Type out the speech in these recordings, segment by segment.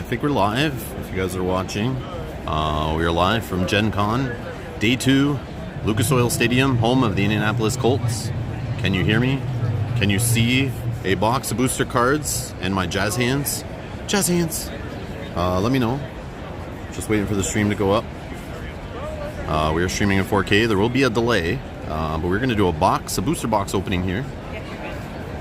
think we're live, if you guys are watching. We are live from Gen Con, Day 2, Lucas Oil Stadium, home of the Indianapolis Colts. Can you hear me? Can you see a box of booster cards and my jazz hands? Jazz hands! Let me know. Just waiting for the stream to go up. We are streaming in 4K. There will be a delay, but we're going to do a booster box opening here.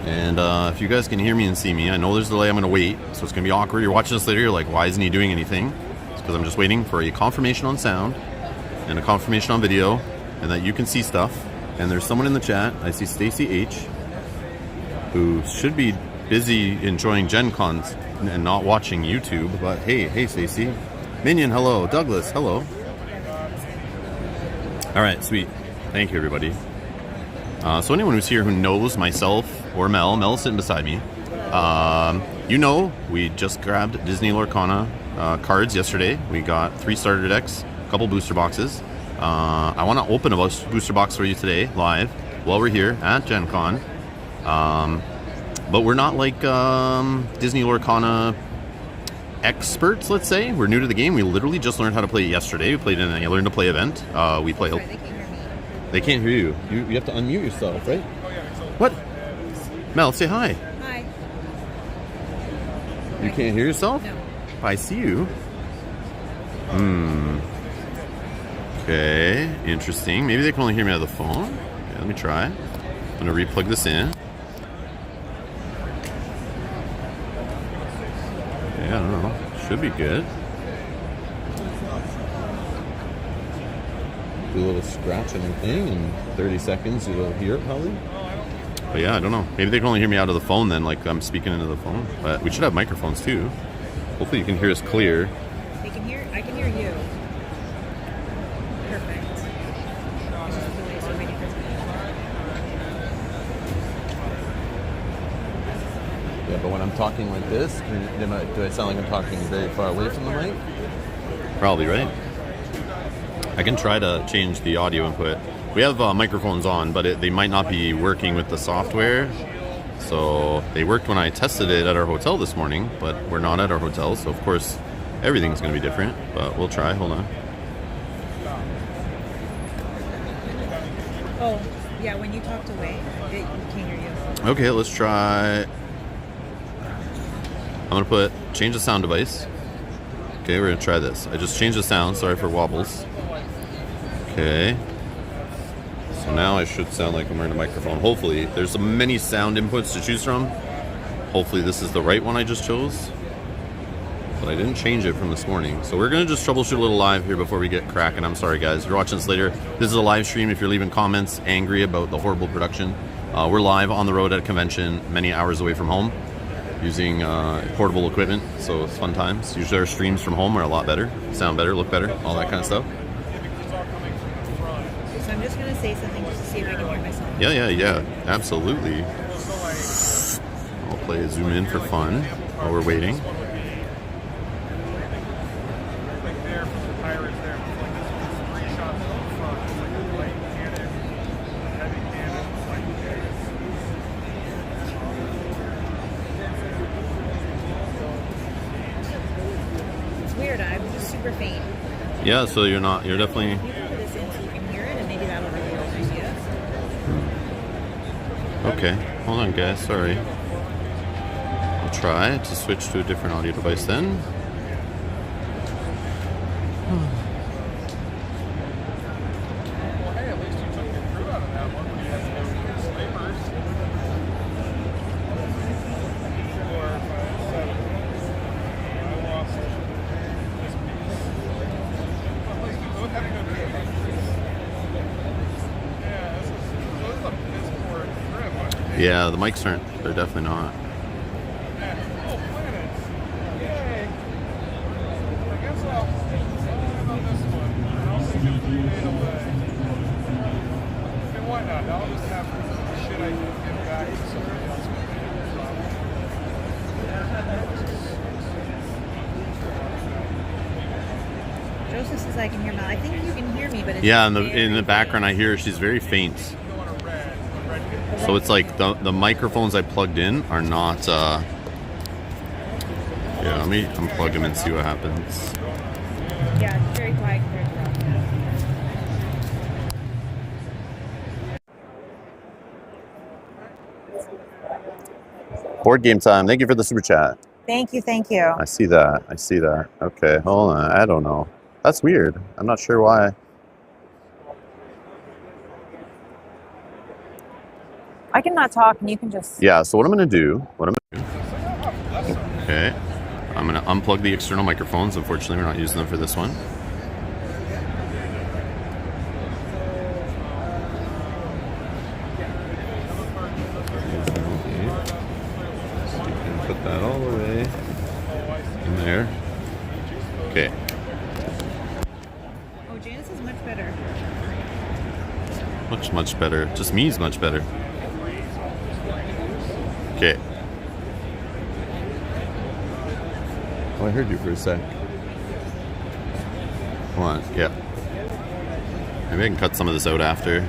And if you guys can hear me and see me, I know there's a delay, I'm going to wait, so it's going to be awkward. You're watching this later, you're like, why isn't he doing anything? It's because I'm just waiting for a confirmation on sound and a confirmation on video, and that you can see stuff. And there's someone in the chat, I see Stacy H, who should be busy enjoying Gen Con and not watching YouTube, but hey Stacy. Minion, hello. Douglas, hello. Alright, sweet. Thank you, everybody. So anyone who's here who knows myself or Mel's sitting beside me, you know we just grabbed Disney Lorcana cards yesterday. We got 3 starter decks, a couple booster boxes. I want to open a booster box for you today, live, while we're here at Gen Con. But we're not like Disney Lorcana experts, let's say. We're new to the game. We literally just learned how to play it yesterday. We played in a Learn to Play event. We play. Sorry, they can't hear me. They can't hear you. You have to unmute yourself, right? What? Mel, say hi. Hi. You can't hear yourself? No. I see you. Okay, interesting. Maybe they can only hear me out of the phone. Okay, let me try. I'm gonna replug this in. Yeah, I don't know. Should be good. Do a little scratching thing in 30 seconds, you'll hear it probably. But yeah, I don't know. Maybe they can only hear me out of the phone then, like I'm speaking into the phone. But we should have microphones too. Hopefully you can hear us clear. They can hear. I can hear you. Perfect. It's just the way we're waiting for Yeah, but when I'm talking like this, do I sound like I'm talking very far away from the mic? Probably, right? I can try to change the audio input. We have microphones on, but they might not be working with the software. So they worked when I tested it at our hotel this morning, but we're not at our hotel, so of course everything's going to be different. But we'll try. Hold on. Oh, yeah. When you talked away, you can't hear you. Okay, let's try. I'm going to change the sound device. Okay, we're going to try this. I just changed the sound. Sorry for wobbles. Okay. So now I should sound like I'm wearing a microphone. Hopefully. There's so many sound inputs to choose from. Hopefully this is the right one I just chose. But I didn't change it from this morning. So we're going to just troubleshoot a little live here before we get cracking. I'm sorry, guys. If you're watching this later, this is a live stream. If you're leaving comments angry about the horrible production, we're live on the road at a convention many hours away from home using portable equipment. So it's fun times. Usually our streams from home are a lot better, sound better, look better, all that kind of stuff. So I'm just gonna say something just to see if I can hear myself. Yeah, absolutely. I'll play a zoom in for fun while we're waiting. It's weird. I'm just super faint. Yeah, so you're definitely. You can put this in so you can hear it, and maybe that'll really help you see us. Okay, hold on, guys. Sorry. I'll try to switch to a different audio device then. Yeah, the mics aren't. They're definitely not. Joseph says I can hear Mel. I think you can hear me, but it's yeah, in the background I hear she's very faint. So it's like the microphones I plugged in are not. Yeah. let me unplug him and see what happens. Yeah, it's very quiet compared to Board game time. Thank you for the super chat. Thank you, thank you. I see that. I see that. Okay, hold on. I don't know. That's weird. I'm not sure why. I cannot talk, and you can just... Yeah, so what I'm going to do... Okay. I'm going to unplug the external microphones. Unfortunately, we're not using them for this one. Put that all the way in there. Okay. Oh, Janice is much better. Much better. Just me's much better. Okay. Oh, I heard you for a sec. Come on. Yeah. Maybe I can cut some of this out after.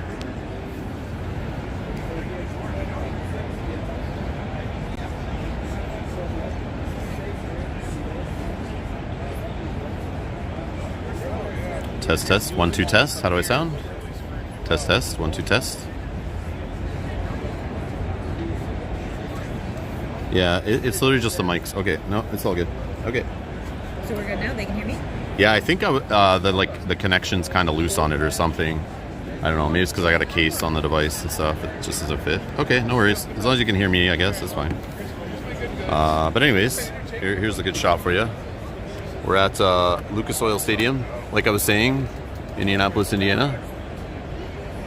Test, test. 1, 2, test. How do I sound? Test, test. 1, 2, test. Yeah, it's literally just the mics. Okay, no, it's all good. Okay. So we're good now? They can hear me? Yeah, I think the connection's kind of loose on it or something. I don't know. Maybe it's because I got a case on the device and stuff. It just doesn't fit. Okay, no worries. As long as you can hear me, I guess that's fine. But anyways, here's a good shot for you. We're at Lucas Oil Stadium, like I was saying, Indianapolis, Indiana.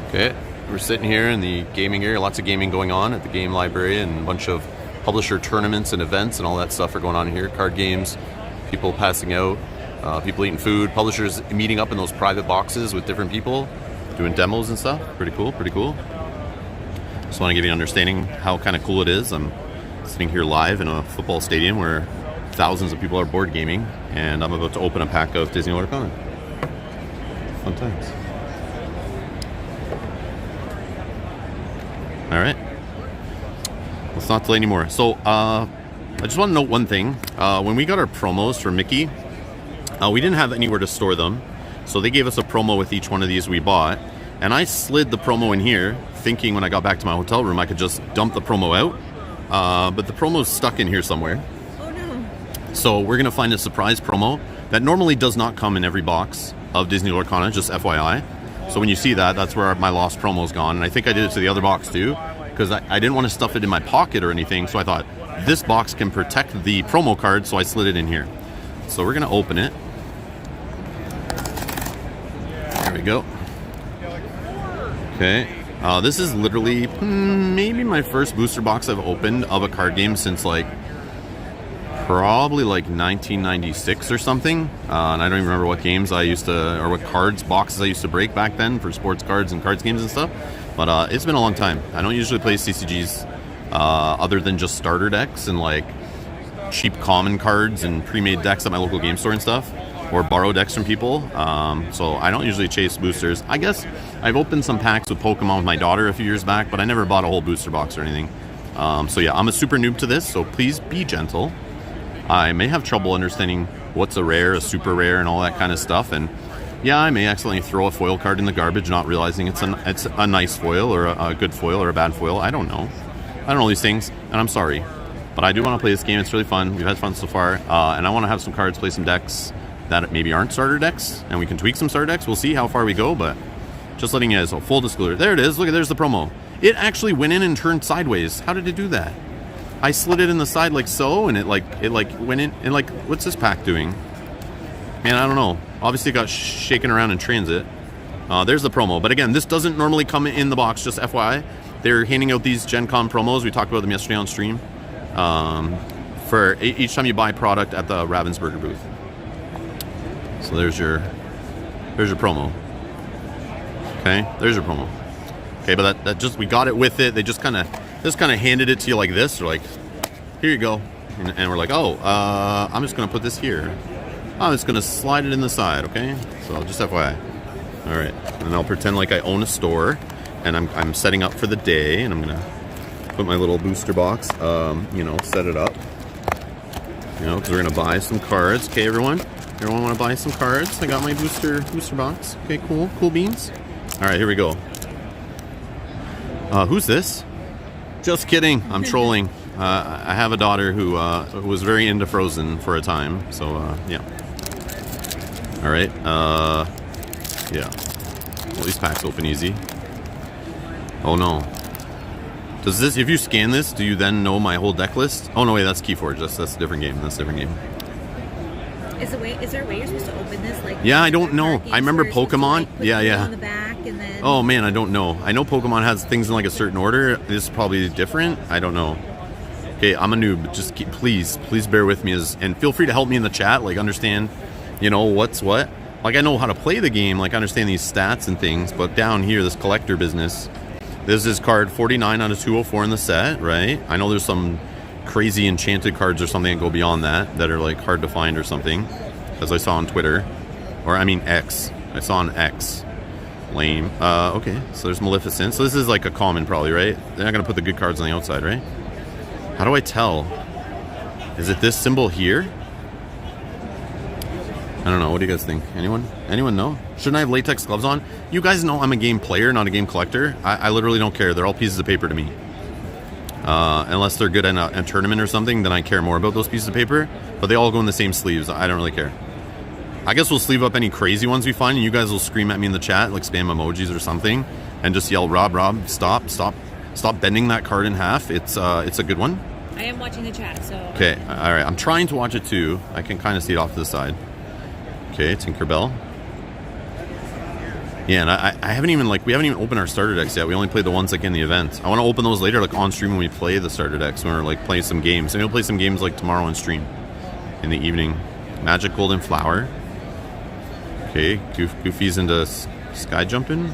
Okay, we're sitting here in the gaming area. Lots of gaming going on at the game library, and a bunch of publisher tournaments and events and all that stuff are going on here. Card games, people passing out, people eating food, publishers meeting up in those private boxes with different people, doing demos and stuff. Pretty cool, pretty cool. Just want to give you an understanding how kind of cool it is. I'm sitting here live in a football stadium where thousands of people are board gaming, and I'm about to open a pack of Disney Lorcana. Fun times. All right. Let's not delay anymore. So, I just want to note one thing. When we got our promos for Mickey, we didn't have anywhere to store them. So they gave us a promo with each one of these we bought. And I slid the promo in here, thinking when I got back to my hotel room I could just dump the promo out. But the promo's stuck in here somewhere. Oh no. So we're going to find a surprise promo that normally does not come in every box of Disney Lorcana, just FYI. So when you see that, that's where my lost promo's gone. And I think I did it to the other box too, because I didn't want to stuff it in my pocket or anything. So I thought this box can protect the promo card, so I slid it in here. So we're going to open it. There we go. Okay. This is literally maybe my first booster box I've opened of a card game since probably 1996 or something. And I don't even remember what games I used to, or what boxes I used to break back then for sports cards and cards games and stuff. But it's been a long time. I don't usually play CCGs other than just starter decks and cheap common cards and pre-made decks at my local game store and stuff, or borrow decks from people. So I don't usually chase boosters. I guess I've opened some packs with Pokemon with my daughter a few years back, but I never bought a whole booster box or anything. So yeah, I'm a super noob to this, so please be gentle. I may have trouble understanding what's a rare, a super rare, and all that kind of stuff. And yeah, I may accidentally throw a foil card in the garbage, not realizing it's a nice foil or a good foil or a bad foil. I don't know. I don't know these things, and I'm sorry. But I do want to play this game. It's really fun. We've had fun so far. And I want to have some cards, play some decks that maybe aren't starter decks, and we can tweak some starter decks. We'll see how far we go, but just letting you guys know. Full disclosure. There it is. Look, there's the promo. It actually went in and turned sideways. How did it do that? I slid it in the side like so, and it went in, and what's this pack doing? Man, I don't know. Obviously it got shaken around in transit. There's the promo. But again, this doesn't normally come in the box, just FYI. They're handing out these Gen Con promos. We talked about them yesterday on stream. For each time you buy product at the Ravensburger booth. So there's your promo. Okay, there's your promo. Okay, but that just, we got it with it. They just kind of handed it to you like this. They're like, here you go. And we're like, oh, I'm just going to put this here. I'm just going to slide it in the side, okay? So just FYI. All right, and I'll pretend like I own a store, and I'm setting up for the day, and I'm going to put my little booster box, set it up. You know, because we're gonna buy some cards. Okay, everyone. Everyone want to buy some cards? I got my booster box. Okay, cool beans. All right, here we go. Who's this? Just kidding. I'm trolling. I have a daughter who was very into Frozen for a time. So yeah. All right. Yeah. Well, these packs open easy. Oh no. Does this, if you scan this, do you then know my whole deck list? Oh no, wait, that's Keyforge. That's a different game. That's a different game. Is there a way you're supposed to open this? Like, yeah, I don't know. I remember Pokemon. Yeah. On the back and then... Oh man, I don't know. I know Pokemon has things in like a certain order. This is probably different. I don't know. Okay, I'm a noob. Just please bear with me, and feel free to help me in the chat. Like, understand, you know, what's what. Like, I know how to play the game. Like, I understand these stats and things. But down here, this collector business. This is card 49 out of 204 in the set, right? I know there's some crazy enchanted cards or something that go beyond that are like hard to find or something, as I saw on Twitter, or I mean X. I saw on X. Lame. Okay, so there's Maleficent. So this is like a common probably, right? They're not gonna put the good cards on the outside, right? How do I tell? Is it this symbol here? I don't know. What do you guys think? Anyone know? Shouldn't I have latex gloves on? You guys know I'm a game player, not a game collector. I literally don't care. They're all pieces of paper to me. Unless they're good in a tournament or something, then I care more about those pieces of paper. But they all go in the same sleeves. I don't really care. I guess we'll sleeve up any crazy ones we find, and you guys will scream at me in the chat, like spam emojis or something, and just yell, Rob, stop bending that card in half. It's a good one. I am watching the chat, so... Okay, all right. I'm trying to watch it too. I can kind of see it off to the side. Okay, Tinkerbell. Yeah, and we haven't even opened our starter decks yet. We only played the ones like in the event. I want to open those later, like on stream when we play the starter decks, when we're like playing some games. Maybe we'll play some games like tomorrow on stream in the evening. Magic Golden Flower. Okay, Goofy's into sky jumping.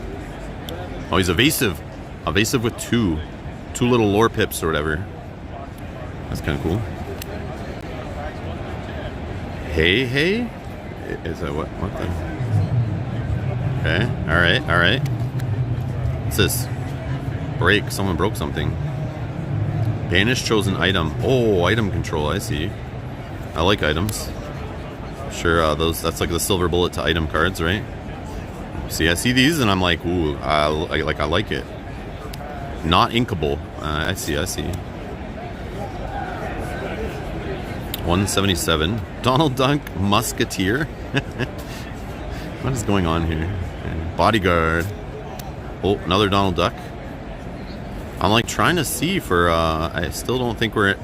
Oh, he's evasive. Evasive with two little lore pips or whatever. That's kind of cool. Hey. Is that what the... Okay, all right. What's this? Break. Someone broke something. Banish chosen item. Oh, item control. I see. I like items. Sure, that's like the silver bullet to item cards, right? See, I see these and I'm like, ooh, I like it. Not inkable. I see. 177. Donald Duck Musketeer. What is going on here? Bodyguard. Oh, another Donald Duck. I'm like trying to see for I still don't think we're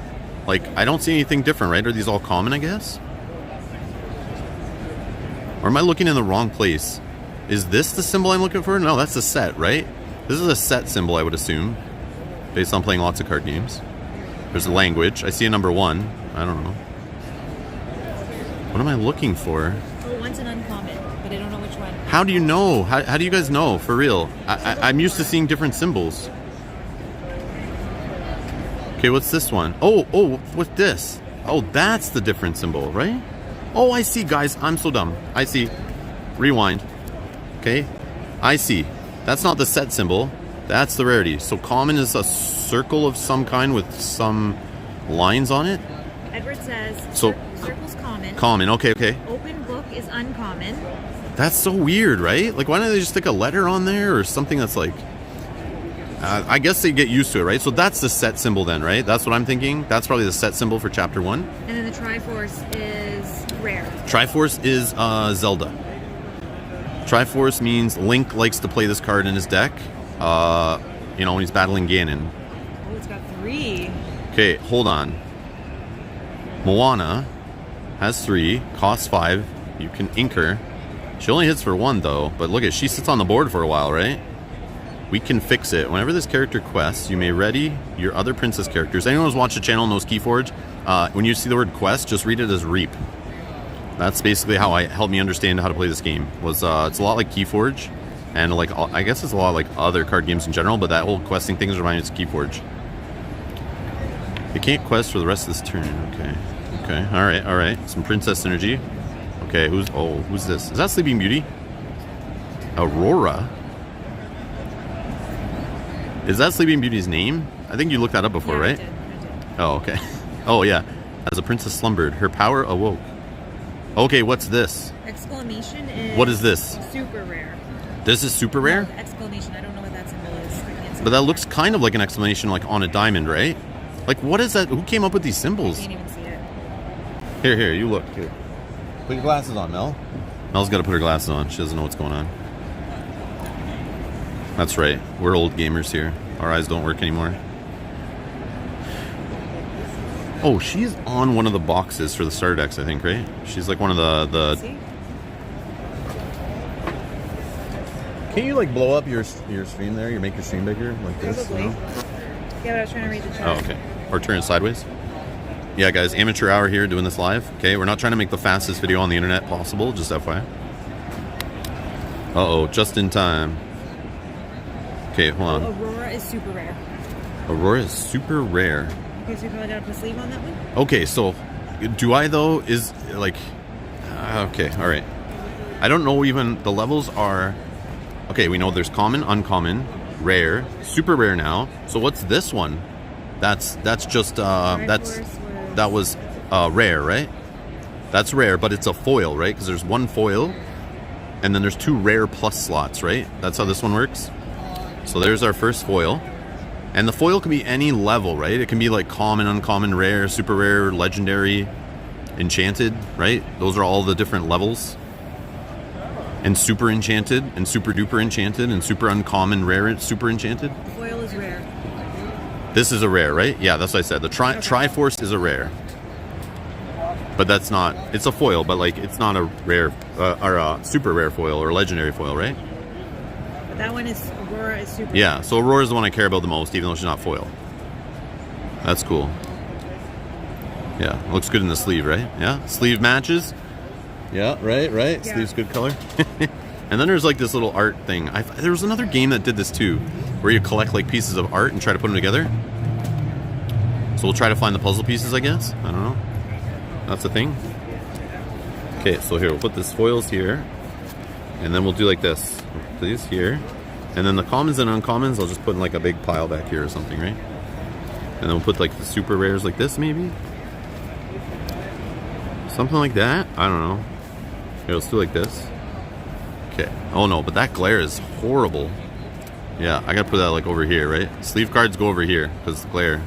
like, I don't see anything different, right? Are these all common, I guess? Or am I looking in the wrong place? Is this the symbol I'm looking for? No, that's a set, right? This is a set symbol, I would assume, based on playing lots of card games. There's a language. I see a number 1. I don't know. What am I looking for? Oh, one's an uncommon, but I don't know which one. How do you know? How do you guys know? For real? I'm used to seeing different symbols. Okay, what's this one? Oh, what's this? Oh, that's the different symbol, right? Oh, I see, guys. I'm so dumb. I see. Rewind. Okay. I see. That's not the set symbol. That's the rarity. So common is a circle of some kind with some lines on it. Edward says, so circle's common. Common, okay. Open book is uncommon. That's so weird, right? Like, why don't they just stick a letter on there or something that's like... I guess they get used to it, right? So that's the set symbol then, right? That's what I'm thinking. That's probably the set symbol for Chapter 1. And then the Triforce is rare. Triforce is Zelda. Triforce means Link likes to play this card in his deck. You know, when he's battling Ganon. Oh, it's got 3. Okay, hold on. Moana has 3, costs 5. You can ink her. She only hits for 1 though, but look at, she sits on the board for a while, right? We can fix it. Whenever this character quests, you may ready your other princess characters. Anyone who's watched the channel knows Keyforge. When you see the word quest, just read it as reap. That's basically how it helped me understand how to play this game. It's a lot like Keyforge, and like I guess it's a lot like other card games in general, but that whole questing thing is reminded of Keyforge. You can't quest for the rest of this turn. Okay. All right. Some princess energy. Okay, who's this? Is that Sleeping Beauty? Aurora. Is that Sleeping Beauty's name? I think you looked that up before, right? I did. Oh, okay. Oh, yeah. As a princess slumbered, her power awoke. Okay, what's this? Exclamation is... What is this? Super rare. This is super rare? No, exclamation. I don't know what that symbol is. I can't see But that it. looks kind of like an exclamation like on a diamond, right? Like, what is that? Who came up with these I symbols? can't even see it. Here, you look. Here. Put your glasses on, Mel. Mel's got to put her glasses on. She doesn't know what's going on. That's right. We're old gamers here. Our eyes don't work anymore. Oh, she's on one of the boxes for the starter decks, I think, right? She's like one of the... See? Can you, like, blow up your stream there? You make your stream bigger like this? Probably. No? Yeah, but I was trying to read the chat. Oh, okay. Or turn it sideways. Yeah, guys, amateur hour here doing this live. Okay, we're not trying to make the fastest video on the internet possible, just FYI. Uh-oh, just in time. Okay, hold on. Aurora is super rare. Aurora is super rare. Okay, so you probably got to put a sleeve on that one? Okay, so do I, though, is, like... okay, all right. I don't know even... The levels are... Okay, we know there's common, uncommon, rare, super rare now. So what's this one? That's just that was rare, right? That's rare, but it's a foil, right? Because there's one foil, and then there's 2 rare plus slots, right? That's how this one works. So there's our first foil, and the foil can be any level, right? It can be like common, uncommon, rare, super rare, legendary, enchanted, right? Those are all the different levels. And super enchanted, and super duper enchanted, and super uncommon, rare, super enchanted. Foil is rare. This is a rare, right? Yeah, that's what I said. The Triforce is a rare. But that's not... It's a foil, but, like, it's not a rare... or a super rare foil or legendary foil, right? But that one is... Aurora is super Yeah, rare. so Aurora is the one I care about the most, even though she's not foil. That's cool. Yeah, looks good in the sleeve, right? Yeah, sleeve matches. Yeah, right. Yeah. Sleeve's good color. And then there's like this little art thing. There was another game that did this too, where you collect like pieces of art and try to put them together. So we'll try to find the puzzle pieces, I guess. I don't know. That's the thing. Okay, so here, we'll put this foils here. And then we'll do like this. We'll put these here. And then the commons and uncommons, I'll just put in like a big pile back here or something, right? And then we'll put like the super rares like this, maybe? Something like that? I don't know. Here, let's do like this. Okay. Oh no, but that glare is horrible. Yeah, I gotta put that like over here, right? Sleeve cards go over here, because glare.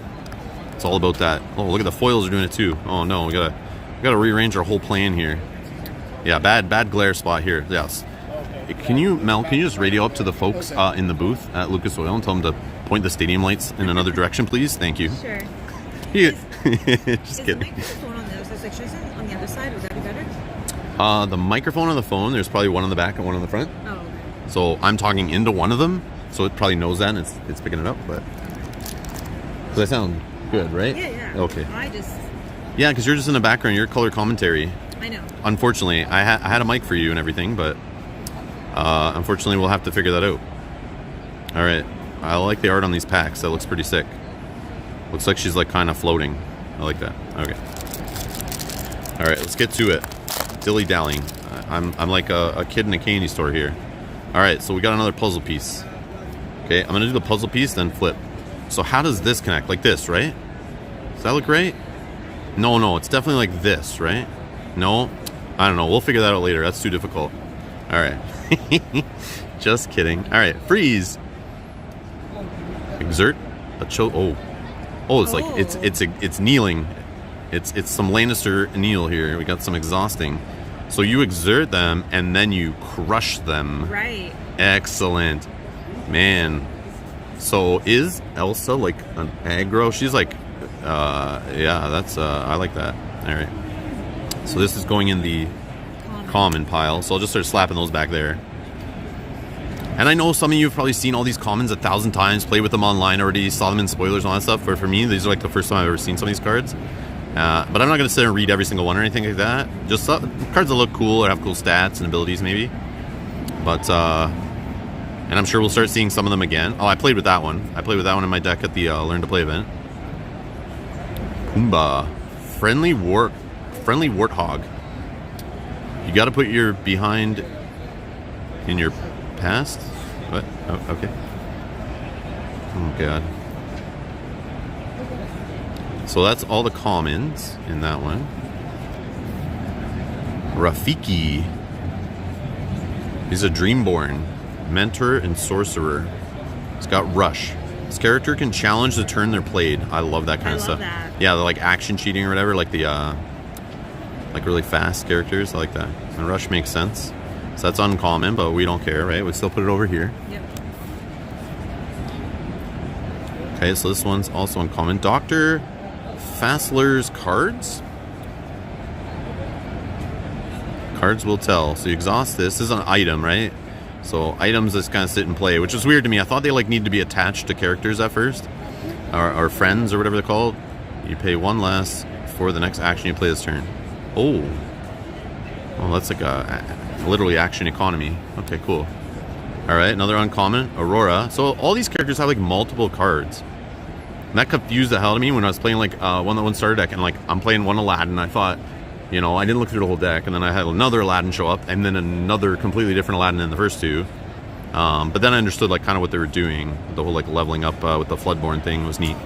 It's all about that. Oh, look at the foils are doing it too. Oh no, we gotta rearrange our whole plan here. Yeah, bad glare spot here. Yes. Can you, Mel, can you just radio up to the folks in the booth at Lucas Oil and tell them to point the stadium lights in another direction, please? Thank you. Sure. Just kidding. The microphone on the other side, should I say on the other side? Would that be better? The microphone on the phone, there's probably one on the back and one on the front. Oh, okay. So I'm talking into one of them, so it probably knows that and it's picking it up, but... Does that sound good, right? Yeah. Okay. Yeah, because you're just in the background, you're color commentary. I know. Unfortunately, I had a mic for you and everything, but unfortunately we'll have to figure that out. Alright, I like the art on these packs, that looks pretty sick. Looks like she's like kind of floating. I like that. Okay. Alright, let's get to it. Dilly-dallying. I'm like a kid in a candy store here. Alright, so we got another puzzle piece. Okay, I'm gonna do the puzzle piece, then flip. So how does this connect? Like this, right? Does that look right? No, it's definitely like this, right? No? I don't know. We'll figure that out later. That's too difficult. Alright. Just kidding. Alright, freeze. Exert. Oh, it's like it's kneeling. It's some Lannister kneel here. We got some exhausting. So you exert them and then you crush them. Right. Excellent. Man. So is Elsa like an aggro? She's like yeah, that's I like that. Alright. So this is going in the common pile. So I'll just start slapping those back there. And I know some of you have probably seen all these commons 1,000 times, played with them online already, saw them in spoilers and all that stuff. But for me, these are like the first time I've ever seen some of these cards. But I'm not going to sit and read every single one or anything like that. Just cards that look cool or have cool stats and abilities maybe. But, and I'm sure we'll start seeing some of them again. Oh, I played with that one. I played with that one in my deck at the Learn to Play event. Pumbaa. Friendly Warthog. You got to put your behind in your past? What? Oh, okay. Oh, God. So that's all the commons in that one. Rafiki. He's a Dreamborn, mentor and sorcerer. He's got Rush. This character can challenge the turn they're played. I love that kind of stuff. That. Yeah, like action cheating or whatever, like the like really fast characters. I like that. And Rush makes sense. So that's uncommon, but we don't care, right? We still put it over here. Yep. Okay, so this one's also uncommon. Dr. Fassler's cards. Cards will tell. So you exhaust this. This is an item, right? So items just kind of sit and play, which is weird to me. I thought they like need to be attached to characters at first, or friends or whatever they're called. You pay one less for the next action you play this turn. Oh, well, that's like a literally action economy. Okay, cool. All right, another uncommon, Aurora. So all these characters have like multiple cards. And that confused the hell out of me when I was playing like one starter deck, and like I'm playing one Aladdin. I thought, you know, I didn't look through the whole deck, and then I had another Aladdin show up, and then another completely different Aladdin in the first two. But then I understood like kind of what they were doing. The whole like leveling up with the Floodborn thing was neat.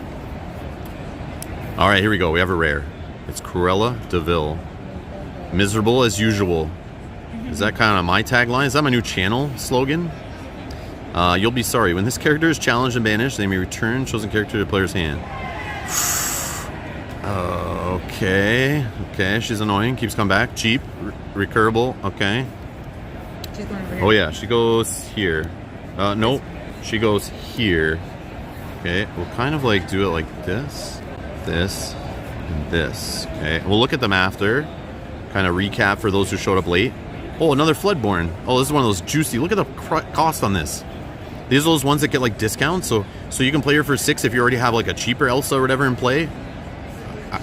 All right, here we go. We have a rare. It's Cruella DeVille. Miserable as usual. Is that kind of my tagline? Is that my new channel slogan? You'll be sorry. When this character is challenged and banished, they may return chosen character to the player's hand. Okay. Okay, she's annoying. Keeps coming back. Cheap. Recurable. Okay. She's going over here. Oh, yeah. She goes here. Nope. She goes here. Okay. We'll kind of like do it like this, this, and this. Okay. We'll look at them after. Kind of recap for those who showed up late. Oh, another Floodborn. Oh, this is one of those juicy. Look at the cost on this. These are those ones that get like discounts. So you can play her for 6 if you already have like a cheaper Elsa or whatever in play.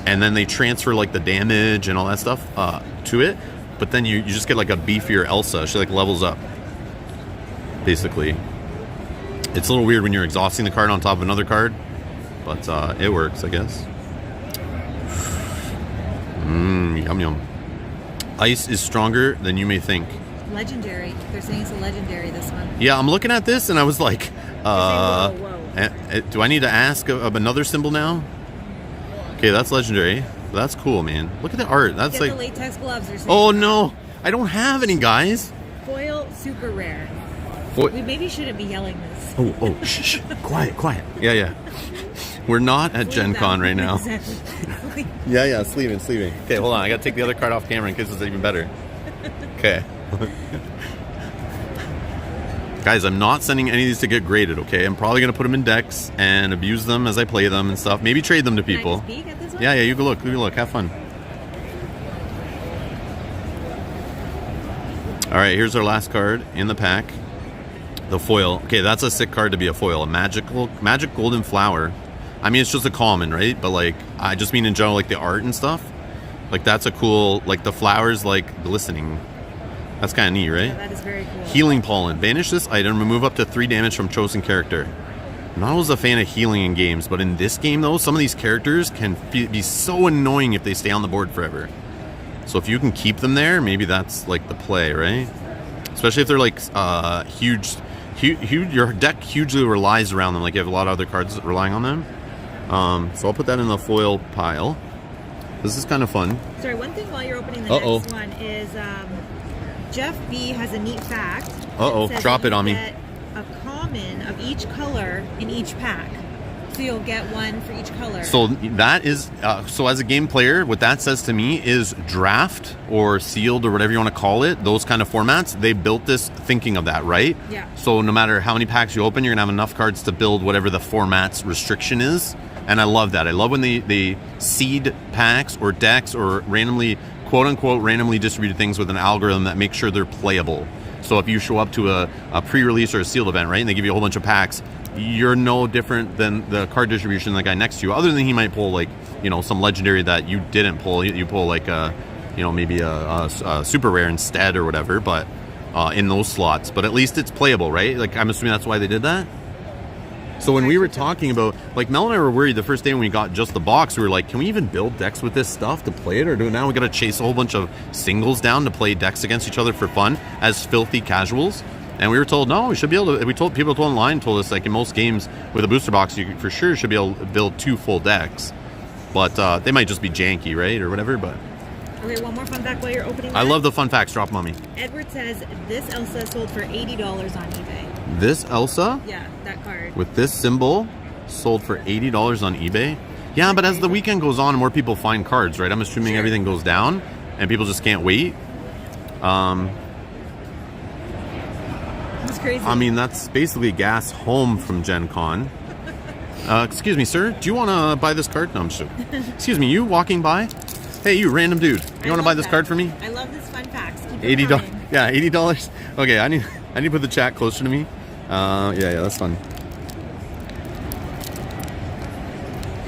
And then they transfer like the damage and all that stuff to it. But then you just get like a beefier Elsa. She like levels up. Basically. It's a little weird when you're exhausting the card on top of another card. But it works, I guess. Yum yum. Ice is stronger than you may think. Legendary. They're saying it's a legendary, this one. Yeah, I'm looking at this and I was like, whoa. Do I need to ask of another symbol now? Okay, that's legendary. That's cool, man. Look at the art. That's Get like the latex gloves. They're saying. Oh no, I don't have any, guys. Foil super rare. Foil. We maybe shouldn't be yelling this. Oh, shh, quiet. Yeah. We're not at Gen Con right now. Exactly. Yeah, sleeving. Okay, hold on. I gotta take the other card off camera in case it's even better. Okay. Guys, I'm not sending any of these to get graded, okay? I'm probably gonna put them in decks and abuse them as I play them and stuff. Maybe trade them to people. Can I just peek at this one? Yeah, you go look. Have fun. All right, here's our last card in the pack. The foil. Okay, that's a sick card to be a foil. A magic golden flower. I mean, it's just a common, right? But like, I just mean in general, like the art and stuff. Like that's a cool, like the flowers, like glistening. That's kind of neat, right? Yeah, that is very cool. Healing Pollen. Banish this item, remove up to 3 damage from chosen character. I'm not always a fan of healing in games, but in this game though, some of these characters can be so annoying if they stay on the board forever. So if you can keep them there, maybe that's like the play, right? Especially if they're like huge. Your deck hugely relies around them. Like you have a lot of other cards relying on them. So I'll put that in the foil pile. This is kind of fun. Sorry, one thing while you're opening the next one is Jeff B has a neat fact. Drop it on me. Get a common of each color in each pack. So you'll get one for each color. So that is, so as a game player, what that says to me is draft or sealed or whatever you want to call it, those kind of formats, they built this thinking of that, right? Yeah. So no matter how many packs you open, you're going to have enough cards to build whatever the format's restriction is. And I love that. I love when they seed packs or decks or randomly, quote unquote, randomly distributed things with an algorithm that makes sure they're playable. So if you show up to a pre-release or a sealed event, right, and they give you a whole bunch of packs, you're no different than the card distribution of the guy next to you, other than he might pull like, you know, some legendary that you didn't pull. You pull like maybe a super rare instead or whatever, but in those slots. But at least it's playable, right? Like I'm assuming that's why they did that. So when we were talking about, like Mel and I were worried the first day when we got just the box, we were like, can we even build decks with this stuff to play it? Or do now we got to chase a whole bunch of singles down to play decks against each other for fun as filthy casuals? And we were told, no, we should be able to, people online told us like in most games with a booster box, you for sure should be able to build 2 full decks. but they might just be janky, right, or whatever. But Okay, one more fun fact while you're opening. I love the fun facts. Drop mommy. Edward says this Elsa sold for $80 on eBay. This Elsa? Yeah, that card. With this symbol sold for $80 on eBay. Yeah, but as the weekend goes on and more people find cards, right? I'm assuming everything goes down and people just can't wait. That's crazy. I mean, that's basically gas home from Gen Con. Excuse me, sir. Do you want to buy this card? No, I'm just excuse me, you walking by? Hey, you random dude. You want to buy this card for me? I love this fun facts. Keep it $80. Yeah, $80. Okay, I need to put the chat closer to me. Yeah, that's fun.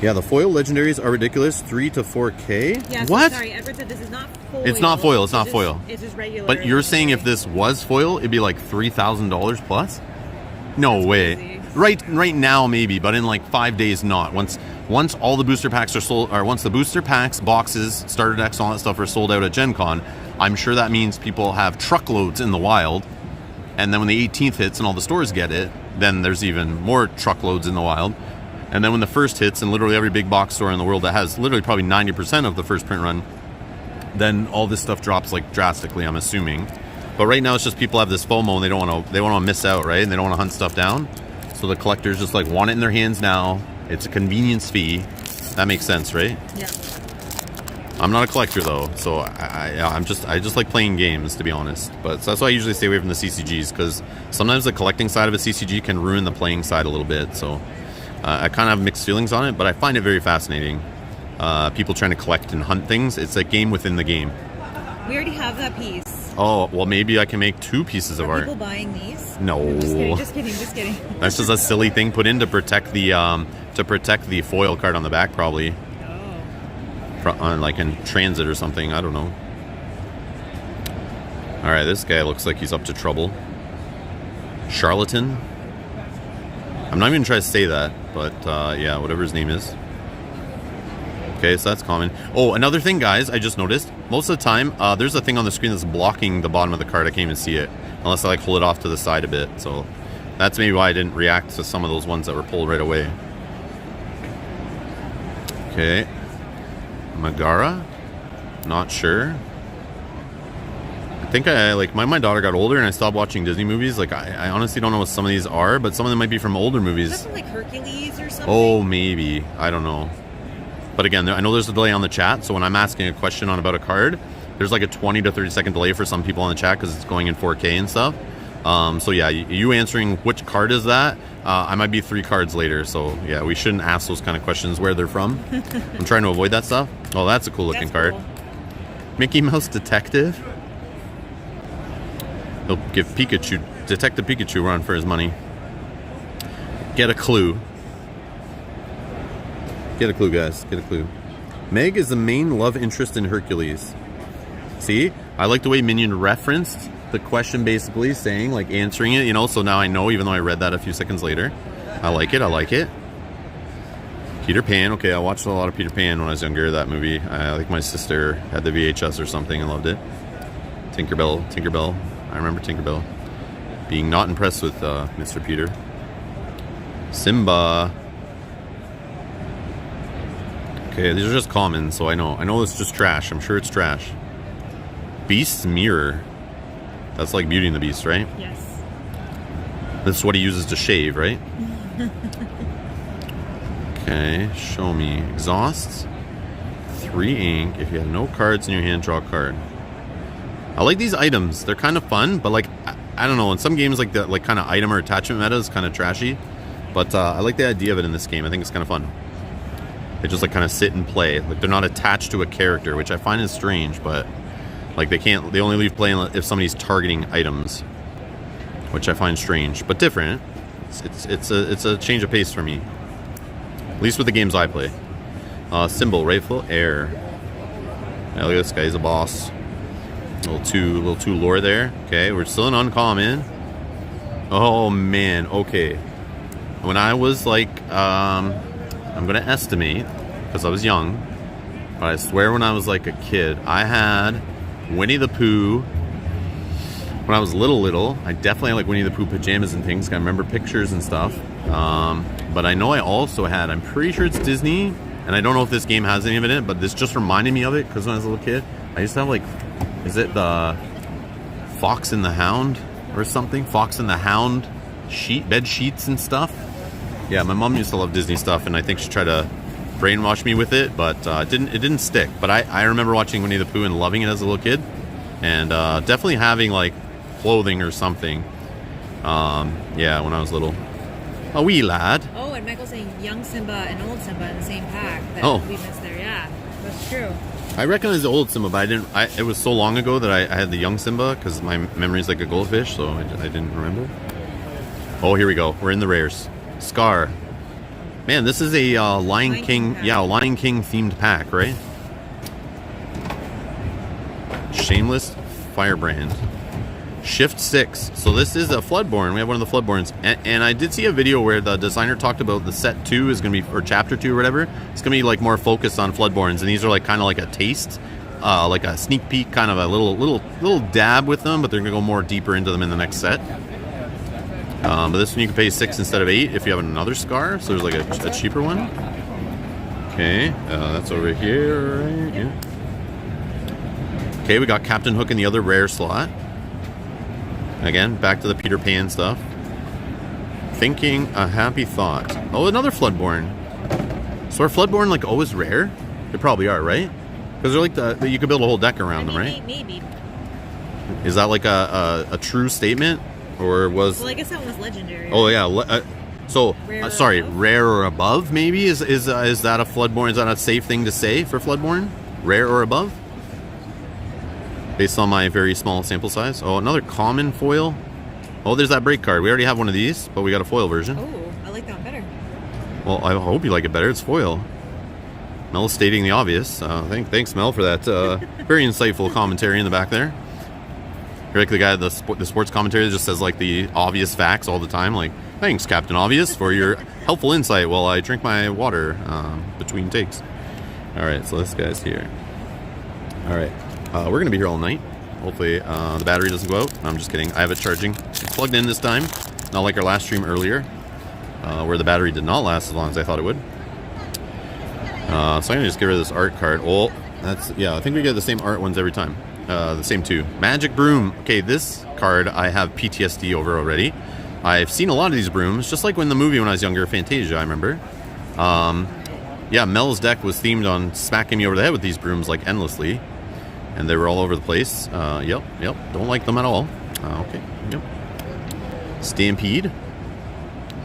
Yeah, the foil legendaries are ridiculous. 3 to 4K. Yeah, so what? Sorry, Edward said this is not foil. It's not foil. It's not foil. It's just regular. But you're saying if this was foil, it'd be like $3,000 plus? No That's way. crazy. Right now maybe, but in like 5 days not. Once all the booster packs are sold, or once the booster packs, boxes, starter decks, all that stuff are sold out at Gen Con, I'm sure that means people have truckloads in the wild. And then when the 18th hits and all the stores get it, then there's even more truckloads in the wild. And then when the first hits, and literally every big box store in the world that has literally probably 90% of the first print run, then all this stuff drops like drastically, I'm assuming. But right now it's just people have this FOMO and they don't want to miss out, right? And they don't want to hunt stuff down. So the collectors just like want it in their hands now. It's a convenience fee. That makes sense, right? Yeah. I'm not a collector though, so I just like playing games, to be honest. But so that's why I usually stay away from the CCGs, because sometimes the collecting side of a CCG can ruin the playing side a little bit. So I kind of have mixed feelings on it, but I find it very fascinating. People trying to collect and hunt things. It's a game within the game. We already have that piece. Oh, well, maybe I can make 2 pieces of Are art. people buying these? No. Just kidding. That's just a silly thing put in to protect the foil card on the back, probably. On like in transit or something. I don't know. All right, this guy looks like he's up to trouble. Charlatan. I'm not even trying to say that, but yeah, whatever his name is. Okay, so that's common. Oh, another thing, guys, I just noticed. Most of the time, there's a thing on the screen that's blocking the bottom of the card. I can't even see it unless I like hold it off to the side a bit. So that's maybe why I didn't react to some of those ones that were pulled right away. Okay. Megara? Not sure. I think my daughter got older and I stopped watching Disney movies. Like, I honestly don't know what some of these are, but some of them might be from older movies. Is that from like Hercules or something? Oh, maybe. I don't know. But again, I know there's a delay on the chat, so when I'm asking a question about a card, there's like a 20 to 30 second delay for some people on the chat because it's going in 4K and stuff. So yeah, you answering which card is that, I might be 3 cards later. So yeah, we shouldn't ask those kind of questions where they're from. I'm trying to avoid that stuff. Oh, that's a cool looking card. Cool. Mickey Mouse Detective. He'll give Detective Pikachu a run for his money. Get a clue. Get a clue, guys. Get a clue. Meg is the main love interest in Hercules. See? I like the way Minion referenced the question, basically saying, like, answering it, you know, so now I know, even though I read that a few seconds later. I like it. Peter Pan. Okay, I watched a lot of Peter Pan when I was younger, that movie. I think my sister had the VHS or something and loved it. Tinkerbell. I remember Tinkerbell. Being not impressed with Mr. Peter. Simba. Okay, these are just common, so I know it's just trash. I'm sure it's trash. Beast's Mirror. That's like Beauty and the Beast, right? Yes. This is what he uses to shave, right? Okay, show me. Exhaust. 3 ink. If you have no cards in your hand, draw a card. I like these items. They're kind of fun, but like, I don't know. In some games, like the kind of item or attachment meta is kind of trashy. But I like the idea of it in this game. I think it's kind of fun. They just like kind of sit and play. Like they're not attached to a character, which I find is strange, but like they only leave playing if somebody's targeting items, which I find strange, but different. It's a change of pace for me. At least with the games I play. Symbol, Rightful Heir. Yeah, look at this guy, he's a boss. A little too lore there. Okay, we're still in uncommon. Oh man, okay. When I was like, I'm gonna estimate, because I was young, but I swear when I was like a kid, I had Winnie the Pooh. When I was little, I definitely had like Winnie the Pooh pajamas and things. I remember pictures and stuff. But I know I also had, I'm pretty sure it's Disney, And I don't know if this game has any of it in it, but this just reminded me of it because when I was a little kid, I used to have like, is it the Fox and the Hound or something? Fox and the Hound bed sheets and stuff. Yeah, my mom used to love Disney stuff, and I think she tried to brainwash me with it, but it didn't stick. But I remember watching Winnie the Pooh and loving it as a little kid, and definitely having like clothing or something. Yeah, when I was little. A wee lad. Oh, and Michael's saying young Simba and old Simba in the same pack. That we missed there. Yeah, that's true. I recognize the old Simba, but it was so long ago that I had the young Simba because my memory's like a goldfish, so I didn't remember. Oh, here we go. We're in the rares. Scar. Man, this is a Lion King pack. Yeah, Lion King themed pack, right? Shameless Firebrand. Shift 6. So this is a Floodborn. We have one of the Floodborns. And I did see a video where the designer talked about the set 2 is going to be, or chapter 2 or whatever, it's going to be like more focused on Floodborns. And these are like kind of like a taste, like a sneak peek, kind of a little dab with them, but they're going to go more deeper into them in the next set. But this one you can pay 6 instead of 8 if you have another Scar. So there's like a cheaper one. Okay, that's over here, right? Yeah. Okay, we got Captain Hook in the other rare slot. Again, back to the Peter Pan stuff. Thinking a Happy Thought. Oh, another Floodborn. So are Floodborn like always rare? They probably are, right? Because they're like you could build a whole deck around them, right? Maybe. Is that like a true statement, or was? Well, I guess that one was legendary. Oh yeah. So sorry, above? Rare or above? Maybe is that a Floodborn? Is that a safe thing to say for Floodborn? Rare or above? Based on my very small sample size. Oh, another common foil. Oh, there's that break card. We already have one of these, but we got a foil version. Oh, I like that one better. Well, I hope you like it better. It's foil. Mel is stating the obvious. Thanks, Mel, for that very insightful commentary in the back there. You're like the guy, the sports commentary that just says like the obvious facts all the time. Like, thanks, Captain Obvious, for your helpful insight while I drink my water between takes. All right, so this guy's here. All right. We're going to be here all night. Hopefully the battery doesn't go out. I'm just kidding. I have it charging. It's plugged in this time. Not like our last stream earlier, where the battery did not last as long as I thought it would. So I'm going to just get rid of this art card. Oh, yeah, I think we get the same art ones every time. The same two. Magic Broom. Okay, this card I have PTSD over already. I've seen a lot of these brooms, just like when the movie when I was younger, Fantasia, I remember. Yeah, Mel's deck was themed on smacking me over the head with these brooms like endlessly. And they were all over the place. Yep. Don't like them at all. Okay, yep. Stampede.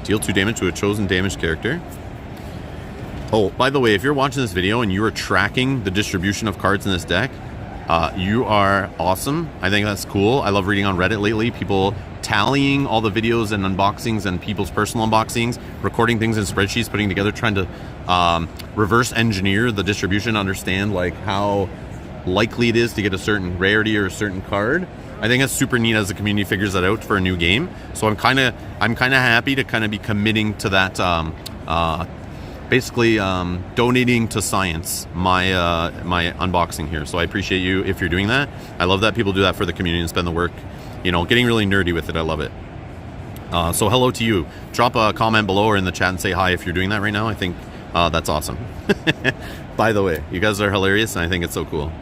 Deal 2 damage to a chosen damaged character. Oh, by the way, if you're watching this video and you are tracking the distribution of cards in this deck, you are awesome. I think that's cool. I love reading on Reddit lately. People tallying all the videos and unboxings and people's personal unboxings, recording things in spreadsheets, putting together, trying to reverse engineer the distribution, understand like how likely it is to get a certain rarity or a certain card. I think that's super neat as the community figures that out for a new game. So I'm kind of happy to kind of be committing to that, basically donating to science my my unboxing here. So I appreciate you if you're doing that. I love that people do that for the community and spend the work, getting really nerdy with it. I love it. So hello to you. Drop a comment below or in the chat and say hi if you're doing that right now. I think that's awesome. By the way, you guys are hilarious and I think it's so cool.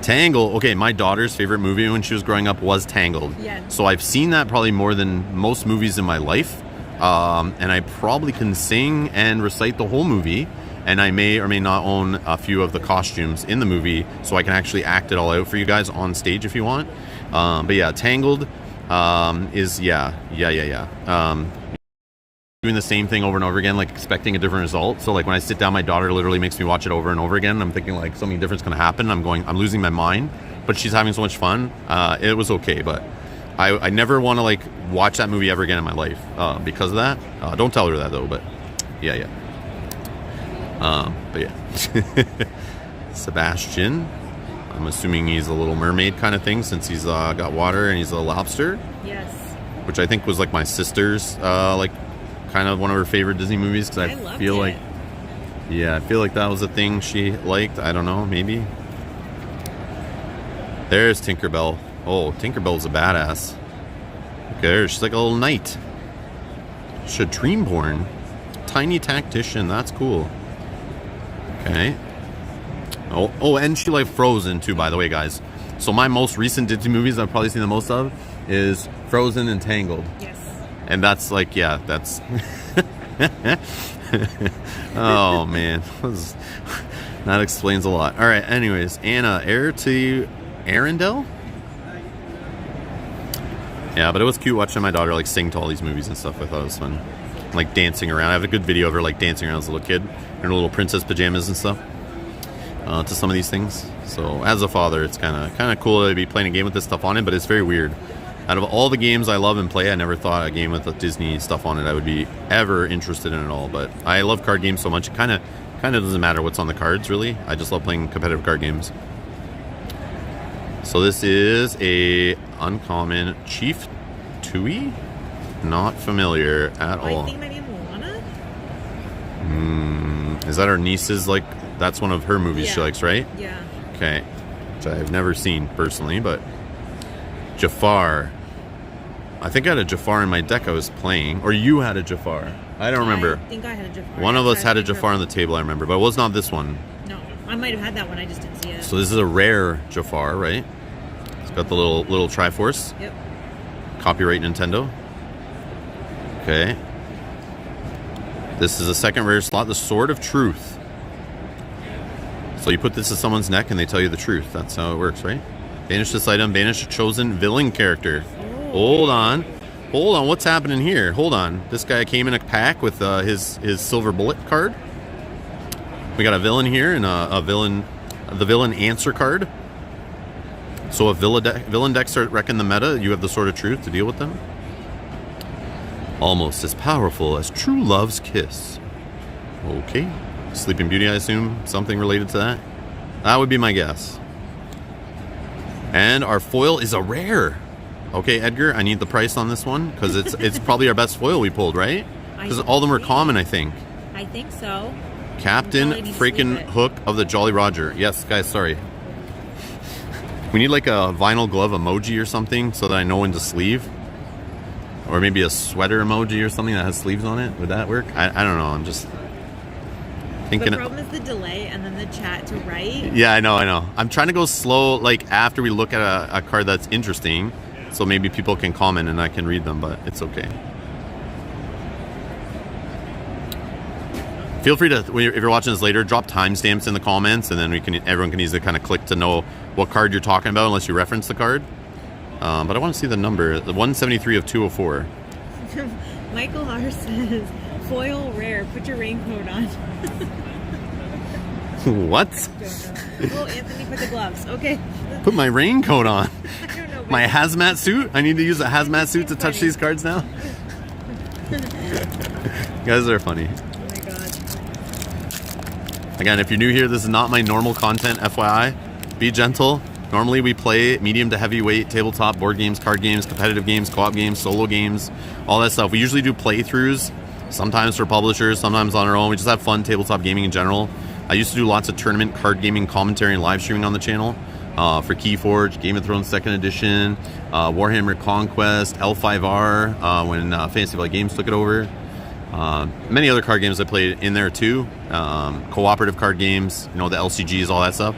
Tangle. Okay, my daughter's favorite movie when she was growing up was Tangled. Yes. So I've seen that probably more than most movies in my life. And I probably can sing and recite the whole movie. And I may or may not own a few of the costumes in the movie so I can actually act it all out for you guys on stage if you want. But yeah, Tangled is, doing the same thing over and over again, like expecting a different result. So like when I sit down, my daughter literally makes me watch it over and over again. I'm thinking like something different's going to happen. I'm losing my mind, but she's having so much fun. It was okay, but I never want to like watch that movie ever again in my life because of that. Don't tell her that though, but yeah. But yeah. Sebastian. I'm assuming he's a little mermaid kind of thing since he's got water and he's a lobster. Yes. Which I think was like my sister's like kind of one of her favorite Disney movies because I feel like that was a thing she liked. I don't know, maybe. There's Tinkerbell. Oh, Tinkerbell's a badass. Look at her, she's like a little knight. Shadreamborn. Tiny Tactician, that's cool. Okay. Oh, and she liked Frozen too, by the way, guys. So my most recent Disney movies I've probably seen the most of is Frozen and Tangled. Yes. And that's like, yeah, that's... Oh, man. That explains a lot. All right, anyways. Anna, heir to Arendelle? Yeah, but it was cute watching my daughter like sing to all these movies and stuff. I thought it was fun. Like dancing around. I have a good video of her like dancing around as a little kid in her little princess pajamas and stuff. To some of these things. So as a father, it's kind of cool to be playing a game with this stuff on it, but it's very weird. Out of all the games I love and play, I never thought a game with the Disney stuff on it I would be ever interested in at all. But I love card games so much, it kind of doesn't matter what's on the cards, really. I just love playing competitive card games. So this is a uncommon Chief Tui? Not familiar at all. I think my name is Lorcana. Is that our niece's, like, that's one of her movies she likes, right? Yeah. Okay. Which I've never seen personally, but Jafar. I think I had a Jafar in my deck I was playing. Or you had a Jafar. I don't remember. I think I had a Jafar. One of us had a Jafar on the table, I remember. But it was not this one. No. I might have had that one. I just didn't see it. So this is a rare Jafar, right? It's got the little Triforce. Yep. Copyright Nintendo. Okay. This is a second rare slot, the Sword of Truth. So you put this to someone's neck and they tell you the truth. That's how it works, right? Banish this item, banish a chosen villain character. Oh. Hold on. What's happening here? Hold on. This guy came in a pack with his silver bullet card. We got a villain here and the villain answer card. So if villain decks start wrecking the meta, you have the Sword of Truth to deal with them. Almost as powerful as true love's kiss. Okay. Sleeping Beauty, I assume. Something related to that. That would be my guess. And our foil is a rare. Okay, Edgar, I need the price on this one because it's probably our best foil we pulled, right? Because all of them are common, I think. I think so. Captain freaking Hook of the Jolly Roger. Yes, guys, sorry. We need like a vinyl glove emoji or something so that I know when to sleeve. Or maybe a sweater emoji or something that has sleeves on it. Would that work? I don't know. I'm just thinking. The problem is the delay and then the chat to write. Yeah, I know. I'm trying to go slow, like after we look at a card that's interesting, so maybe people can comment and I can read them, but it's okay. Feel free to, if you're watching this later, drop timestamps in the comments, and then everyone can easily kind of click to know what card you're talking about, unless you reference the card. But I want to see the number, the 173 of 204. Michael R says, foil rare, put your raincoat on. What? Oh, Anthony, put the gloves. Okay. Put my raincoat on. I don't know. My hazmat suit? I need to use a hazmat suit to touch these cards now? You guys are funny. Oh my god. Again, if you're new here, this is not my normal content, FYI. Be gentle. Normally we play medium to heavyweight tabletop board games, card games, competitive games, co-op games, solo games, all that stuff. We usually do playthroughs, sometimes for publishers, sometimes on our own. We just have fun tabletop gaming in general. I used to do lots of tournament card gaming commentary and live streaming on the channel for Keyforge, Game of Thrones 2nd Edition, Warhammer Conquest, L5R, when Fantasy Flight Games took it over. Many other card games I played in there too. Cooperative card games, the LCGs, all that stuff.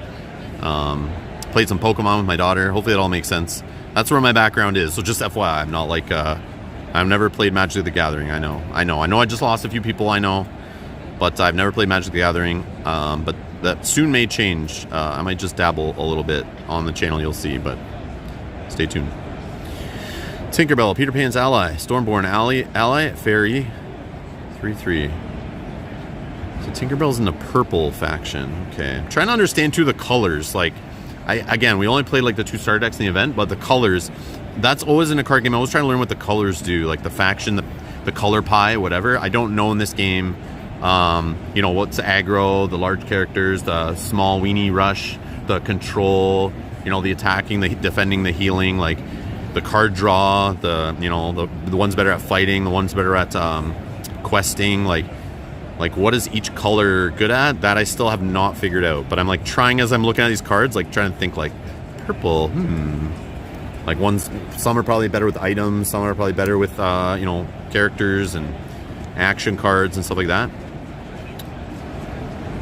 Played some Pokemon with my daughter. Hopefully it all makes sense. That's where my background is. So just FYI, I'm not like, I've never played Magic the Gathering. I know I just lost a few people, I know. But I've never played Magic the Gathering. But that soon may change. I might just dabble a little bit on the channel, you'll see. But stay tuned. Tinkerbell, Peter Pan's ally. Stormborn ally, fairy. 3/3. So Tinkerbell's in the purple faction. Okay. I'm trying to understand too the colors. Like, again, we only played like the 2 starter decks in the event, but the colors, that's always in a card game. I always try to learn what the colors do, like the faction, the color pie, whatever. I don't know in this game, what's aggro, the large characters, the small weenie rush, the control, the attacking, the defending, the healing, like the card draw, the ones better at fighting, the ones better at questing, like what is each color good at? That I still have not figured out. But I'm like trying as I'm looking at these cards, like trying to think like purple. Like some are probably better with items, some are probably better with characters and action cards and stuff like that.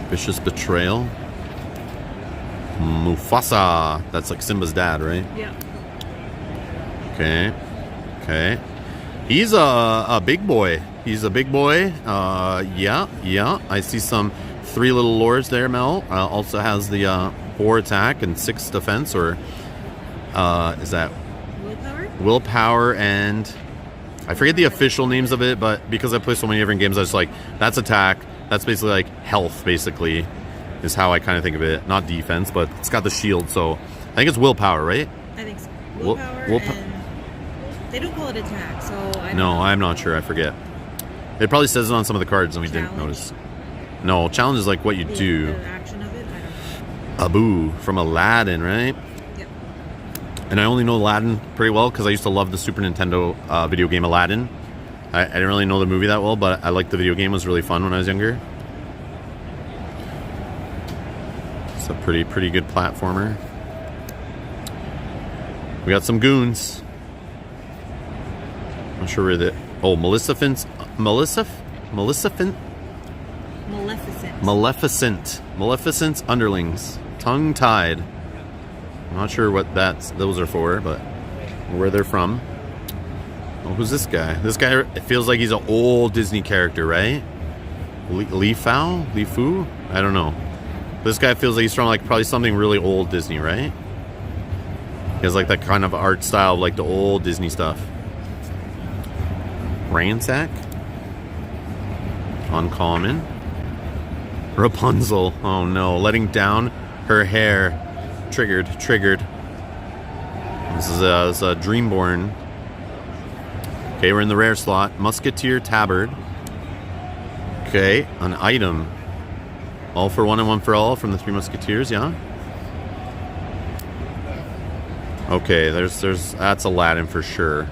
Vicious Betrayal. Mufasa. That's like Simba's dad, right? Yeah. Okay. Okay. He's a big boy. He's a big boy. Yeah. I see some 3 little lures there, Mel. Also has the 4 attack and 6 defense, or is that Willpower? Willpower, and I forget the official names of it, but because I play so many different games, I was like, that's attack. That's basically like health, basically, is how I kind of think of it. Not defense, but it's got the shield, so I think it's willpower, right? I think so. Willpower, and they don't call it attack, so I don't know. I'm not sure. I forget. It probably says it on some of the cards, and we didn't notice. No, challenge is like what you do. The action of it? I don't know. Abu from Aladdin, right? Yep. And I only know Aladdin pretty well because I used to love the Super Nintendo video game Aladdin. I didn't really know the movie that well, but I liked the video game. It was really fun when I was younger. It's a pretty good platformer. We got some goons. Not sure where the... Oh, Maleficent. Maleficent's underlings. Tongue-tied. I'm not sure what those are for, but where they're from. Oh, who's this guy? This guy, it feels like he's an old Disney character, right? Li Fu? I don't know. This guy feels like he's from like probably something really old Disney, right? He has like that kind of art style of like the old Disney stuff. Ransack. Uncommon. Rapunzel. Oh no, letting down her hair. Triggered. This is a Dreamborn. Okay, we're in the rare slot. Musketeer Tabard. Okay, an item. All for one and one for all from the 3 Musketeers, yeah? Okay, that's Aladdin for sure.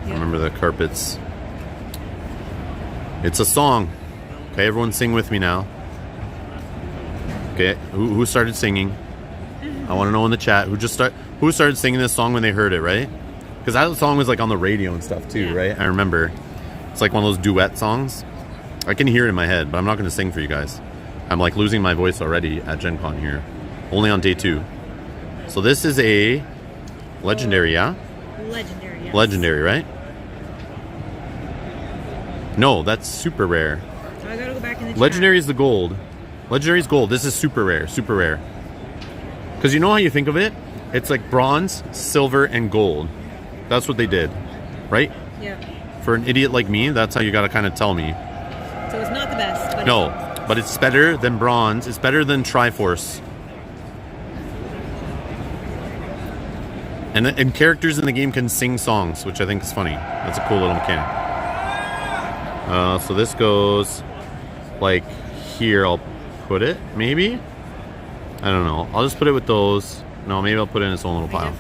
I remember the carpets. It's a song. Okay, everyone sing with me now. Okay, who started singing? I want to know in the chat who started singing this song when they heard it, right? Because that song was like on the radio and stuff too, right? I remember. It's like one of those duet songs. I can hear it in my head, but I'm not going to sing for you guys. I'm like losing my voice already at Gen Con here. Only on day 2. So this is a legendary, yeah? Legendary, yes. Legendary, right? No, that's super rare. So I gotta go back in the chat. Legendary is the gold. Legendary is gold. This is super rare. Super rare. Because you know how you think of it? It's like bronze, silver, and gold. That's what they did. Right? Yeah. For an idiot like me, that's how you gotta kind of tell me. So it's not the best, but no, but it's better than bronze. It's better than Triforce. And characters in the game can sing songs, which I think is funny. That's a cool little mechanic. So this goes like here. I'll put it, maybe? I don't know. I'll just put it with those. No, maybe I'll put it in its own little pile.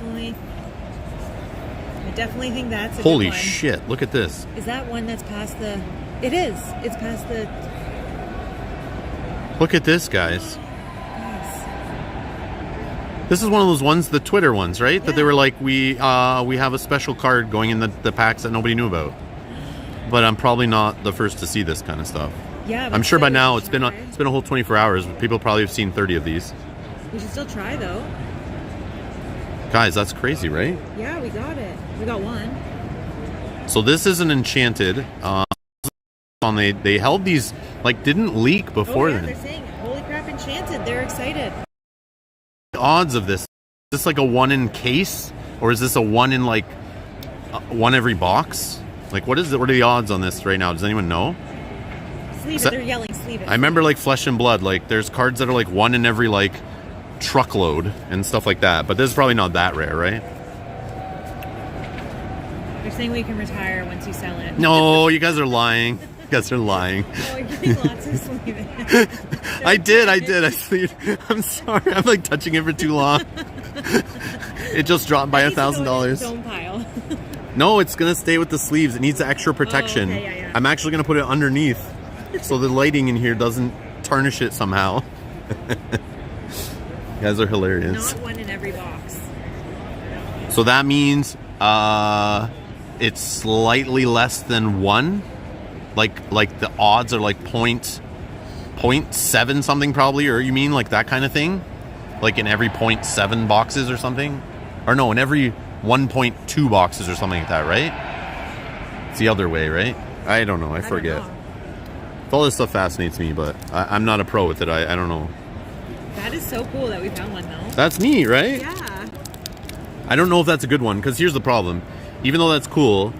I definitely think that's a Holy good one. shit, look at this. Is that one that's past the... It is. It's past the... Look at this, guys. This is one of those ones, the Twitter ones, right? Yeah. That they were like, we have a special card going in the packs that nobody knew about. But I'm probably not the first to see this kind of stuff. Yeah, I'm sure by now it's been a whole 24 hours. People probably have seen 30 of these. We should still try though. Guys, that's crazy, right? Yeah, we got it. We got one. So this is an Enchanted. They held these, like, didn't leak before then. They're saying, holy crap, Enchanted. They're excited. The odds of this, is this like a 1 in case? Or is this a 1 in like, 1 every box? Like, what are the odds on this right now? Does anyone know? Sleeve it. They're yelling, sleeve it. I remember like Flesh and Blood. Like, there's cards that are like 1 in every like truckload and stuff like that. But this is probably not that rare, right? They're saying we can retire once you sell it. No, you guys are lying. You guys are lying. Oh, you're getting lots of sleeve it. I did. I sleeved. I'm sorry. I'm like touching it for too long. It just dropped by $1,000. No, it's gonna stay with the sleeves. It needs extra protection. Oh, okay, yeah. I'm actually gonna put it underneath, so the lighting in here doesn't tarnish it somehow. You guys are hilarious. Not 1 in every box. So that means it's slightly less than 1. Like the odds are like point 0.7 something probably, or you mean like that kind of thing? Like in every 0.7 boxes or something? Or no, in every 1.2 boxes or something like that, right? It's the other way, right? I don't know. I forget. All this stuff fascinates me, but I'm not a pro with it. I don't know. That is so cool that we found one, though. That's neat, right? Yeah. I don't know if that's a good one, because here's the problem. Even though that's cool,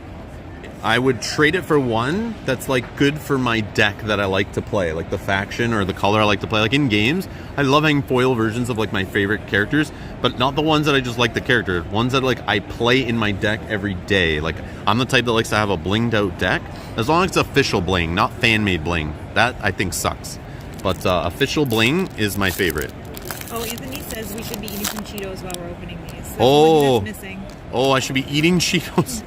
I would trade it for one that's like good for my deck that I like to play, like the faction or the color I like to play. Like in games, I love having foil versions of like my favorite characters, but not the ones that I just like the character. Ones that like I play in my deck every day. Like I'm the type that likes to have a blinged out deck, as long as it's official bling, not fan made bling. That I think sucks. But official bling is my favorite. Oh, Anthony says we should be eating some Cheetos while we're opening these. That's Oh. the one that's missing. Oh, I should be eating Cheetos.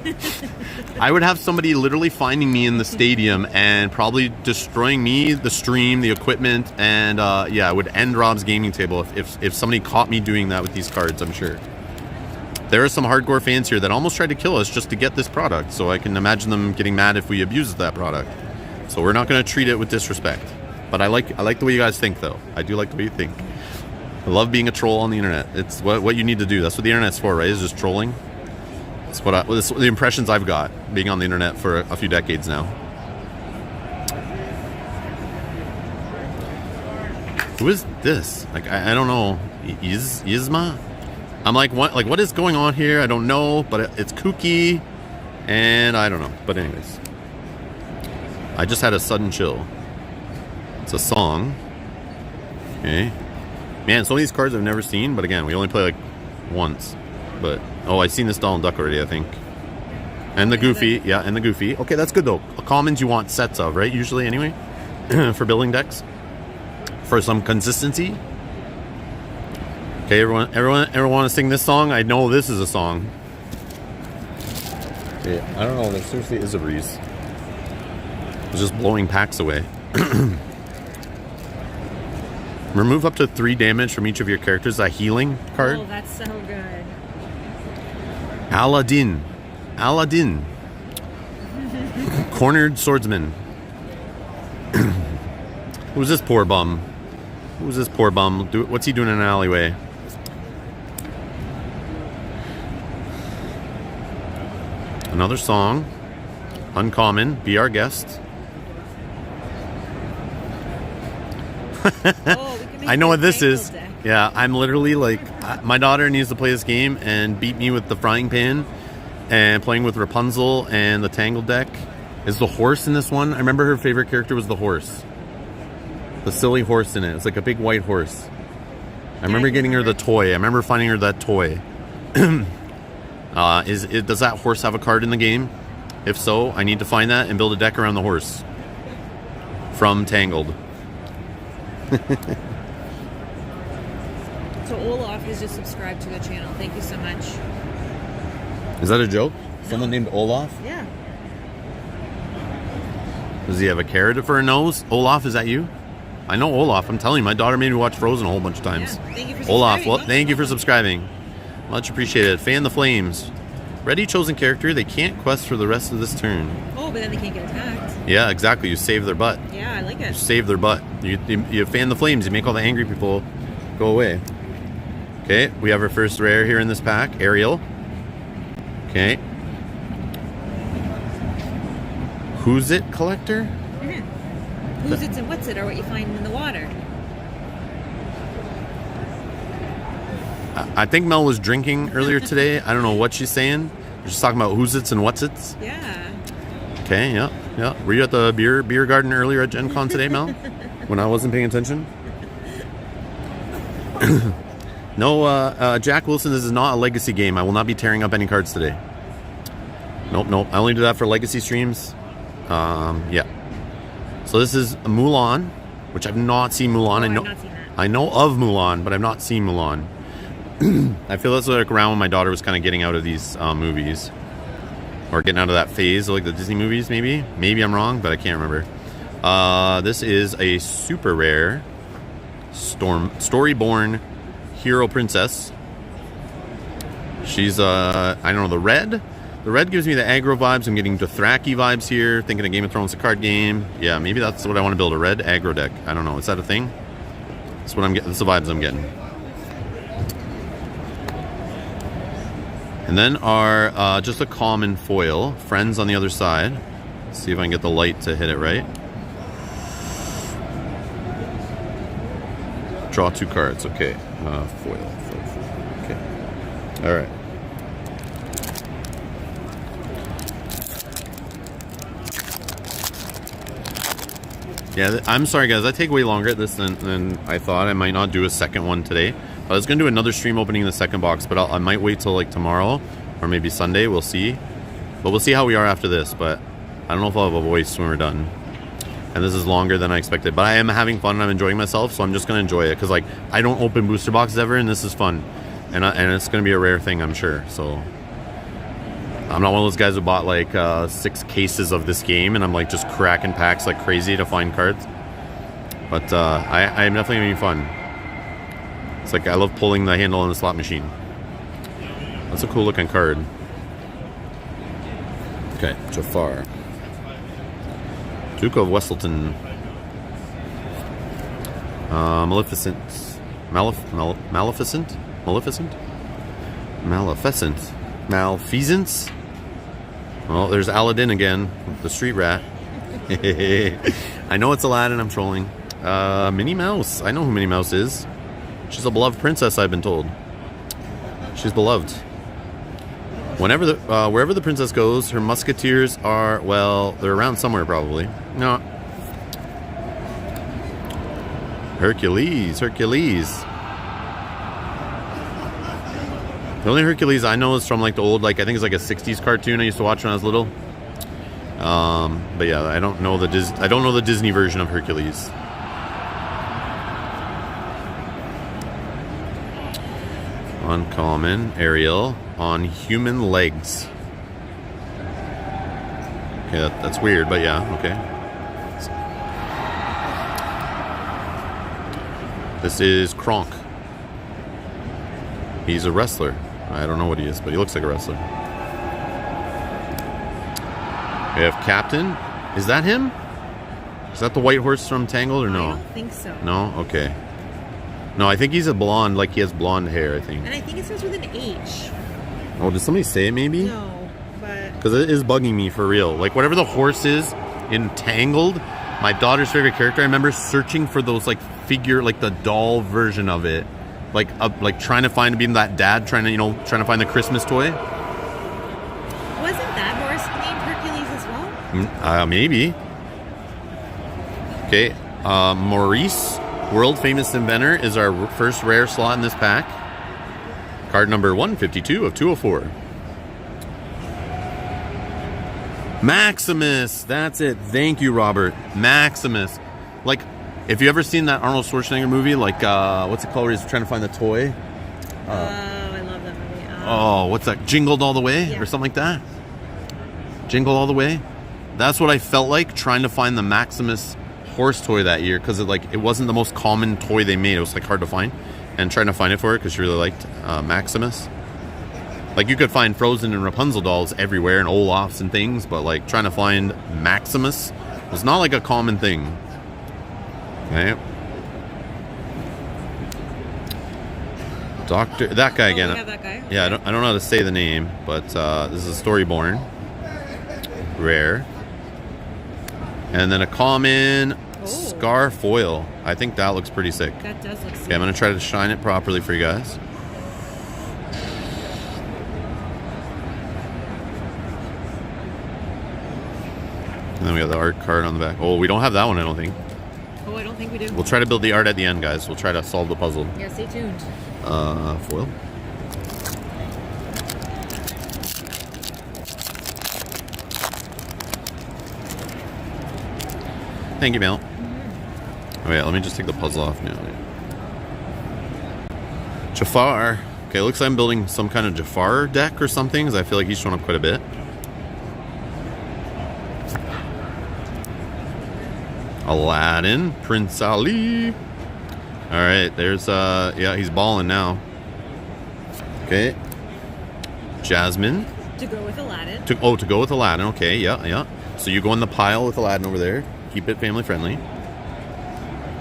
I would have somebody literally finding me in the stadium and probably destroying me, the stream, the equipment, and yeah, it would end Rob's gaming table if somebody caught me doing that with these cards, I'm sure. There are some hardcore fans here that almost tried to kill us just to get this product, so I can imagine them getting mad if we abuse that product. So we're not going to treat it with disrespect. But I like the way you guys think, though. I do like the way you think. I love being a troll on the internet. It's what you need to do. That's what the internet's for, right? Is just trolling. It's the impressions I've got being on the internet for a few decades now. Who is this? Like I don't know. Yzma? I'm like what is going on here? I don't know, but it's kooky, and I don't know. But anyways, I just had a sudden chill. It's a song. Okay. Man, some of these cards I've never seen, but again, we only play like once. But, oh, I've seen this Donald Duck already, I think. And the Goofy. Yeah, and the Goofy. Okay, that's good, though. Commons you want sets of, right? Usually, anyway. For building decks. For some consistency. Okay, everyone want to sing this song? I know this is a song. Yeah, I don't know. There seriously is a breeze. It's just blowing packs away. Remove up to 3 damage from each of your characters. A healing card. Oh, that's so good. Aladdin. Cornered swordsman. Who's this poor bum? What's he doing in an alleyway? Another song. Uncommon. Be our guest. I know what this is. Deck. Yeah, I'm literally like, my daughter needs to play this game and beat me with the frying pan and playing with Rapunzel and the Tangled deck. Is the horse in this one? I remember her favorite character was the horse. The silly horse in it. It's like a big white horse. I remember getting her the toy. I remember finding her that toy. Does that horse have a card in the game? If so, I need to find that and build a deck around the horse. From Tangled. So Olaf has just subscribed to the channel. Thank you so much. Is that a joke? Someone named Olaf? Yeah. Does he have a carrot for a nose? Olaf, is that you? I know Olaf. I'm telling you, my daughter made me watch Frozen a whole bunch of times. Yeah. Thank you for Olaf, subscribing. well, thank you for subscribing. Much appreciated. Fan the flames. Ready chosen character. They can't quest for the rest of this turn. Oh, but then they can't get attacked. Yeah, exactly. You save their butt. Yeah, I like it. You save their butt. You fan the flames. You make all the angry people go away. Okay, we have our first rare here in this pack. Ariel. Okay. Who's it collector? Mm-hmm. Who's it and what's it are what you find in the water. I think Mel was drinking earlier today. I don't know what she's saying. We're just talking about who's it's and what's it's. Yeah. Okay, yeah. Were you at the beer garden earlier at Gen Con today, Mel? When I wasn't paying attention? No, Jack Wilson, this is not a legacy game. I will not be tearing up any cards today. Nope. I only do that for legacy streams. Yeah. So this is Mulan, which I've not seen Mulan. I've not seen that. I know of Mulan, but I've not seen Mulan. I feel that's like around when my daughter was kind of getting out of these movies. Or getting out of that phase of like the Disney movies, maybe. Maybe I'm wrong, but I can't remember. This is a super rare Storyborn Hero Princess. She's, I don't know, the red. The red gives me the aggro vibes. I'm getting Dothraki vibes here. Thinking of Game of Thrones, a card game. Yeah, maybe that's what I want to build, a red aggro deck. I don't know. Is that a thing? That's what I'm getting. That's the vibes I'm getting. And then our just a common foil. Friends on the other side. Let's see if I can get the light to hit it right. Draw 2 cards. Okay. Foil. Okay. All right. Yeah, I'm sorry guys, I take way longer at this than I thought. I might not do a second one today. I was going to do another stream opening the second box, but I might wait till like tomorrow or maybe Sunday. We'll see. But we'll see how we are after this. But I don't know if I'll have a voice when we're done. And this is longer than I expected. But I am having fun and I'm enjoying myself, so I'm just going to enjoy it. Because like, I don't open booster boxes ever, and this is fun. And it's going to be a rare thing, I'm sure. So I'm not one of those guys who bought like 6 cases of this game and I'm like just cracking packs like crazy to find cards. But I am definitely having fun. It's like I love pulling the handle on the slot machine. That's a cool looking card. Okay, Jafar. Duke of Wesselton. Maleficent. Maleficent? Maleficent? Maleficent. Malfeasance? Well, there's Aladdin again, the street rat. I know it's Aladdin, I'm trolling. Minnie Mouse. I know who Minnie Mouse is. She's a beloved princess, I've been told. She's beloved. Wherever the princess goes, her musketeers are, well, they're around somewhere probably. No. Hercules. The only Hercules I know is from like the old, like I think it's like a 60s cartoon I used to watch when I was little. But yeah, I don't know the Disney version of Hercules. Uncommon, Ariel on human legs. Okay, that's weird, but yeah, okay. This is Kronk. He's a wrestler. I don't know what he is, but he looks like a wrestler. We have Captain. Is that him? Is that the white horse from Tangled or no? I don't think so. No? Okay. No, I think he's a blonde, like he has blonde hair, I think. And I think it starts with an H. Oh, did somebody say it maybe? No, but... Because it is bugging me for real. Like, whatever the horse is in Tangled, my daughter's favorite character, I remember searching for those, like, figure, like, the doll version of it. Like trying to find, being that dad, trying to find the Christmas toy. Wasn't that horse named Hercules as well? Maybe. Okay, Maurice, world famous inventor, is our first rare slot in this pack. Card number 152 of 204. Maximus, that's it. Thank you, Robert. Maximus. Like, if you ever seen that Arnold Schwarzenegger movie, like, what's it called, where he's trying to find the toy? I love that movie. What's that? Jingled All the Way? Yeah. Or something like that? Jingle All the Way? That's what I felt like trying to find the Maximus horse toy that year, because it wasn't the most common toy they made. It was like hard to find, and trying to find it for her because she really liked Maximus. Like, you could find Frozen and Rapunzel dolls everywhere and Olaf's and things, but like trying to find Maximus was not like a common thing. Okay. That guy again. We have that guy? Yeah, I don't know how to say the name, but this is a Storyborn. Rare. And then a common Scar foil. I think that looks pretty sick. That does look sick. Okay, I'm going to try to shine it properly for you guys. And then we got the art card on the back. Oh, we don't have that one, I don't think. Oh, I don't think we do. We'll try to build the art at the end, guys. We'll try to solve the puzzle. Yeah, stay tuned. Foil. Thank you, Mel. Oh, yeah, let me just take the puzzle off now. Jafar. Okay, looks like I'm building some kind of Jafar deck or something, because I feel like he's shown up quite a bit. Aladdin, Prince Ali. All right, there's yeah, he's balling now. Okay, Jasmine, To go with Aladdin. To go with Aladdin. Okay, yeah. So you go in the pile with Aladdin over there. Keep it family friendly.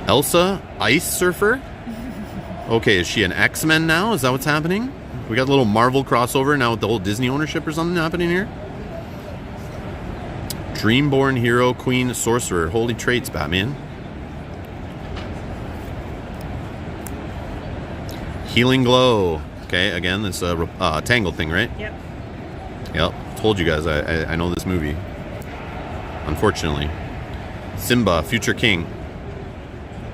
Elsa, Ice Surfer. Okay, is she an X-Men now? Is that what's happening? We got a little Marvel crossover now with the whole Disney ownership or something happening here. Dreamborn Hero, Queen, Sorcerer. Holy traits, Batman. Healing Glow. Okay, again, this Tangled thing, right? Yep. Told you guys I know this movie. Unfortunately. Simba, Future King.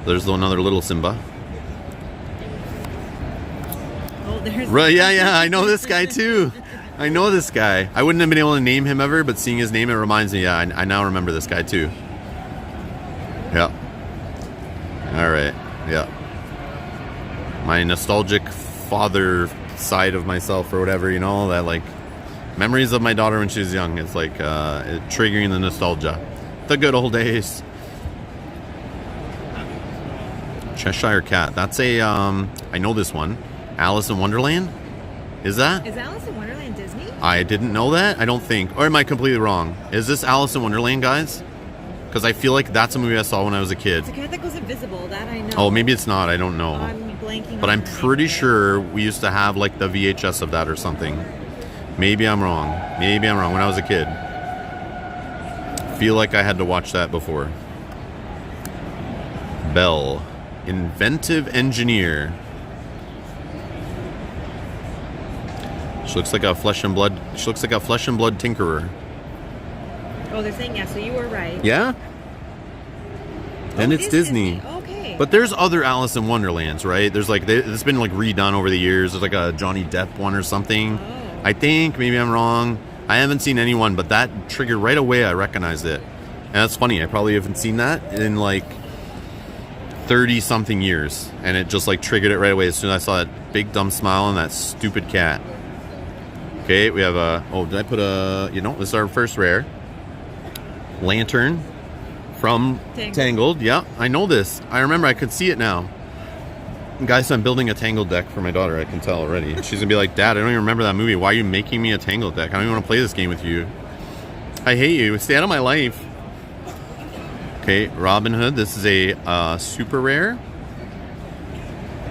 There's another little Simba. Oh, there's... Right, yeah, I know this guy too. I know this guy. I wouldn't have been able to name him ever, but seeing his name, it reminds me, yeah, I now remember this guy too. Yeah. Alright, yeah. My nostalgic father side of myself or whatever, you know, that like memories of my daughter when she was young. It's like triggering the nostalgia. The good old days. Cheshire Cat. That's a, I know this one. Alice in Wonderland? Is that? Is Alice in Wonderland Disney? I didn't know that. I don't think. Or am I completely wrong? Is this Alice in Wonderland, guys? Because I feel like that's a movie I saw when I was a kid. It's a cat that goes invisible. That I know. Oh, maybe it's not. I don't know. I'm blanking. But I'm pretty sure we used to have like the VHS of that or something. Maybe I'm wrong. When I was a kid. Feel like I had to watch that before. Belle. Inventive Engineer. She looks like a flesh and blood tinkerer. Oh, they're saying yeah, so you were right. Yeah? And it's it is Disney. Okay. But there's other Alice in Wonderlands, right? There's like, it's been like redone over the years. There's like a Johnny Depp one or something. Oh. I think, maybe I'm wrong. I haven't seen anyone, but that triggered right away. I recognized it. And that's funny. I probably haven't seen that in like 30 something years. And it just like triggered it right away as soon as I saw that big dumb smile and that stupid cat. Okay, we have a, oh, did I put a, this is our first rare. Lantern from Tangled. Yeah, I know this. I remember, I could see it now. Guys, I'm building a Tangled deck for my daughter, I can tell already. She's gonna be like, Dad, I don't even remember that movie. Why are you making me a Tangled deck? I don't even want to play this game with you. I hate you. Stay out of my life. Okay, Robin Hood. This is a super rare.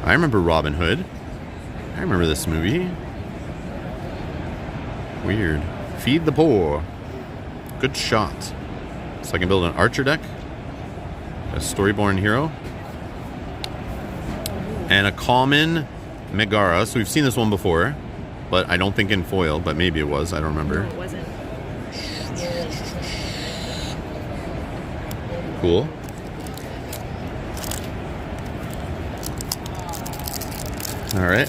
I remember Robin Hood. I remember this movie. Weird. Feed the poor. Good shot. So I can build an archer deck. A Storyborn Hero. And a common Megara. So we've seen this one before. But I don't think in foil. But maybe it was. I don't remember. No, it wasn't. Cool. Alright.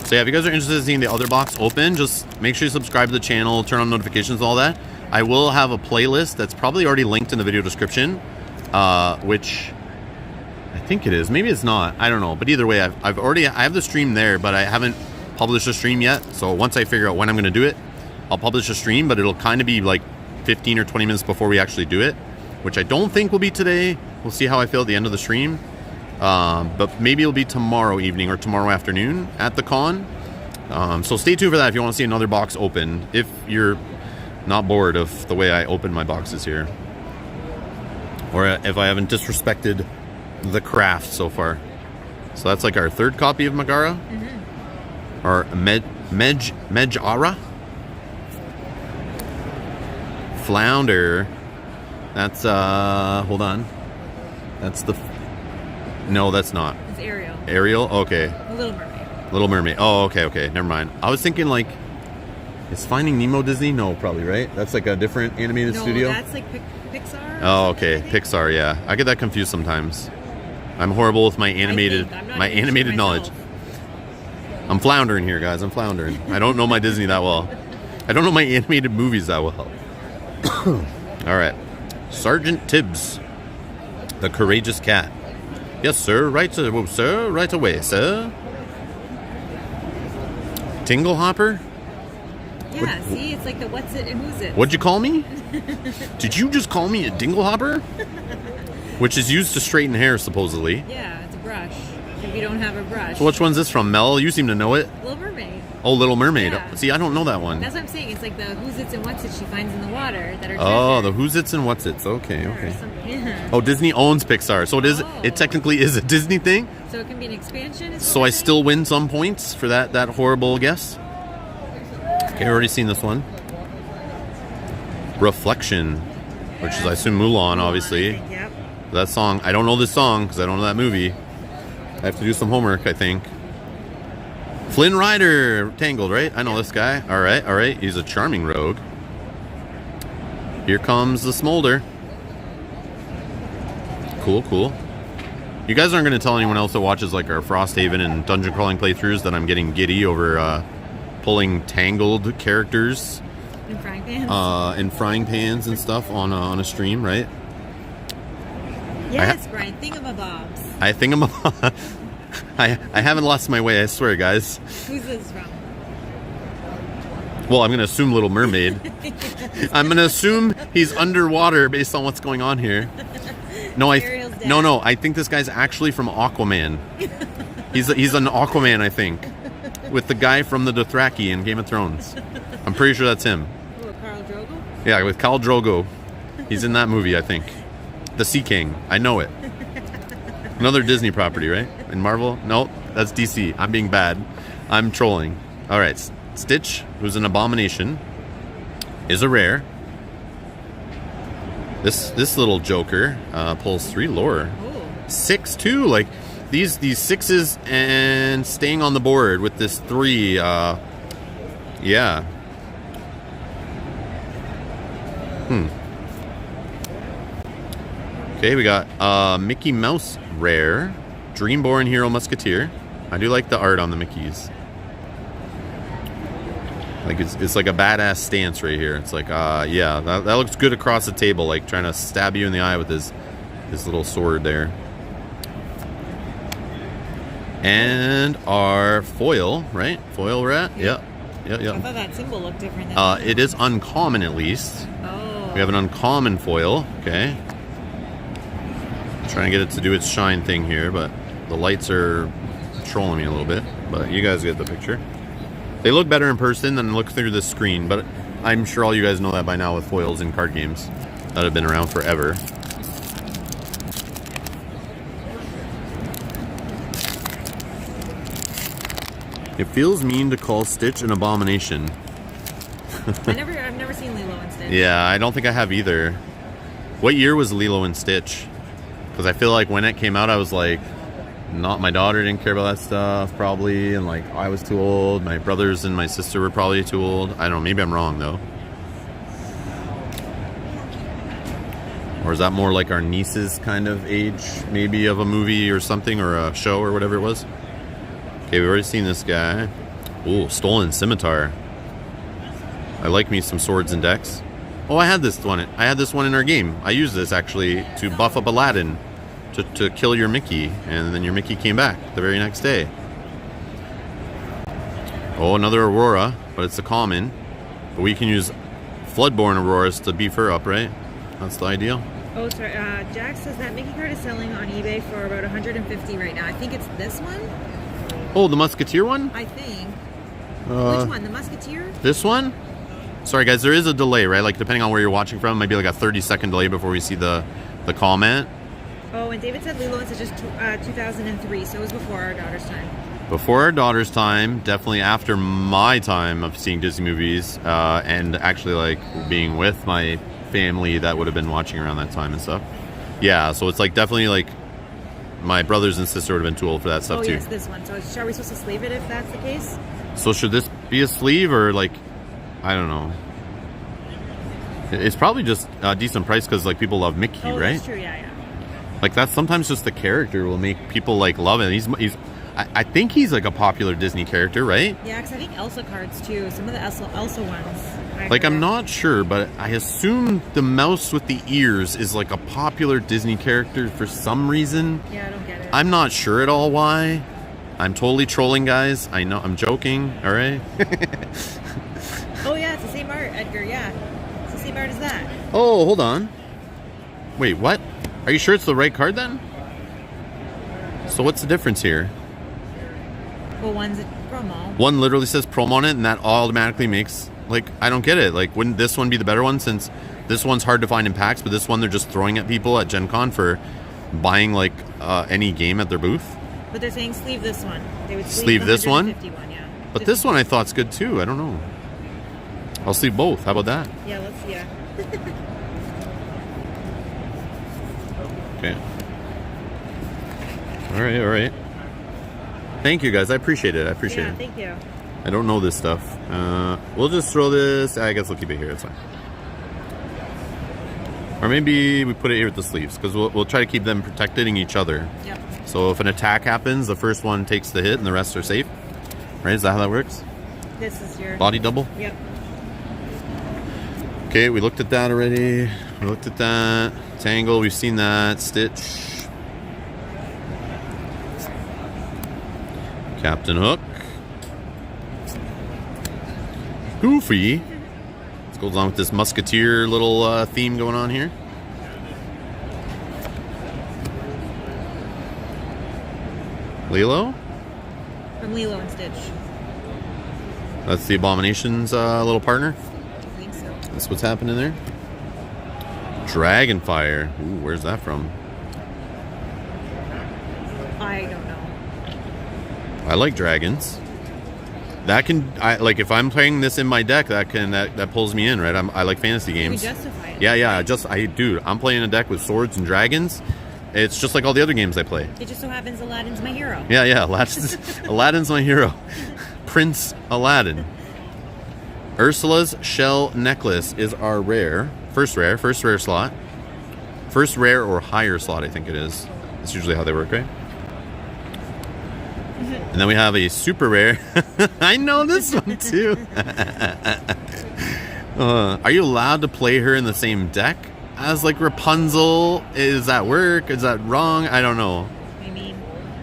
So yeah, if you guys are interested in seeing the other box open, just make sure you subscribe to the channel, turn on notifications, all that. I will have a playlist that's probably already linked in the video description, which I think it is. Maybe it's not. I don't know. But either way, I have the stream there, but I haven't published a stream yet. So once I figure out when I'm going to do it, I'll publish a stream, but it'll kind of be like 15 or 20 minutes before we actually do it, which I don't think will be today. We'll see how I feel at the end of the stream. But maybe it'll be tomorrow evening or tomorrow afternoon at the con. So stay tuned for that if you want to see another box open, if you're not bored of the way I open my boxes here. Or if I haven't disrespected the craft so far. So that's like our third copy of Megara. Mm-hmm. Or Medjara. Flounder. That's, hold on. That's the... No, that's not. It's Ariel. Ariel? Okay. Little Mermaid. Little Mermaid. Oh, okay. Never mind. I was thinking like, is Finding Nemo Disney? No, probably, right? That's like a different animated studio? No, that's like Pixar. Oh, okay. Pixar, yeah. I get that confused sometimes. I'm horrible with my animated knowledge. I'm floundering here, guys. I'm floundering. I don't know my Disney that well. I don't know my animated movies that well. All right. Sergeant Tibbs, the Courageous Cat. Yes, sir. Right away, sir. Tingle Hopper? Yeah, see? It's like the what's it and who's it. What'd you call me? Did you just call me a dingle hopper? Which is used to straighten hair, supposedly. Yeah, it's a brush. If you don't have a brush. So which one's this from, Mel? You seem to know it. Little Mermaid. Oh, Little Mermaid. Yeah. See, I don't know that one. That's what I'm saying. It's like the who's its and what's it she finds in the water that are Oh, treasure. the who's its and what's its. Okay, Or okay. yeah. Oh, Disney owns Pixar, so it is. Oh. It technically is a Disney thing. So it can be an expansion. Is So what I we're saying? still win some points for that horrible guess. Okay, I've already seen this one. Reflection, which is I assume Mulan, obviously. Yep. That song. I don't know this song because I don't know that movie. I have to do some homework, I think. Flynn Rider, Tangled, right? I know this guy. All right. He's a charming rogue. Here comes the Smolder. Cool. You guys aren't going to tell anyone else that watches like our Frosthaven and dungeon crawling playthroughs that I'm getting giddy over pulling Tangled characters In frying pans. in frying pans and stuff on a stream, right? Yes, Brian. Thingamabobs. I think I haven't lost my way, I swear, guys. Who's this from? Well, I'm going to assume Little Mermaid. I'm going to assume he's underwater based on what's going on here. No, Ariel's dad. no. I think this guy's actually from Aquaman. He's an Aquaman, I think, with the guy from the Dothraki in Game of Thrones. I'm pretty sure that's him. Oh, Khal Drogo? Yeah, with Khal Drogo. He's in that movie, I think. The Sea King. I know it. Another Disney property, right? In Marvel? No, that's DC. I'm being bad. I'm trolling. All right, Stitch, who's an abomination, is a rare. This little joker pulls 3 lore. Oh. 6-2, like these 6s and staying on the board with this 3. Yeah. Okay, we got Mickey Mouse rare, Dreamborn Hero Musketeer. I do like the art on the Mickeys. Like it's like a badass stance right here. It's like yeah, that looks good across the table, like trying to stab you in the eye with his little sword there. And our foil, right? Foil rat. Yep. I thought that symbol looked different. It is uncommon at least. Oh. We have an uncommon foil. Okay. Trying to get it to do its shine thing here, but the lights are trolling me a little bit. But you guys get the picture. They look better in person than look through the screen, but I'm sure all you guys know that by now with foils in card games that have been around forever. It feels mean to call Stitch an abomination. I've never seen Lilo and Stitch. Yeah, I don't think I have either. What year was Lilo and Stitch? Because I feel like when it came out, I was like, not my daughter didn't care about that stuff probably, and like I was too old. My brothers and my sister were probably too old. I don't know. Maybe I'm wrong though. Or is that more like our niece's kind of age, maybe of a movie or something, or a show or whatever it was? Okay, we've already seen this guy. Ooh, Stolen Scimitar. I like me some swords and decks. Oh, I had this one. I had this one in our game. I used this actually to buff up Aladdin to kill your Mickey, and then your Mickey came back the very next day. Oh, another Aurora, but it's a common. But we can use Floodborn Auroras to beef her up, right? That's the ideal. Oh, sorry. Jack says that Mickey card is selling on eBay for about 150 right now. I think it's this one. Oh, the Musketeer one? I think. Which one? The Musketeer? This one? Sorry, guys, there is a delay, right? Like, depending on where you're watching from, maybe like a 30-second delay before we see the comment. Oh, and David said Lilo and Stitch is 2003, so it was before our daughter's time. Before our daughter's time, definitely after my time of seeing Disney movies, and actually like being with my family that would have been watching around that time and stuff. Yeah, so it's like definitely like my brothers and sister would have been too old for that stuff too. Oh, yes, this one. So are we supposed to sleeve it if that's the case? So should this be a sleeve or like, I don't know. It's probably just a decent price because like people love Mickey, right? That's true. Yeah. Like that's sometimes just the character will make people like love it. He's I think he's like a popular Disney character, right? Yeah, because I think Elsa cards too. Some of the Elsa ones. Like I'm not sure, but I assume the mouse with the ears is like a popular Disney character for some reason. Yeah, I don't get it. I'm not sure at all why. I'm totally trolling, guys. I know I'm joking. All right. Oh yeah, it's the same art, Edgar. Yeah, it's the same art as that. Oh, hold on. Wait, what? Are you sure it's the right card then? So what's the difference here? Well, one's promo. One literally says promo on it, and that automatically makes, like, I don't get it. Like, wouldn't this one be the better one, since this one's hard to find in packs, but this one they're just throwing at people at Gen Con for buying, like, any game at their booth? But they're saying sleeve this one. They would sleeve this one? Yeah. But this one I thought's good too. I don't know. I'll sleeve both. How about that? Yeah, let's, yeah. Okay. All right. Thank you, guys. I appreciate it. Yeah, thank you. I don't know this stuff. We'll just throw this. I guess we'll keep it here. It's fine. Or maybe we put it here with the sleeves, because we'll try to keep them protecting each other. Yep. So if an attack happens, the first one takes the hit and the rest are safe. Right? Is that how that works? This is your... Body double? Yep. Okay, we looked at that already. We looked at that. Tangle, we've seen that. Stitch. Captain Hook. Goofy. Let's go along with this musketeer little theme going on here. Lilo? From Lilo and Stitch. That's the Abomination's little partner. I think so. That's what's happening there. Dragonfire. Ooh, where's that from? I don't know. I like dragons. That can, like, if I'm playing this in my deck, that pulls me in, right? I like fantasy games. You justify it. Yeah. Dude, I'm playing a deck with swords and dragons. It's just like all the other games I play. It just so happens Aladdin's my hero. Yeah. Aladdin's my hero. Prince Aladdin. Ursula's shell necklace is our rare. First rare slot. First rare or higher slot, I think it is. That's usually how they work, right? And then we have a super rare. I know this one too. Are you allowed to play her in the same deck as, like, Rapunzel? Is that work? Is that wrong? I don't know. I mean,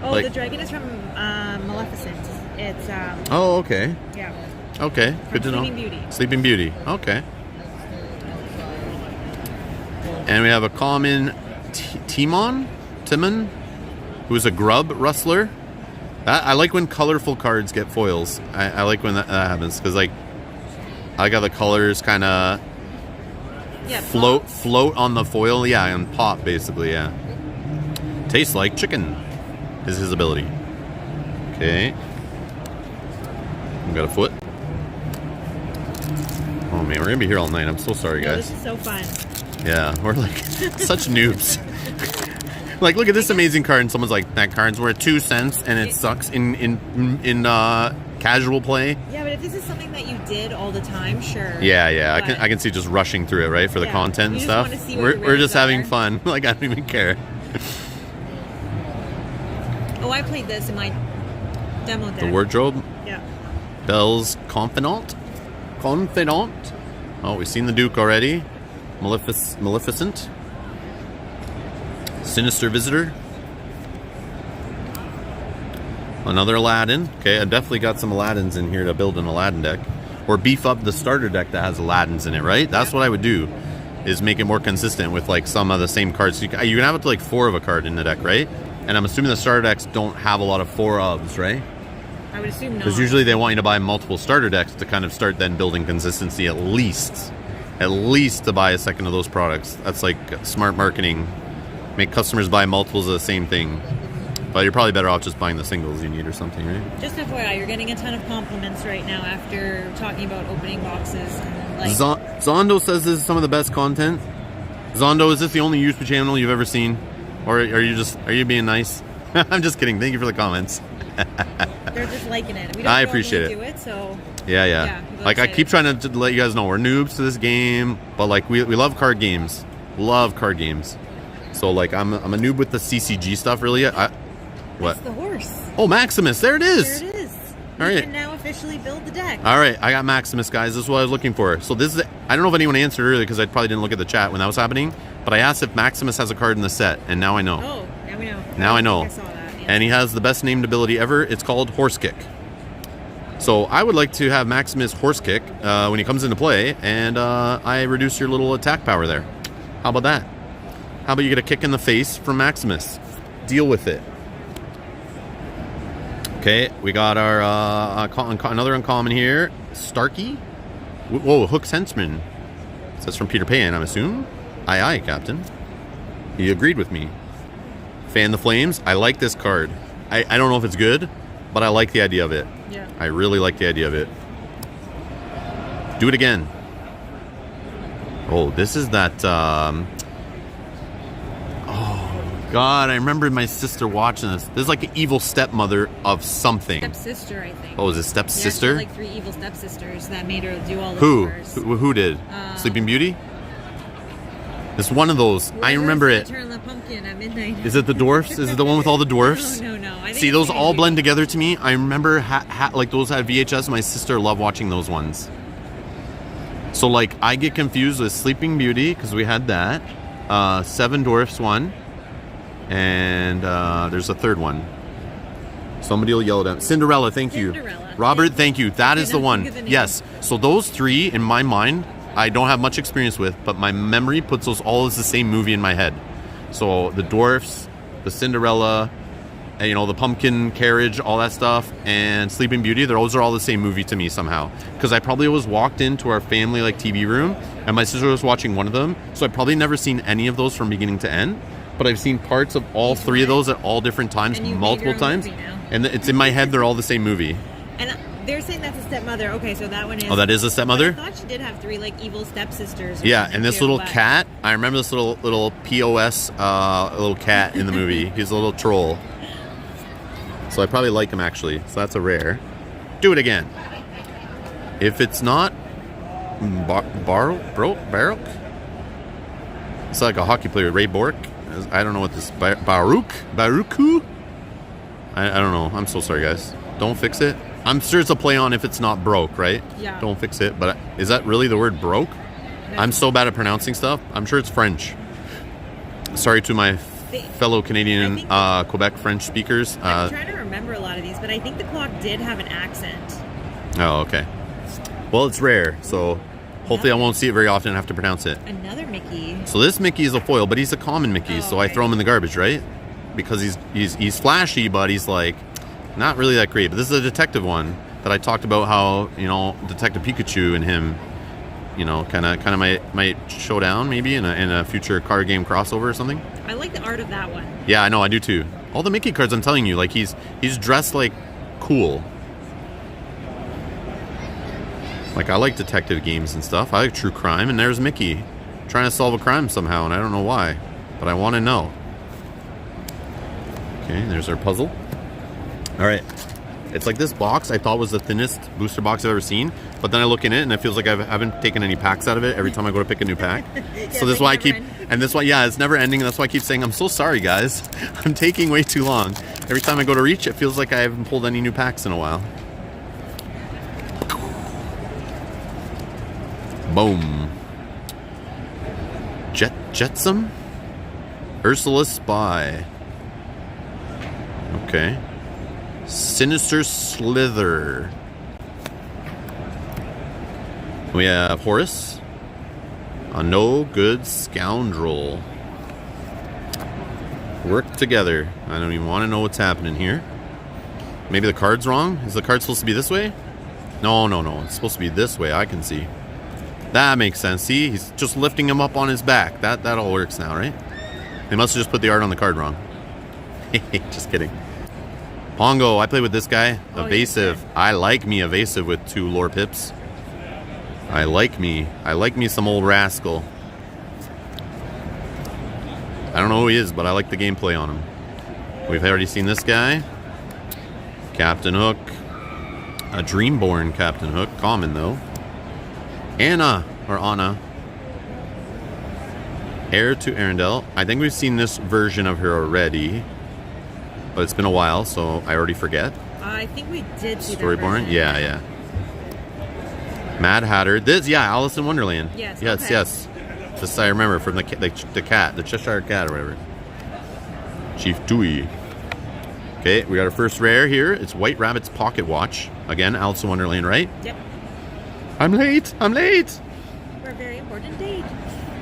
Like- the dragon is from Maleficent. It's Oh, okay. yeah. Okay, good to know. Sleeping Beauty. Sleeping Beauty. Okay. And we have a common Timon, who is a grub rustler. I like when colorful cards get foils. I like when that happens, because, like, I got the colors kind of float on the foil, yeah, and pop, basically, yeah. Tastes like chicken is his ability. Okay. We got a foot. Oh man, we're gonna be here all night. I'm so sorry, guys. This is so fun. Yeah, we're like such noobs. Like, look at this amazing card, and someone's like, that card's worth 2 cents, and it sucks in casual play. Yeah, but if this is something that you did all the time, sure. Yeah. But I can see just rushing through it, right, for the content and stuff. We're just having fun. Like, I don't even care. Oh, I played this in my demo deck. The wardrobe. Yeah. Belle's Confidant. Oh, we've seen the Duke already. Maleficent. Sinister Visitor. Another Aladdin. Okay, I definitely got some Aladdins in here to build an Aladdin deck. Or beef up the starter deck that has Aladdins in it, right? That's what I would do, is make it more consistent with, like, some of the same cards. You can have up to, like, 4 of a card in the deck, right? And I'm assuming the starter decks don't have a lot of 4 ofs, right? I would assume not. Because usually they want you to buy multiple starter decks to kind of start then building consistency, at least to buy a second of those products. That's like smart marketing. Make customers buy multiples of the same thing. But you're probably better off just buying the singles you need or something, right? Just FYI, you're getting a ton of compliments right now after talking about opening boxes. Like, Zondo says this is some of the best content. Zondo, is this the only YouTube channel you've ever seen? Or are you being nice? I'm just kidding. Thank you for the comments. they're just liking it. We don't I appreciate do it, so yeah. Like, I keep trying to let you guys know we're noobs to this game, but, like, we love card games. So, like, I'm a noob with the CCG stuff, really. What? That's the horse. Oh, Maximus. There it is. There it is. All right. You can now officially build the deck. All right, I got Maximus, guys. This is what I was looking for. So this is, I don't know if anyone answered earlier because I probably didn't look at the chat when that was happening, but I asked if Maximus has a card in the set, and now I know. Oh, now we know. Now I know. I saw that, yeah. And he has the best named ability ever. It's called Horse Kick. So I would like to have Maximus Horse Kick when he comes into play, and I reduce your little attack power there. How about that? How about you get a kick in the face from Maximus? Deal with it. Okay, we got our another uncommon here. Starkey. Whoa, Hook's Henchman. That's from Peter Pan, I'm assuming. Aye, aye, Captain. He agreed with me. Fan the Flames. I like this card. I don't know if it's good, but I like the idea of it. Yeah. I really like the idea of it. Do it again. Oh, this is that... God, I remember my sister watching this. This is like an evil stepmother of something. Stepsister, I think. Oh, is it stepsister? Yeah, like 3 evil stepsisters that made her do all the Who? chores. Who did? Sleeping Beauty? It's one of those. I remember it. Turn the pumpkin at midnight. Is it the dwarfs? Is it the one with all the dwarfs? No. I think See, those all blend together to me. I remember like those had VHS. My sister loved watching those ones. So like I get confused with Sleeping Beauty because we had that. 7 Dwarfs one. And there's a third one. Somebody will yell it out. Cinderella, thank you. Robert, thank you. That is the one. Yes. So those 3 in my mind, I don't have much experience with, but my memory puts those all as the same movie in my head. So the dwarfs, the Cinderella, and, you know, the pumpkin carriage, all that stuff, and Sleeping Beauty, those are all the same movie to me somehow. Because I probably always walked into our family like TV room, and my sister was watching one of them, so I've probably never seen any of those from beginning to end. But I've seen parts of all 3 of those at all different times, multiple times. And it's in my head, they're all the same movie. And they're saying that's a stepmother. Okay, so that one is... Oh, that is a stepmother? But I thought she did have 3, like, evil stepsisters. Yeah, and this little cat, I remember this little POS little cat in the movie. He's a little troll. So I probably like him, actually. So that's a rare. Do it again. If it's not... Baroque? It's like a hockey player, Ray Bork. I don't know what this... Baruchu? I don't know. I'm so sorry, guys. Don't fix it. I'm sure it's a play on if it's not broke, right? Yeah. Don't fix it. But is that really the word broke? No. I'm so bad at pronouncing stuff. I'm sure it's French. Sorry to my fellow Canadian Quebec French speakers. I'm trying to remember a lot of these, but I think the clock did have an accent. Oh, okay. Well, it's rare, so... Hopefully I won't see it very often and have to pronounce it. Another Mickey. So this Mickey is a foil, but he's a common Mickey, so I throw him in the garbage, right? Because he's flashy, but he's like not really that great. But this is a detective one that I talked about how, you know, Detective Pikachu and him, you know, kind of might show down maybe in a future card game crossover or something. I like the art of that one. Yeah, I know, I do too. All the Mickey cards, I'm telling you, like he's dressed like cool. Like, I like detective games and stuff. I like true crime, and there's Mickey trying to solve a crime somehow, and I don't know why, but I want to know. Okay, there's our puzzle. All right. It's like this box I thought was the thinnest booster box I've ever seen, but then I look in it, and it feels like I haven't taken any packs out of it every time I go to pick a new pack. Yeah, so this is why I keep... And this why, yeah, it's never ending, and that's why I keep saying, I'm so sorry, guys. I'm taking way too long. Every time I go to reach, it feels like I haven't pulled any new packs in a while. Boom. Jetsam? Ursula Spy. Okay. Sinister Slither. We have Horace. A no good scoundrel. Work together. I don't even want to know what's happening here. Maybe the card's wrong? Is the card supposed to be this way? No. It's supposed to be this way, I can see. That makes sense. See, he's just lifting him up on his back. That all works now, right? They must have just put the art on the card wrong. Just kidding. Pongo, I play with this guy. Evasive. Yes, I like me evasive with 2 lore pips. I like me some old rascal. I don't know who he is, but I like the gameplay on him. We've already seen this guy. Captain Hook. A Dreamborn Captain Hook. Common, though. Anna. Heir to Arendelle. I think we've seen this version of her already. But it's been a while, so I already forget. I think we did see Storyborn? Yeah. Mad Hatter. This, yeah, Alice in Wonderland. Yes. Yes. This I remember from the cat, the Cheshire Cat or whatever. Chief Dewey. Okay, we got our first rare here. It's White Rabbit's Pocket Watch. Again, Alice in Wonderland, right? Yep. I'm late. For a very important date.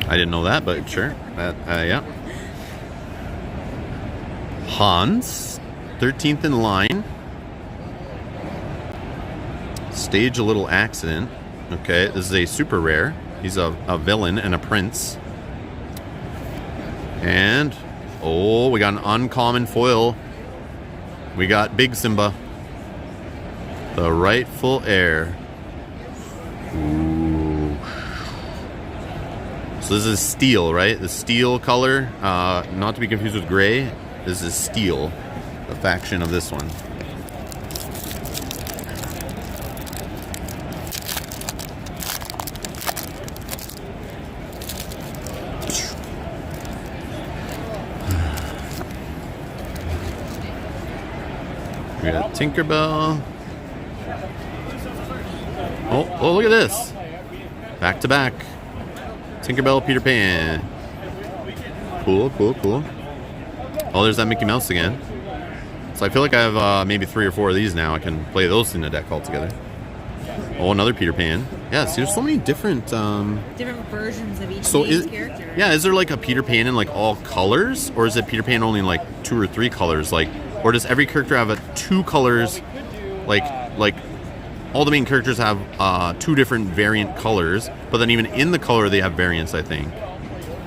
I didn't know that, but sure. Yeah. Hans, 13th in line. Stage a little accident. Okay, this is a super rare. He's a villain and a prince. And, oh, we got an uncommon foil. We got Big Simba. The rightful heir. Ooh. So this is steel, right? The steel color, not to be confused with gray. This is steel, the faction of this one. We got Tinkerbell. Oh, look at this. Back to back. Tinkerbell, Peter Pan. Cool. Oh, there's that Mickey Mouse again. So I feel like I have maybe 3 or 4 of these now. I can play those in a deck altogether. Oh, another Peter Pan. Yeah, see, there's so many different... different versions of each character. Yeah, is there like a Peter Pan in like all colors? Or is it Peter Pan only in like 2 or 3 colors? Like, or does every character have 2 colors? Like all the main characters have 2 different variant colors, but then even in the color they have variants, I think.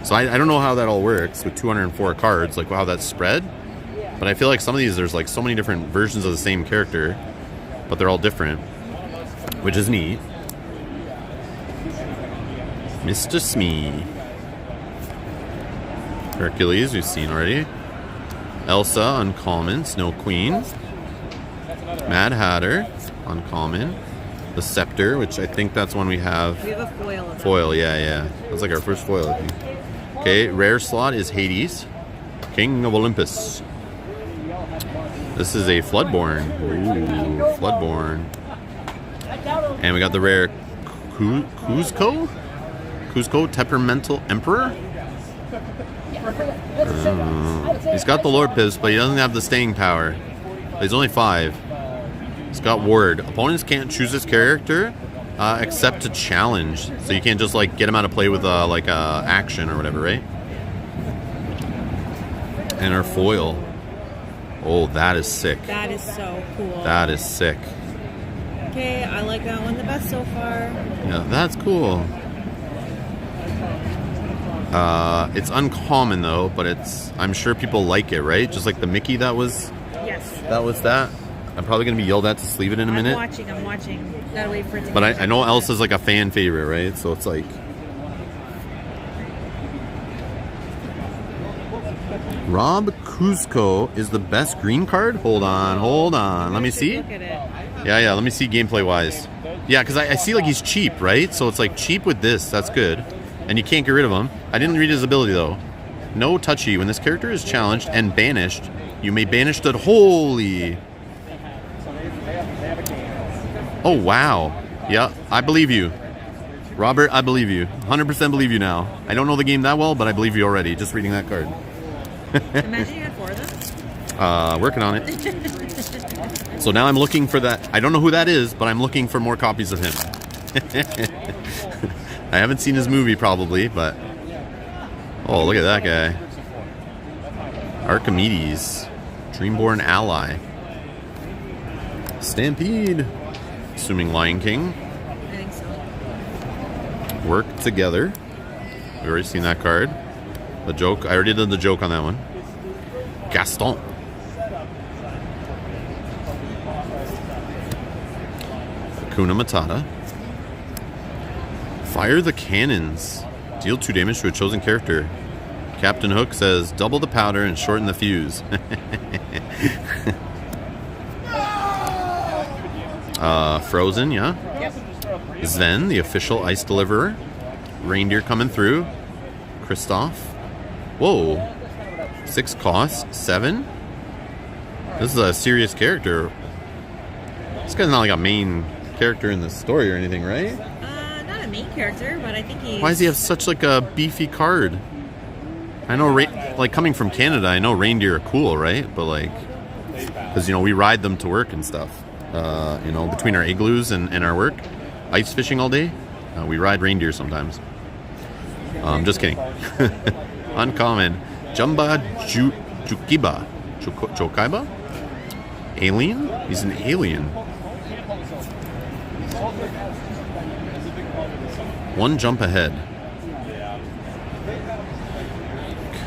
So I don't know how that all works with 204 cards, like how that's spread. But I feel like some of these, there's like so many different versions of the same character, but they're all different, which is neat. Mr. Smee. Hercules, we've seen already. Elsa, uncommon. Snow Queen. Mad Hatter, uncommon. The Scepter, which I think that's one we have. We have a foil of that. Foil, yeah. That's like our first foil, I think. Okay, rare slot is Hades, King of Olympus. This is a Floodborn. Ooh, Floodborn. And we got the rare Kuzco? Kuzco, Temperamental Emperor? He's got the Lord Pips, but he doesn't have the staying power. He's only 5. He's got Ward. Opponents can't choose his character except to challenge. So you can't just like get him out of play with like action or whatever, right? And our foil. Oh, that is sick. That is so cool. That is sick. Okay, I like that one the best so far. Yeah, that's cool. It's uncommon though, but I'm sure people like it, right? Just like the Mickey that was. Yes. That was that. I'm probably gonna be yelled at to sleeve it in a minute. I'm watching. Gotta wait for it to. But I know Elsa's like a fan favorite, right? So it's like. Rob Kuzco is the best green card? Hold on. Let me see. Look at it. Yeah, let me see gameplay wise. Yeah, because I see like he's cheap, right? So it's like cheap with this, that's good. And you can't get rid of him. I didn't read his ability though. No touchy. When this character is challenged and banished, you may banish the holy. Oh, wow. Yeah, I believe you. Robert, I believe you. 100% believe you now. I don't know the game that well, but I believe you already, just reading that card. Imagine you had 4 of them. Working on it. So now I'm looking for that. I don't know who that is, but I'm looking for more copies of him. I haven't seen his movie probably, but... Oh, look at that guy. Archimedes. Dreamborn Ally. Stampede. Assuming Lion King. I think so. Work together. We've already seen that card. The joke. I already did the joke on that one. Gaston. Hakuna Matata. Fire the cannons. Deal 2 damage to a chosen character. Captain Hook says, double the powder and shorten the fuse. Frozen, yeah. Yep. Sven, the official ice deliverer. Reindeer coming through. Kristoff. Whoa. 6 costs. 7? This is a serious character. This guy's not like a main character in the story or anything, right? Not a main character, but I think he's... Why does he have such like a beefy card? I know, like coming from Canada, I know reindeer are cool, right? But like, because you know we ride them to work and stuff. You know, between our igloos and our work, ice fishing all day, we ride reindeer sometimes. Just kidding. Uncommon. Jumba Jukiba. Chokaiba? Alien? He's an alien. One jump ahead.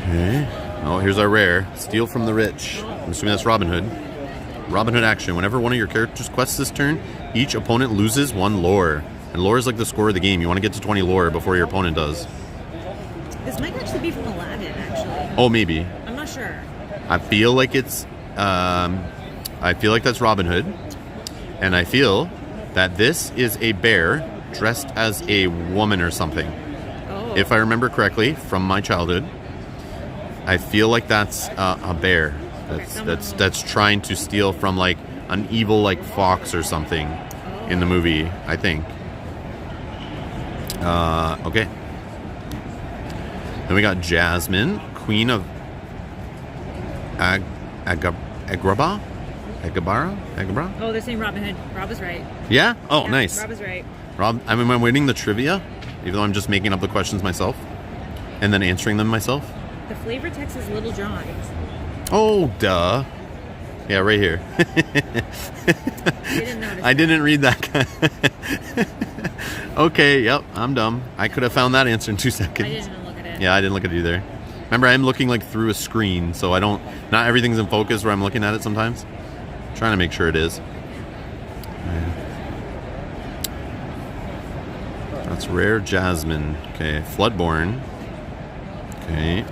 Okay. Oh, here's our rare. Steal from the rich. I'm assuming that's Robin Hood. Robin Hood action. Whenever one of your characters quests this turn, each opponent loses 1 lore. And lore is like the score of the game. You want to get to 20 lore before your opponent does. This might actually be from Aladdin, actually. Oh, maybe. I'm not sure. I feel like it's... I feel like that's Robin Hood. And I feel that this is a bear dressed as a woman or something. Oh. If I remember correctly from my childhood. I feel like that's a bear that's trying to steal from like an evil like fox or something in the movie, I think. Okay. Then we got Jasmine, Queen of Agrabah? Oh, they're saying Robin Hood. Rob was right. Yeah? Oh, Yeah, nice. Rob was right. Rob, I'm winning the trivia, even though I'm just making up the questions myself and then answering them myself. The flavor text is Little John's. Oh, duh. Yeah, right here. Didn't notice. I didn't read that. Okay, yep, I'm dumb. I could have found that answer in 2 seconds. I didn't look at it. Yeah, I didn't look at it either. Remember, I'm looking like through a screen, so I don't... Not everything's in focus where I'm looking at it sometimes. I'm trying to make sure it is. That's rare Jasmine. Okay, Floodborn. Okay.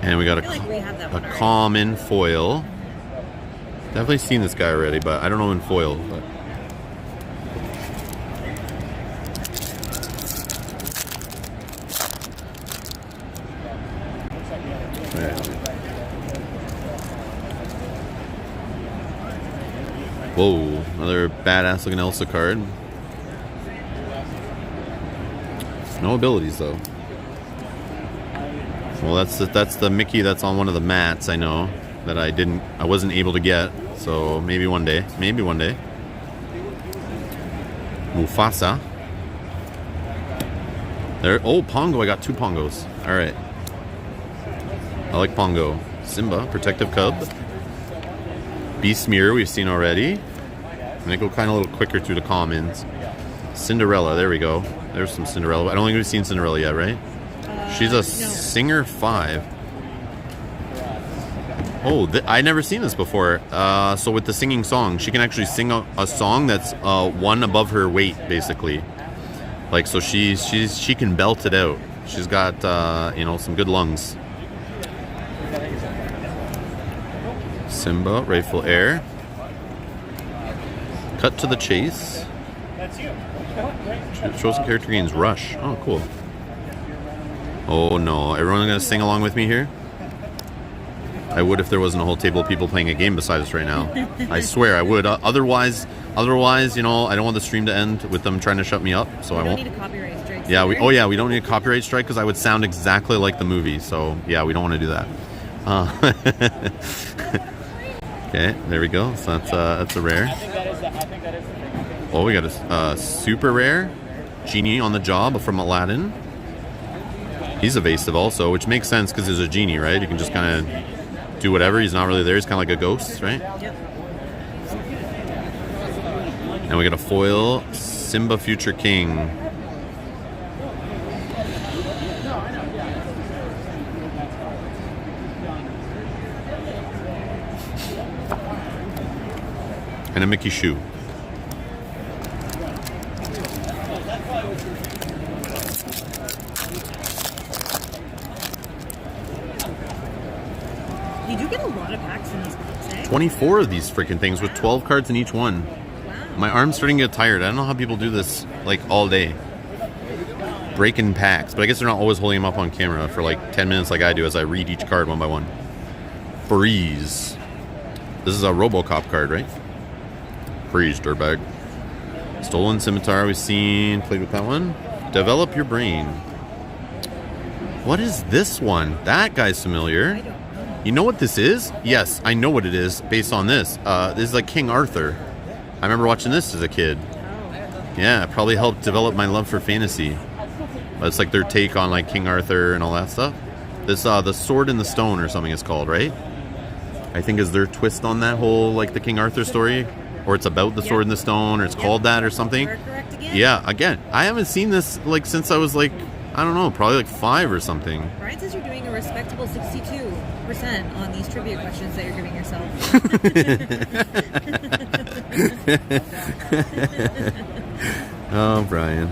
And we got I feel like we have that one a already. common foil. Definitely seen this guy already, but I don't know in foil. But whoa, another badass looking Elsa card. No abilities though. Well, that's the Mickey that's on one of the mats. I know that I wasn't able to get. So maybe one day. Maybe one day. Mufasa. There. Oh, Pongo. I got 2 Pongos. All right. I like Pongo. Simba, Protective Cub. Beast Mirror, we've seen already. And they go kind of a little quicker through the commons. Cinderella, there we go. There's some Cinderella. I don't think we've seen Cinderella yet, right? She's a singer 5. Oh, I never seen this before. So with the singing song, she can actually sing a song that's 1 above her weight, basically. Like, so she can belt it out. She's got some good lungs. Simba, rightful heir. Cut to the chase. Chosen character gains rush. Oh, cool. Oh no, everyone gonna sing along with me here? I would if there wasn't a whole table of people playing a game beside us right now. I swear I would. Otherwise, I don't want the stream to end with them trying to shut me up, so I won't. We don't need a copyright strike. Yeah, we don't need a copyright strike because I would sound exactly like the movie. So yeah, we don't want to do that. Okay, there we go. So that's a rare. Oh, we got a super rare genie on the job from Aladdin. He's evasive also, which makes sense because there's a genie, right? You can just kind of do whatever. He's not really there. He's kind of like a ghost, right? Yep. And we got a foil Simba Future King. And a Mickey shoe. You do get a lot of packs in these books, eh? 24 of these freaking things with 12 cards in each one. Wow. My arm's starting to get tired. I don't know how people do this like all day. Breaking packs. But I guess they're not always holding them up on camera for like 10 minutes like I do as I read each card one by one. Freeze. This is a RoboCop card, right? Freeze, dirtbag. Stolen Scimitar, we've seen. Played with that one. Develop your brain. What is this one? That guy's familiar. I don't know. You know what this is? Yes, I know what it is based on this. This is like King Arthur. I remember watching this as a kid. Oh. Yeah, it probably helped develop my love for fantasy. But it's like their take on like King Arthur and all that stuff. This The Sword in the Stone or something is called, right? I think is their twist on that whole like the King Arthur story. Or it's about the Sword in the Stone, or it's called that or something. We're correct again. Yeah, again, I haven't seen this like since I was like, I don't know, probably like 5 or something. Brian says you're doing a respectable 62% on these trivia questions that you're giving yourself. Oh, Brian.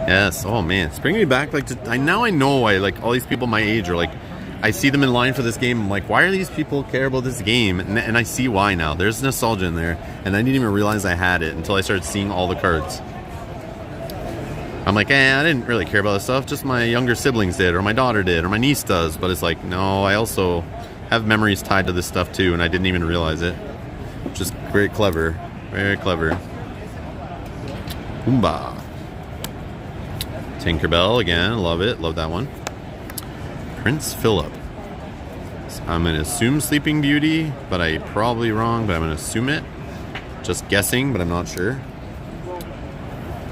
Yes. Oh man, it's bringing me back. Like, I know why. Like, all these people my age are like, I see them in line for this game. I'm like, why are these people care about this game? And I see why now. There's nostalgia in there, and I didn't even realize I had it until I started seeing all the cards. I'm like, I didn't really care about this stuff. Just my younger siblings did, or my daughter did, or my niece does. But it's like, no, I also have memories tied to this stuff too, and I didn't even realize it. Which is very clever. Very clever. Oomba. Tinkerbell again, love it, love that one. Prince Philip. So I'm gonna assume Sleeping Beauty, but I'm probably wrong, but I'm gonna assume it. Just guessing, but I'm not sure.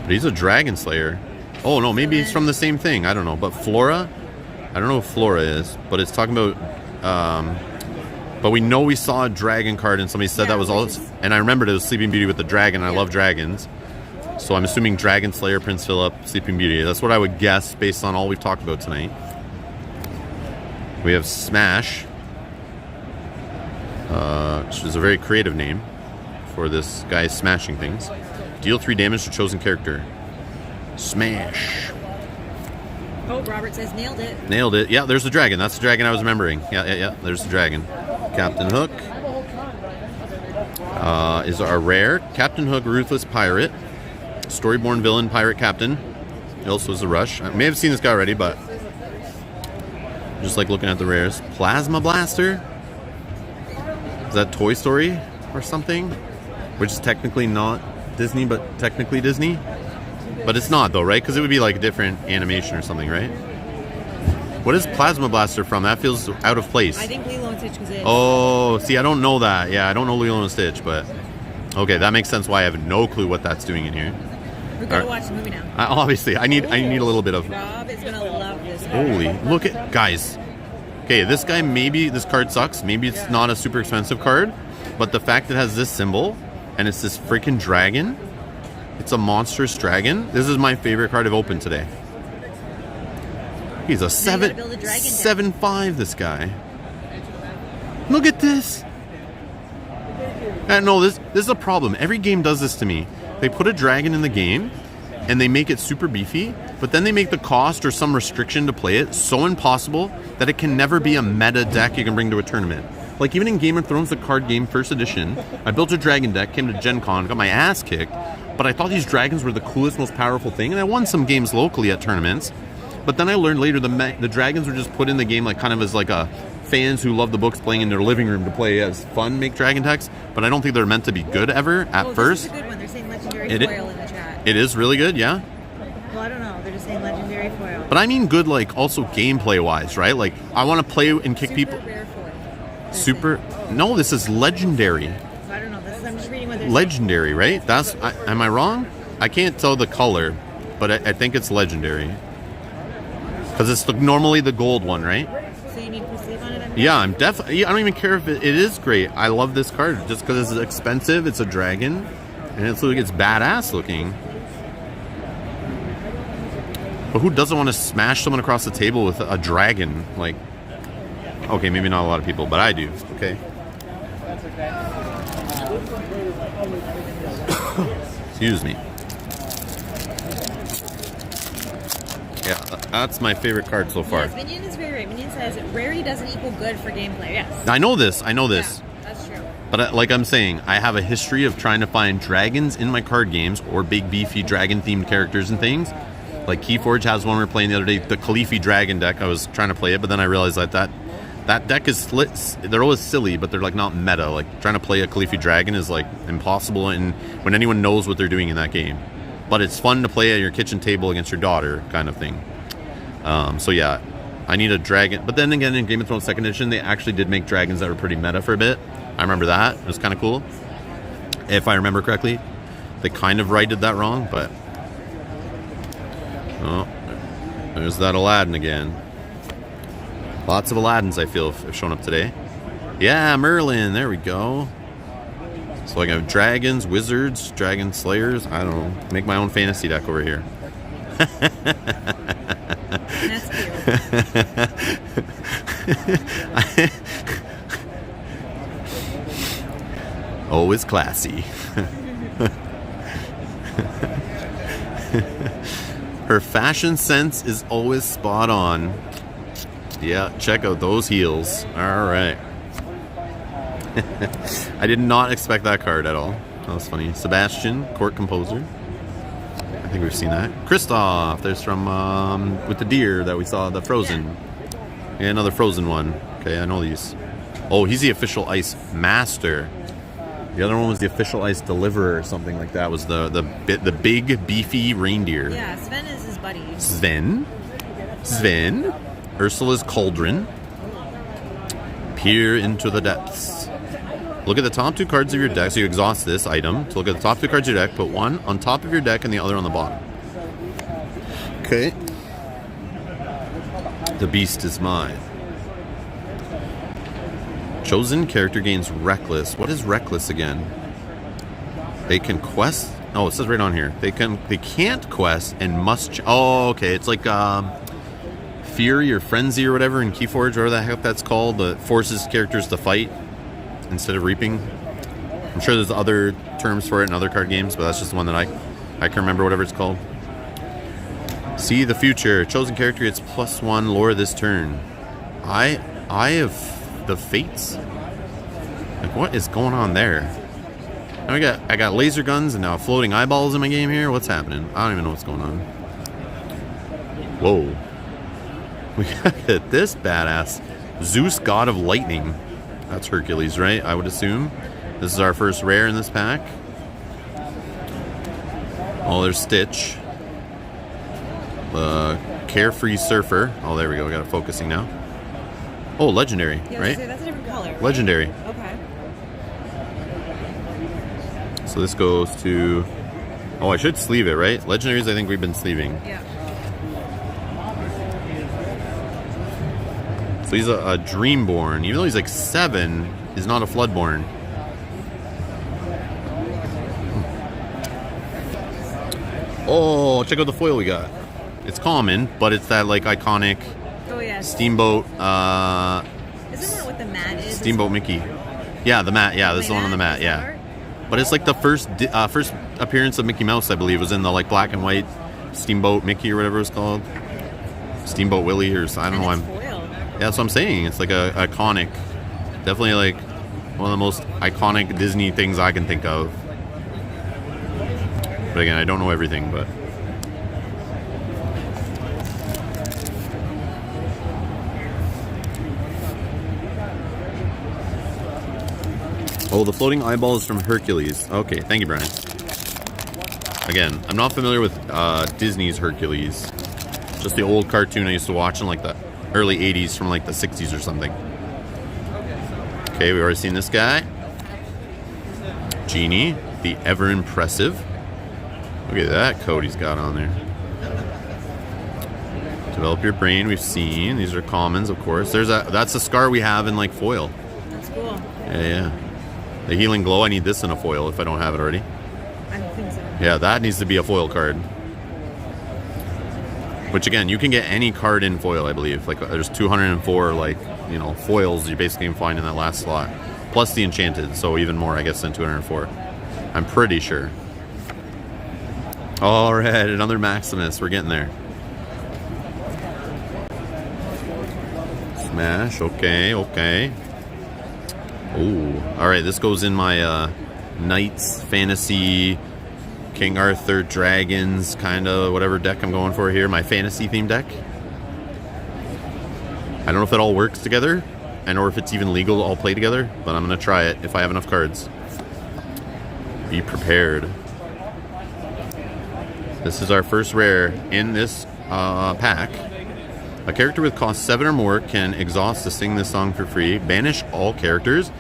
But he's a Dragon Slayer. Oh no, maybe he's from the same thing, I don't know. But Flora, I don't know who Flora is, but it's talking about, but we know we saw a dragon card and somebody said that was all, and I remembered it was Sleeping Beauty with the dragon. I love dragons. So I'm assuming Dragon Slayer, Prince Philip, Sleeping Beauty. That's what I would guess based on all we've talked about tonight. We have Smash, which is a very creative name for this guy smashing things. Deal 3 damage to chosen character. Smash. Oh, Robert says nailed it. Nailed it. Yeah, there's the dragon. That's the dragon I was remembering. Yeah. There's the dragon. Captain Hook. Is our rare. Captain Hook, Ruthless Pirate. Storyborn Villain, Pirate Captain. He also is a rush. I may have seen this guy already, but just like looking at the rares. Plasma Blaster. Is that Toy Story or something? Which is technically not Disney, but technically Disney. But it's not though, right? Because it would be like a different animation or something, right? What is Plasma Blaster from? That feels out of place. I think Lilo and Stitch was it. Oh, see, I don't know that. Yeah, I don't know Lilo and Stitch, but okay, that makes sense why I have no clue what that's doing in here. We're gonna watch the movie now. Obviously, I need a little bit of. Rob is gonna love this. Holy, look at guys. Okay, this guy, maybe this card sucks. Maybe it's not a super expensive card, but the fact it has this symbol and it's this freaking dragon. It's a monstrous dragon. This is my favorite card I've opened today. He's a 7/5. This guy. Look at this. No, this is a problem. Every game does this to me. They put a dragon in the game, and they make it super beefy, but then they make the cost or some restriction to play it so impossible that it can never be a meta deck you can bring to a tournament. Like even in Game of Thrones, the card game, first edition, I built a dragon deck, came to Gen Con, got my ass kicked, but I thought these dragons were the coolest, most powerful thing, and I won some games locally at tournaments. But then I learned later the dragons were just put in the game like kind of as like a fans who love the books playing in their living room to play as fun, make dragon decks, but I don't think they're meant to be good ever at first. This is a good one. They're saying legendary foil in the chat. It is really good, yeah? Well, I don't know. They're just saying legendary foil. But I mean good, like, also gameplay-wise, right? Like, I want to play and kick people. Rare foil. Super. No, this is legendary. I don't know. I'm just reading what they're legendary, right? That's. Am I wrong? I can't tell the color, but I think it's legendary. Because it's normally the gold one, right? So you need to sleep on it? Yeah, I'm definitely. I don't even care if it is great. I love this card just because it's expensive. It's a dragon, and it's badass looking. But who doesn't want to smash someone across the table with a dragon? Like, okay, maybe not a lot of people, but I do. Okay. Excuse me. Yeah, that's my favorite card so far. Yes, Minion is very rare. Minion says rarity doesn't equal good for gameplay. Yes. I know this. Yeah, that's true. But like I'm saying, I have a history of trying to find dragons in my card games or big beefy dragon-themed characters and things. Like Keyforge has one we were playing the other day, the Khalifi dragon deck. I was trying to play it, but then I realized that deck is split. They're always silly, but they're like not meta. Like trying to play a Khalifi dragon is like impossible, and when anyone knows what they're doing in that game. But it's fun to play at your kitchen table against your daughter, kind of thing. So yeah, I need a dragon. But then again, in Game of Thrones 2nd Edition, they actually did make dragons that were pretty meta for a bit. I remember that. It was kind of cool. If I remember correctly. They kind of righted that wrong, but... Oh, there's that Aladdin again. Lots of Aladdins, I feel, have shown up today. Yeah, Merlin. There we go. So I got dragons, wizards, dragon slayers. I don't know. Make my own fantasy deck over here. That's cute. Always classy. Her fashion sense is always spot on. Yeah, check out those heels. All right. I did not expect that card at all. That was funny. Sebastian, court composer. I think we've seen that. Kristoff. There's from with the deer that we saw, the Frozen. Yeah, another Frozen one. Okay, I know these. Oh, he's the official ice master. The other one was the official ice deliverer or something like that. Was the big beefy reindeer. Yeah, Sven is his buddy. Sven. Ursula's cauldron. Peer into the depths. Look at the top 2 cards of your deck. So you exhaust this item. So look at the top 2 cards of your deck. Put one on top of your deck and the other on the bottom. Okay. The beast is mine. Chosen character gains reckless. What is reckless again? They can quest. Oh, it says right on here. They can't quest and must. Oh, okay. It's like Fury or Frenzy or whatever in Keyforge, whatever the heck that's called, that forces characters to fight instead of reaping. I'm sure there's other terms for it in other card games, but that's just the one that I can remember, whatever it's called. See the future. Chosen character gets +1 lore this turn. I have the fates. Like, what is going on there? Now I got laser guns and now floating eyeballs in my game here. What's happening? I don't even know what's going on. Whoa. We got this badass Zeus, god of lightning. That's Hercules, right? I would assume. This is our first rare in this pack. Oh, there's Stitch. The Carefree Surfer. Oh, there we go. We got it focusing now. Oh, legendary, Yeah, right? that's a different color. Right? Legendary. Okay. So this goes to... Oh, I should sleeve it, right? Legendaries, I think we've been sleeving. Yeah. So he's a Dreamborn. Even though he's like 7, he's not a Floodborn. Oh, check out the foil we got. It's common, but it's that like iconic Steamboat. Isn't that what the mat is? Steamboat Mickey. Yeah, the mat. Yeah, this is the one on the mat. Yeah, but it's like the first appearance of Mickey Mouse, I believe, was in the like black and white Steamboat Mickey or whatever it's called. Steamboat Willie or I don't know. Yeah, that's what I'm saying. It's like a iconic, definitely like one of the most iconic Disney things I can think of. But again, I don't know everything, but. Oh, the floating eyeball is from Hercules. Okay, thank you, Brian. Again, I'm not familiar with Disney's Hercules. Just the old cartoon I used to watch in like the early 80s from like the 60s or something. Okay, we've already seen this guy. Genie, the ever impressive. Look at that coat he's got on there. Develop your brain, we've seen. These are commons, of course. That's a scar we have in like foil. That's cool. Yeah. The Healing Glow, I need this in a foil if I don't have it already. I don't think so. Yeah, that needs to be a foil card. Which again, you can get any card in foil, I believe. Like there's 204 like, you know, foils you basically can find in that last slot. Plus the Enchanted, so even more I guess than 204. I'm pretty sure. Alright, another Maximus. We're getting there. Smash, okay. Ooh, alright, this goes in my Knights, Fantasy, King Arthur, Dragons, kind of whatever deck I'm going for here. My fantasy themed deck. I don't know if it all works together and or if it's even legal to all play together, but I'm going to try it if I have enough cards. Be prepared. This is our first rare in this pack. A character with cost 7 or more can exhaust to sing this song for free. Banish all characters.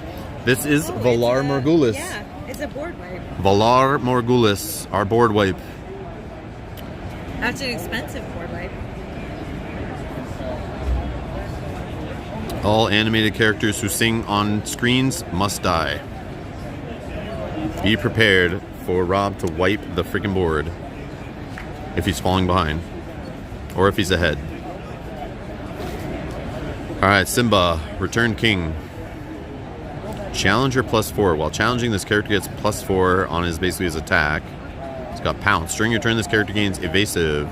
This is Valar Morghulis. Yeah, it's a board wipe. Valar Morghulis, our board wipe. That's an expensive board wipe. All animated characters who sing on screens must die. Be prepared for Rob to wipe the freaking board if he's falling behind or if he's ahead. Alright, Simba, Return King. Challenger +4. While challenging, this character gets +4 on his attack. It's got Pounce. During your turn, this character gains Evasive.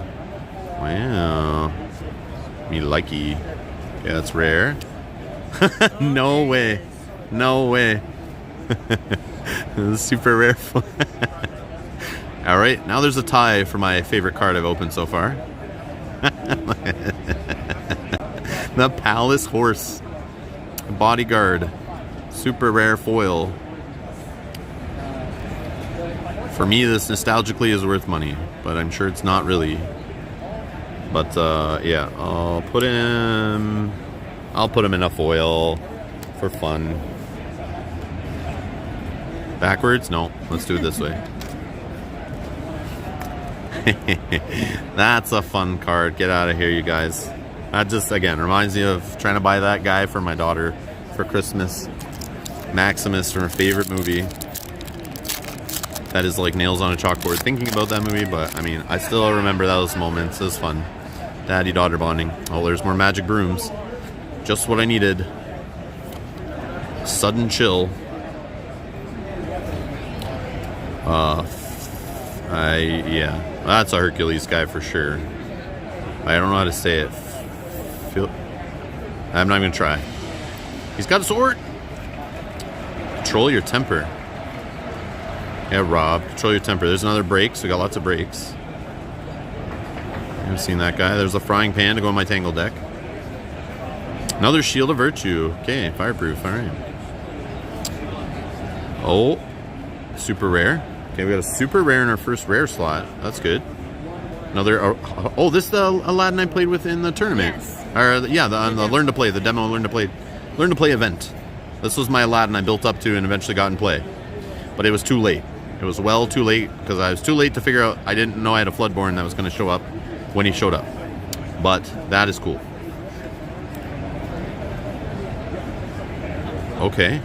Wow. Me likey. Okay, that's rare. No way. No way. This is super rare. Alright, now there's a tie for my favorite card I've opened so far. The Palace Horse. Bodyguard. Super rare foil. For me, this nostalgically is worth money, but I'm sure it's not really. But yeah, I'll put him in a foil for fun. Backwards? No, let's do it this way. That's a fun card. Get out of here, you guys. That just, again, reminds me of trying to buy that guy for my daughter for Christmas. Maximus from her favorite movie. That is like nails on a chalkboard thinking about that movie, but I mean, I still remember those moments. It was fun. Daddy-daughter bonding. Oh, there's more magic brooms. Just what I needed. Sudden chill. Yeah, that's a Hercules guy for sure. I don't know how to say it. I'm not even gonna try. He's got a sword. Control your temper. Yeah, Rob. Control your temper. There's another break, so we got lots of breaks. I've seen that guy. There's a frying pan to go in my Tangle deck. Another Shield of Virtue. Okay, fireproof. All right. Oh, super rare. Okay, we got a super rare in our first rare slot. That's good. Another. Oh, this is the Aladdin I played with in the tournament. Yes. Or yeah, the Learn to Play, the demo Learn to Play event. This was my Aladdin I built up to and eventually got in play, but it was too late. It was well too late because I was too late to figure out. I didn't know I had a Floodborn that was going to show up when he showed up. But that is cool. Okay.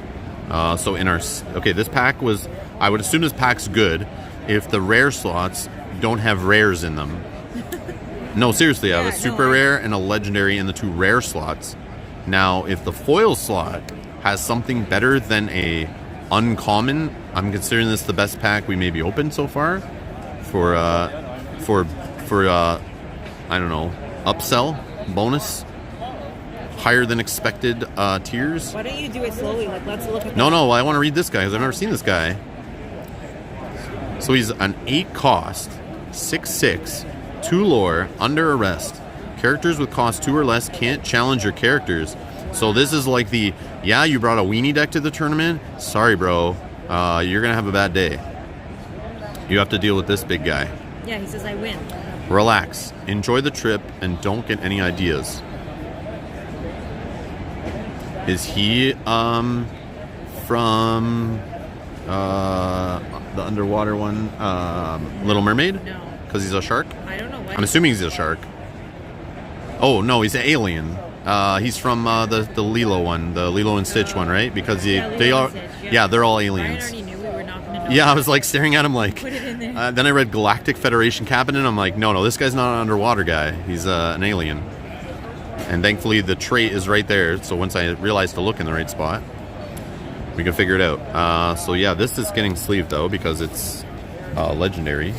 So in our... Okay, this pack was... I would assume this pack's good if the rare slots don't have rares in them. No, seriously, I have a super rare and a legendary in the two rare slots. Now, if the foil slot has something better than a uncommon, I'm considering this the best pack we maybe opened so far for I don't know, upsell, bonus, higher than expected tiers. Why don't you do it slowly? Like, let's look at No, I want to read this guy because I've never seen this guy. So he's an 8 cost, 6/6, 2 lore, under arrest. Characters with cost 2 or less can't challenge your characters. So this is like the, yeah, you brought a weenie deck to the tournament? Sorry, bro. You're going to have a bad day. You have to deal with this big guy. Yeah, he says I win. Relax. Enjoy the trip and don't get any ideas. Is he from the underwater one? Little Mermaid? No. Because he's a shark? I don't know what. I'm assuming he's a shark. Oh, no, he's an alien. He's from the Lilo one, the Lilo and Stitch one, right? Because they are, yeah, they're all aliens. I already knew we were not going to know. Yeah, I was like staring at him like. Put it in there. Then I read Galactic Federation Captain, and I'm like, no, this guy's not an underwater guy. He's an alien. And thankfully, the trait is right there. So once I realized to look in the right spot, we can figure it out. So yeah, this is getting sleeved though because it's legendary.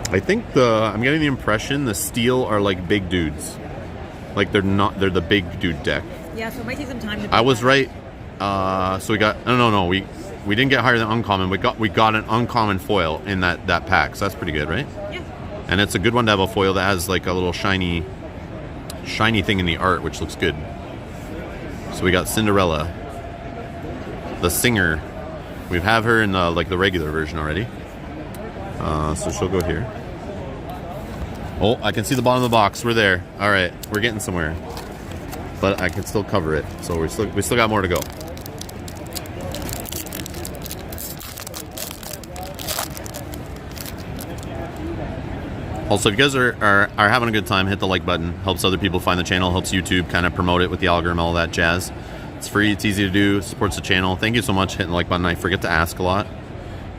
I think I'm getting the impression the steel are like big dudes. Like they're the big dude deck. Yeah, so it might take some time to I was right. So we got, no, we didn't get higher than uncommon. We got an uncommon foil in that pack. So that's pretty good, right? Yeah. And it's a good one to have a foil that has like a little shiny thing in the art, which looks good. So we got Cinderella, the singer. We have her in the regular version already. So she'll go here. Oh, I can see the bottom of the box. We're there. All right, we're getting somewhere. But I can still cover it. So we still got more to go. Also, if you guys are having a good time, hit the like button. Helps other people find the channel. Helps YouTube kind of promote it with the algorithm, all that jazz. It's free. It's easy to do. Supports the channel. Thank you so much. Hitting the like button. I forget to ask a lot.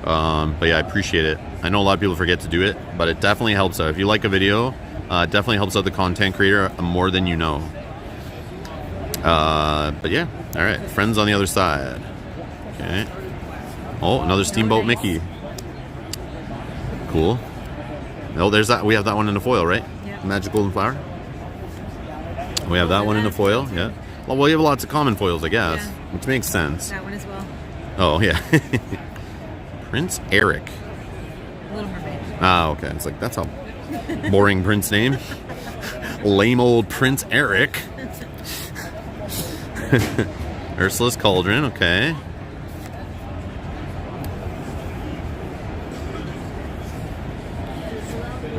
But yeah, I appreciate it. I know a lot of people forget to do it, but it definitely helps out. If you like a video, it definitely helps out the content creator more than you know. But yeah, all right. Friends on the other side. Okay. Oh, another Steamboat Mickey. Cool. Oh, there's that. We have that one in the foil, right? Yeah. Magic Golden Flower. We have that one in the foil. Yeah. Well, we have lots of common foils, I guess, Yeah. which makes sense. That one as well. Oh yeah. Prince Eric. Little Mermaid. Ah, okay. It's like that's a boring prince name. Lame old Prince Eric. Ursula's Cauldron. Okay.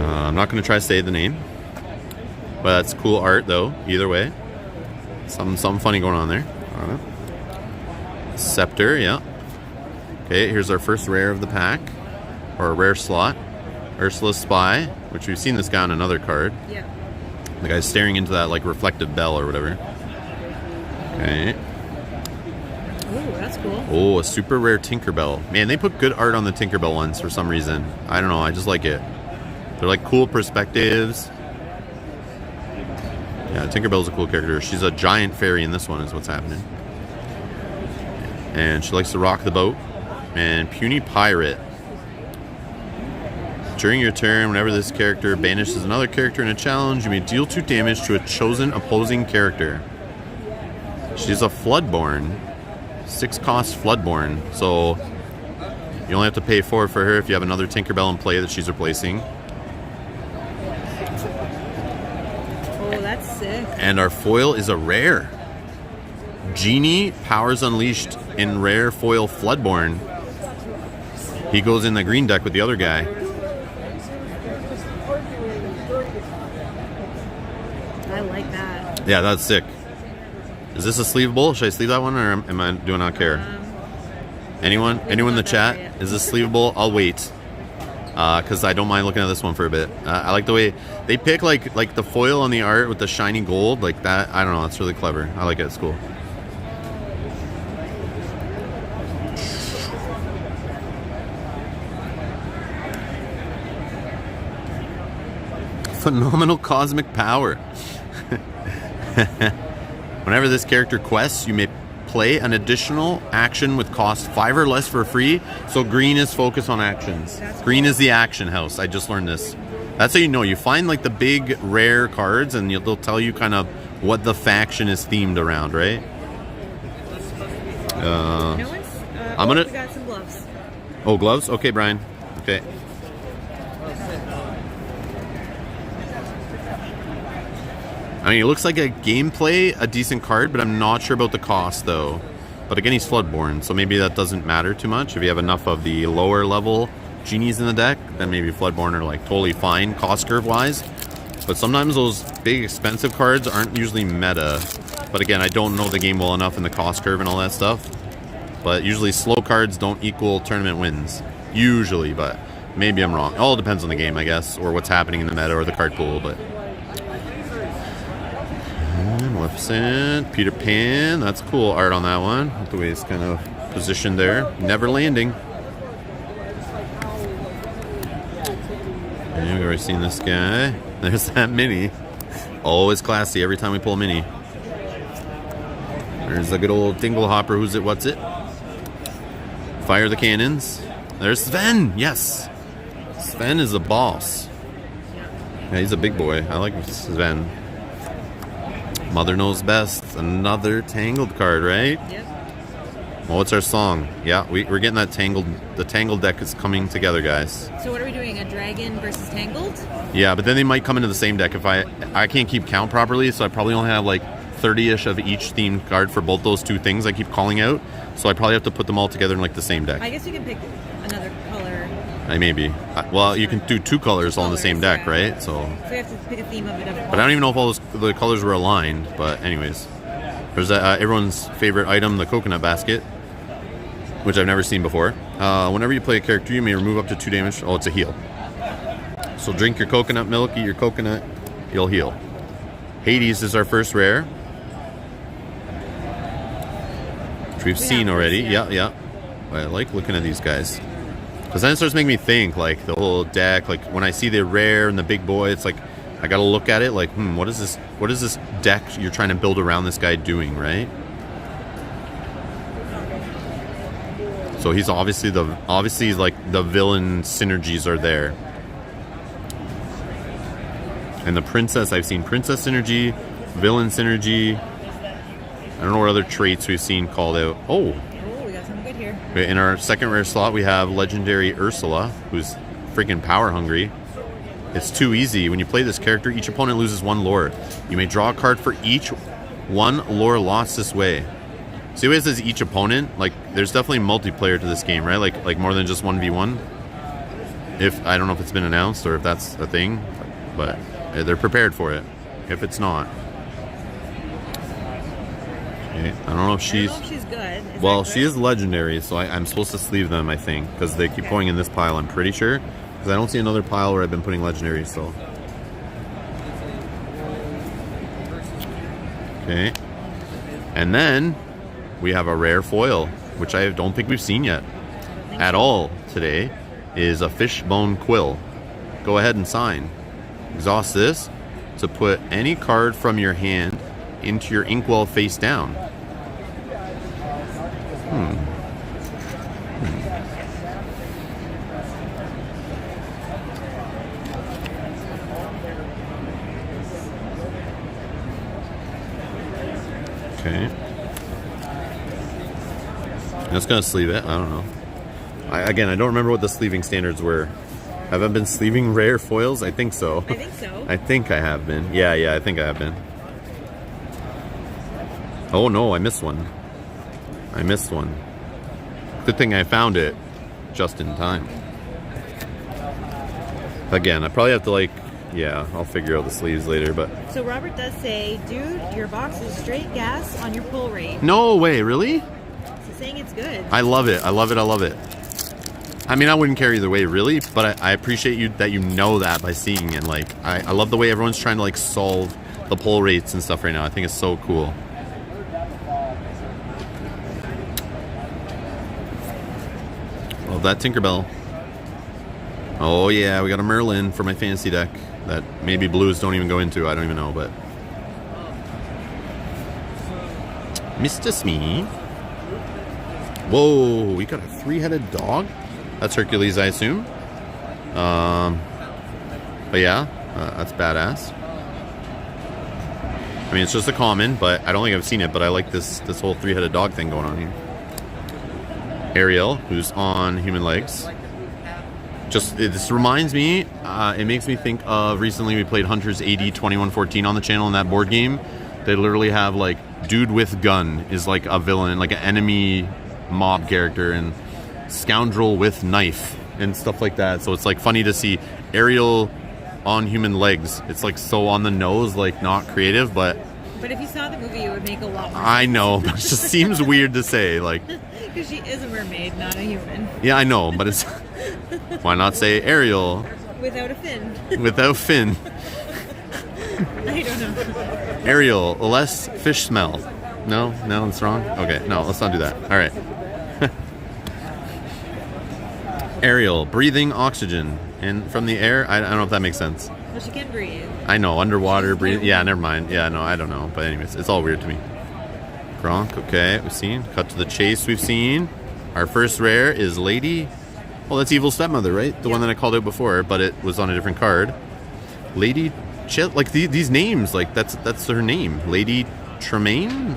I'm not going to try to say the name, but that's cool art though. Either way, something funny going on there. Scepter, yeah. Okay, here's our first rare of the pack, or a rare slot. Ursula's Spy, which we've seen this guy on another card. Yeah. The guy's staring into that like reflective bell or whatever. Okay. Ooh, that's cool. Oh, a super rare Tinkerbell. Man, they put good art on the Tinkerbell ones for some reason. I don't know. I just like it. They're like cool perspectives. Yeah, Tinkerbell's a cool character. She's a giant fairy in this one is what's happening. And she likes to rock the boat. And Puny Pirate. During your turn, whenever this character banishes another character in a challenge, you may deal 2 damage to a chosen opposing character. She's a Floodborn. 6 cost Floodborn. So you only have to pay 4 for her if you have another Tinkerbell in play that she's replacing. Oh, that's sick. And our foil is a rare. Genie, Powers Unleashed in rare foil Floodborn. He goes in the green deck with the other guy. I like that. Yeah, that's sick. Is this a sleevable? Should I sleeve that one, or am I do I not care? Anyone in the chat? Is this sleevable? I'll wait. Because I don't mind looking at this one for a bit. I like the way they pick like the foil on the art with the shiny gold, like that. I don't know. It's really clever. I like it. It's cool. Phenomenal cosmic power. Whenever this character quests, you may play an additional action with cost 5 or less for free. So green is focus on actions. Green is the action house. I just learned this. That's how you know. You find like the big rare cards and they'll tell you kind of what the faction is themed around, right? I'm gonna. We got some gloves. Oh, gloves? Okay, Brian. Okay. I mean, it looks like a gameplay, a decent card, but I'm not sure about the cost, though. But again, he's Floodborn, so maybe that doesn't matter too much. If you have enough of the lower level genies in the deck, then maybe Floodborn are like totally fine cost curve-wise. But sometimes those big expensive cards aren't usually meta. But again, I don't know the game well enough in the cost curve and all that stuff. But usually slow cards don't equal tournament wins. Usually, but maybe I'm wrong. It all depends on the game, I guess, or what's happening in the meta or the card pool, but... Maleficent, Peter Pan, that's cool art on that one. The way it's kind of positioned there. Never landing. And we've already seen this guy. There's that mini. Always classy every time we pull a mini. There's a good old Dingle Hopper. Who's it? What's it? Fire the cannons. There's Sven. Yes. Sven is a boss. Yeah, he's a big boy. I like Sven. Mother Knows Best. Another Tangled card, right? Yep. Well, what's our song? Yeah, we're getting that Tangled. The Tangled deck is coming together, guys. So what are we doing? A dragon versus Tangled? Yeah, but then they might come into the same deck. If I can't keep count properly, so I probably only have like 30-ish of each themed card for both those two things I keep calling out. So I probably have to put them all together in like the same deck. I guess you can pick another color. Maybe. Well, you can do 2 colors all in the same deck, yeah. right? So we have to pick a theme of it. But I don't even know if all the colors were aligned. But anyways, there's everyone's favorite item, the coconut basket, which I've never seen before. Whenever you play a character, you may remove up to 2 damage. Oh, it's a heal. So drink your coconut milk, eat your coconut, you'll heal. Hades is our first rare. Which we've seen already. Yeah. I like looking at these guys. Because then it starts making me think, like, the whole deck, like, when I see the rare and the big boy, it's like, I gotta look at it like, what is this deck you're trying to build around this guy doing, right? So he's obviously like the villain synergies are there. And the princess, I've seen princess synergy, villain synergy. I don't know what other traits we've seen called out. Oh, we got something good here. in our second rare slot, we have legendary Ursula, who's freaking power hungry. It's too easy. When you play this character, each opponent loses 1 lore. You may draw a card for each 1 lore lost this way. See what it says each opponent? Like, there's definitely multiplayer to this game, right? Like more than just 1v1. I don't know if it's been announced or if that's a thing, but they're prepared for it. If it's not. Okay, I don't know if she's... I don't know if she's good. Well, she is legendary, so I'm supposed to sleeve them, I think, because they keep going in this pile, I'm pretty sure. Because I don't see another pile where I've been putting legendary, so... Okay. And then we have a rare foil, which I don't think we've seen yet at all today, is a fishbone quill. Go ahead and sign. Exhaust this to put any card from your hand into your inkwell face down. Okay. Just gonna sleeve it. I don't know. Again, I don't remember what the sleeving standards were. Have I been sleeving rare foils? I think so. I think so. I think I have been. Yeah, I think I have been. Oh no, I missed one. Good thing I found it just in time. Again, I probably have to I'll figure out the sleeves later, but... So Robert does say, dude, your box is straight gas on your pull rate. No way, really? So saying it's good. I love it. I mean, I wouldn't care either way, really, but I appreciate that you know that by seeing it. Like, I love the way everyone's trying to, solve the pull rates and stuff right now. I think it's so cool. Love that Tinkerbell. Oh, yeah, we got a Merlin for my fantasy deck that maybe blues don't even go into. I don't even know, but... Mr. Smee. Whoa, we got a 3-headed dog? That's Hercules, I assume. But yeah, that's badass. I mean, it's just a common, but I don't think I've seen it, but I like this whole 3-headed dog thing going on here. Ariel, who's on human legs. This reminds me, it makes me think of recently we played Hunter's AD 2114 on the channel in that board game. They literally have dude with gun is a villain, an enemy mob character, and scoundrel with knife and stuff like that. So it's funny to see Ariel on human legs. It's so on the nose, not creative, but if you saw the movie, it would make a lot more sense. I know, but it just seems weird to say, because she is a mermaid, not a human. Yeah, I know, but it's why not say Ariel without a fin? Without fin. I don't know. Ariel, less fish smell. No, that's wrong. Okay, no, let's not do that. All right. Ariel, breathing oxygen and from the air. I don't know if that makes sense. Well, she can breathe. I know, underwater breathe. Yeah, never mind. Yeah, no, I don't know. But anyways, it's all weird to me. Gronk, okay, we've seen. Cut to the chase, we've seen. Our first rare is Lady. Well, that's Evil Stepmother, right? The one that I called out before, but it was on a different card. Lady Chill, these names, that's her name. Lady Tremaine?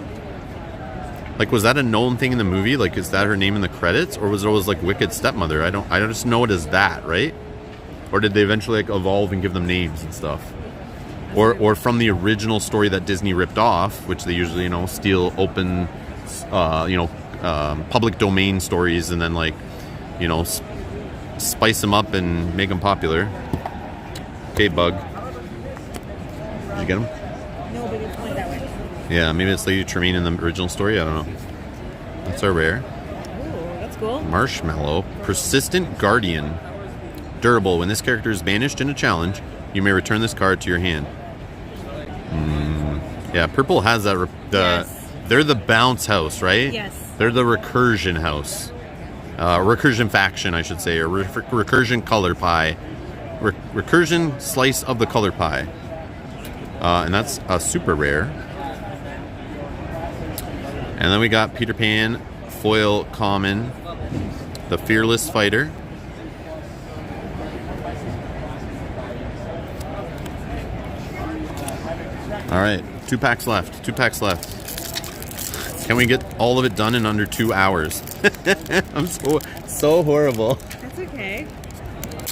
Was that a known thing in the movie? Is that her name in the credits? Or was it always Wicked Stepmother? I just know it as that, right? Or did they eventually evolve and give them names and stuff? Or from the original story that Disney ripped off, which they usually, steal open, public domain stories and then spice them up and make them popular. Okay, Bug. Did you get him? No, but it's going that way. Yeah, maybe it's Lady Tremaine in the original story. I don't know. That's our rare. Ooh, that's cool. Marshmallow. Persistent Guardian. Durable. When this character is banished in a challenge, you may return this card to your hand. Yeah, purple has that. Yes. They're the bounce house, right? Yes. They're the recursion house. Recursion faction, I should say, or recursion color pie. Recursion slice of the color pie. And that's a super rare. And then we got Peter Pan, foil common, the Fearless Fighter. All right, 2 packs left. 2 packs left. Can we get all of it done in under 2 hours? I'm so horrible. That's okay.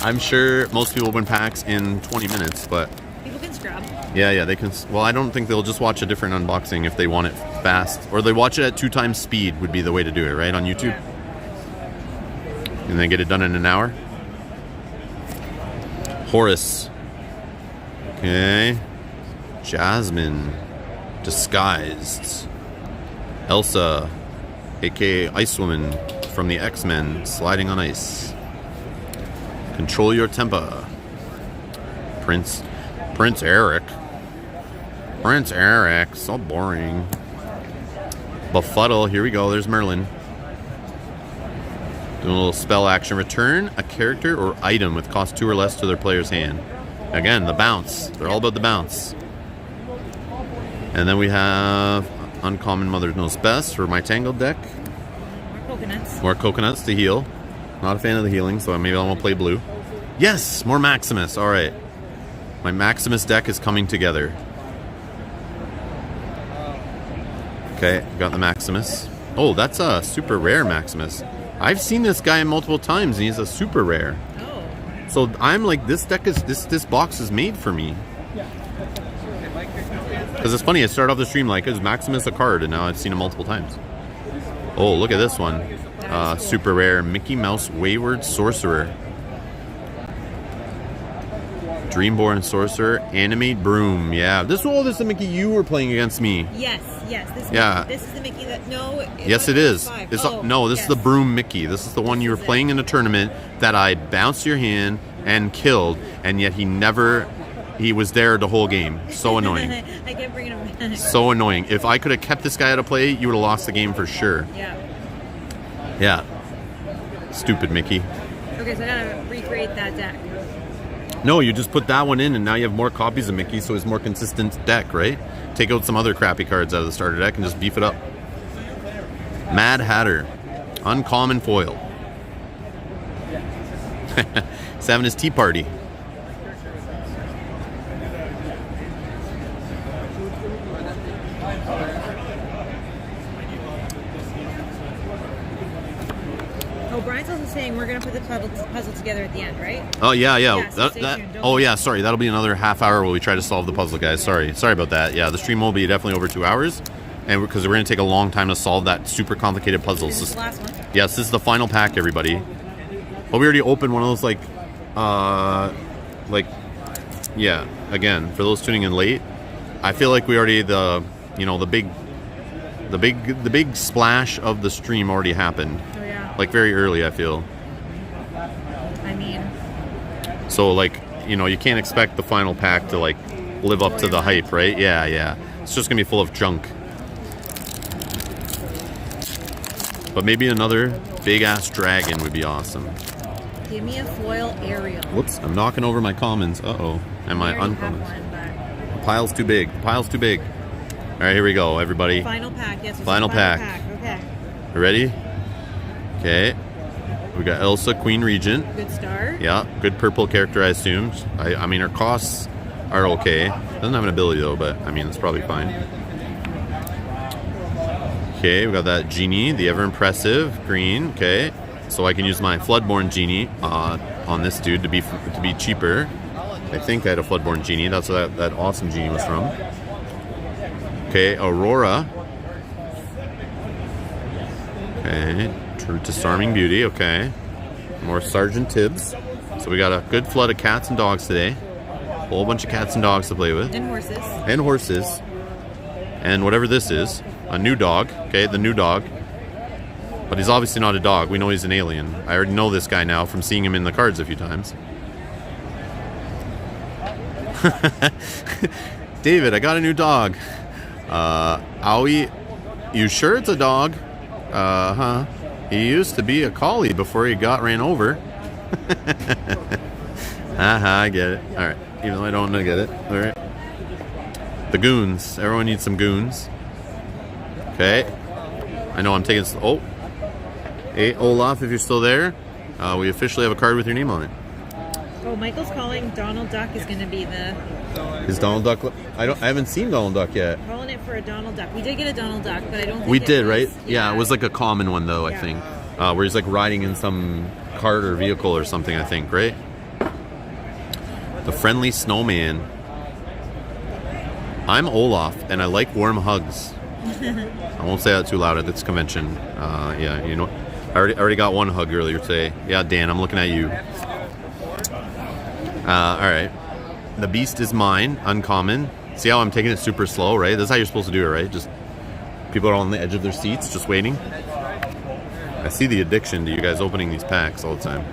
I'm sure most people win packs in 20 minutes, but People can scrub. yeah, they can. Well, I don't think they'll just watch a different unboxing if they want it fast, or they watch it at 2 times speed would be the way to do it, right? On YouTube, and then get it done in an hour. Horus. Okay. Jasmine. Disguised. Elsa, aka Ice Woman from the X-Men, sliding on ice. Control your temper. Prince Eric. Prince Eric, so boring. Befuddle, here we go, there's Merlin. Doing a little spell action. Return a character or item with cost 2 or less to their player's hand. Again, the bounce. They're all about the bounce. And then we have Uncommon Mother Knows Best for my Tangled deck. More coconuts. More coconuts to heal. Not a fan of the healing, so maybe I won't play blue. Yes! More Maximus. Alright. My Maximus deck is coming together. Okay, got the Maximus. Oh, that's a super rare Maximus. I've seen this guy multiple times, and he's a super rare. Oh. So I'm like, this deck is this box is made for me. Because it's funny, I started off the stream like, is Maximus a card? And now I've seen him multiple times. Oh, look at this one. Super rare Mickey Mouse Wayward Sorcerer. Dreamborn Sorcerer. Animate Broom. Yeah. This is the Mickey you were playing against me. Yes. This is the Mickey that... No. Yes, it is. No, this is the Broom Mickey. This is the one you were playing in a tournament that I bounced your hand and killed, and yet he was there the whole game. So annoying. I kept bringing him back. So annoying. If I could have kept this guy out of play, you would have lost the game for sure. Yeah. Stupid Mickey. Okay, so I gotta recreate that deck. No, you just put that one in, and now you have more copies of Mickey, so it's a more consistent deck, right? Take out some other crappy cards out of the starter deck and just beef it up. Mad Hatter. Uncommon foil. He's having his tea party. Oh, Brian's also saying we're going to put the puzzle together at the end, right? Oh, yeah. So stay tuned. Sorry. That'll be another half hour while we try to solve the puzzle, guys. Sorry about that. Yeah, the stream will be definitely over 2 hours. And because we're going to take a long time to solve that super complicated puzzle. This is the last one? Yes, this is the final pack, everybody. But we already opened one of those, again, for those tuning in late, I feel like we already, the big splash of the stream already happened. Oh, yeah. Like, very early, I feel. I mean... So, you can't expect the final pack to, live up to the hype, right? Yeah. It's just going to be full of junk. But maybe another big-ass dragon would be awesome. Give me a foil Ariel. Whoops, I'm knocking over my commons. Uh-oh. And my uncommons. The pile's too big. All right, here we go, everybody. Final pack, yes. Final pack. Okay. You ready? Okay. We got Elsa, Queen Regent. Good start. Yeah, good purple character, I assume. I mean, her costs are okay. Doesn't have an ability, though, but, it's probably fine. Okay, we got that Genie, the ever-impressive green. Okay, so I can use my Floodborn Genie on this dude to be cheaper. I think I had a Floodborn Genie. That's where that awesome Genie was from. Okay, Aurora. Okay, True Disarming Beauty. Okay, more Sergeant Tibbs. So we got a good flood of cats and dogs today. Whole bunch of cats and dogs to play with. And horses. And whatever this is. A new dog. Okay, the new dog. But he's obviously not a dog. We know he's an alien. I already know this guy now from seeing him in the cards a few times. David, I got a new dog. Owie, you sure it's a dog? Huh. He used to be a collie before he got ran over. I get it. Alright, even though I don't get it. Alright. The goons. Everyone needs some goons. Okay. I know I'm taking... Oh. Hey, Olaf, if you're still there, we officially have a card with your name on it. Oh, Michael's calling Donald Duck is going to be the... Is Donald Duck... I haven't seen Donald Duck yet. Calling it for a Donald Duck. We did get a Donald Duck, but I don't think we did, was, right? Yeah, it was like a common one, though, I think. Where he's like riding in some cart or vehicle or something, I think, right? The Friendly Snowman. I'm Olaf, and I like warm hugs. I won't say that too loud at this convention. Yeah, you know, I already got one hug earlier today. Yeah, Dan, I'm looking at you. All right. The Beast is Mine, uncommon. See how I'm taking it super slow, right? That's how you're supposed to do it, right? Just people are on the edge of their seats, just waiting. I see the addiction to you guys opening these packs all the time.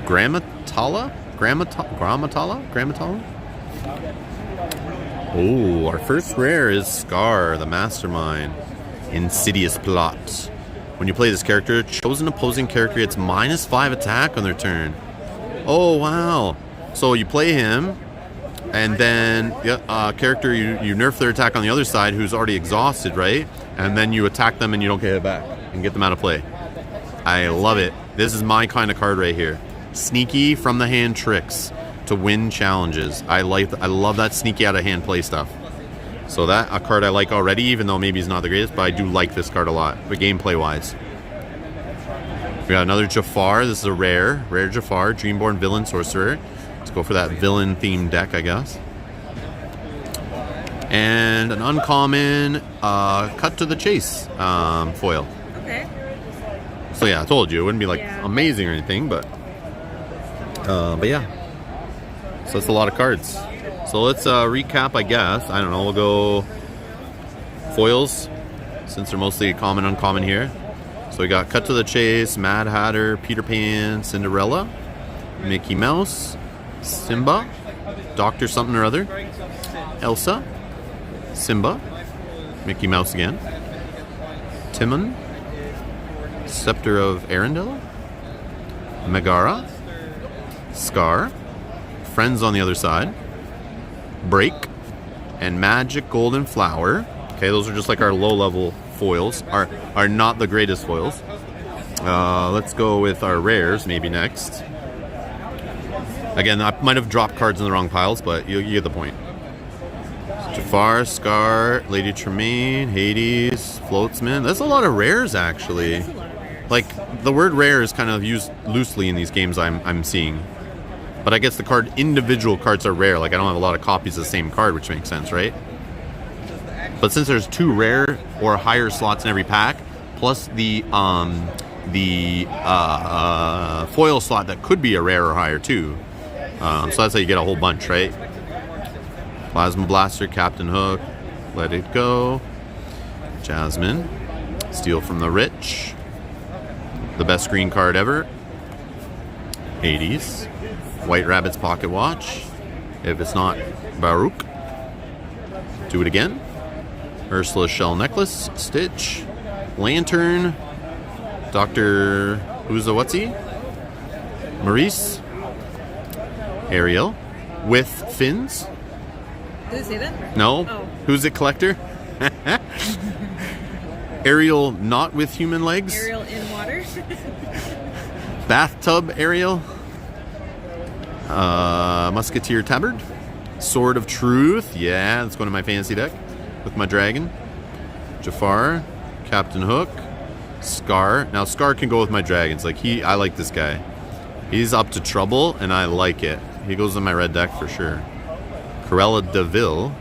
Grammatala? Oh, our first rare is Scar, the Mastermind. Insidious Plot. When you play this character, chosen opposing character gets -5 attack on their turn. Oh, wow. So you play him, and then character, you nerf their attack on the other side who's already exhausted, right? And then you attack them and you don't get hit back and get them out of play. I love it. This is my kind of card right here. Sneaky from the hand tricks to win challenges. I love that sneaky out of hand play stuff. So that a card I like already, even though maybe he's not the greatest, but I do like this card a lot, but gameplay wise. We got another Jafar. This is a rare Jafar, Dreamborn Villain Sorcerer. Let's go for that villain themed deck, I guess. And an uncommon Cut to the Chase foil. Okay. So yeah, I told you it wouldn't be like amazing or anything, but yeah. So that's a lot of cards. So let's recap, I guess. I don't know, we'll go foils, since they're mostly common, uncommon here. So we got Cut to the Chase, Mad Hatter, Peter Pan, Cinderella, Mickey Mouse, Simba, Doctor something or other, Elsa, Simba, Mickey Mouse again, Timon, Scepter of Arendelle, Megara, Scar, Friends on the other side, Break, and Magic Golden Flower. Okay, those are just like our low-level foils. Are not the greatest foils. Let's go with our rares maybe next. Again, I might have dropped cards in the wrong piles, but you get the point. Jafar, Scar, Lady Tremaine, Hades, Floatsman. That's a lot of rares, actually. Like, the word rare is kind of used loosely in these games I'm seeing. But I guess the individual cards are rare. Like, I don't have a lot of copies of the same card, which makes sense, right? But since there's 2 rare or higher slots in every pack, plus the foil slot that could be a rare or higher too. So that's how you get a whole bunch, right? Plasma Blaster, Captain Hook, Let It Go, Jasmine, Steal from the Rich, the best green card ever, Hades, White Rabbit's Pocket Watch, if it's not Baruch, do it again, Ursula's Shell Necklace, Stitch, Lantern, Dr. who's a what's-he? Maurice, Ariel, with fins. Did it say that? No. Oh. Who's it, Collector? Ariel not with human legs. Ariel in water. Bathtub Ariel. Musketeer Tabard. Sword of Truth. Yeah, that's going to my fantasy deck with my dragon. Jafar. Captain Hook. Scar. Now Scar can go with my dragons. Like I like this guy. He's up to trouble and I like it. He goes in my red deck for sure. Cruella de Vil.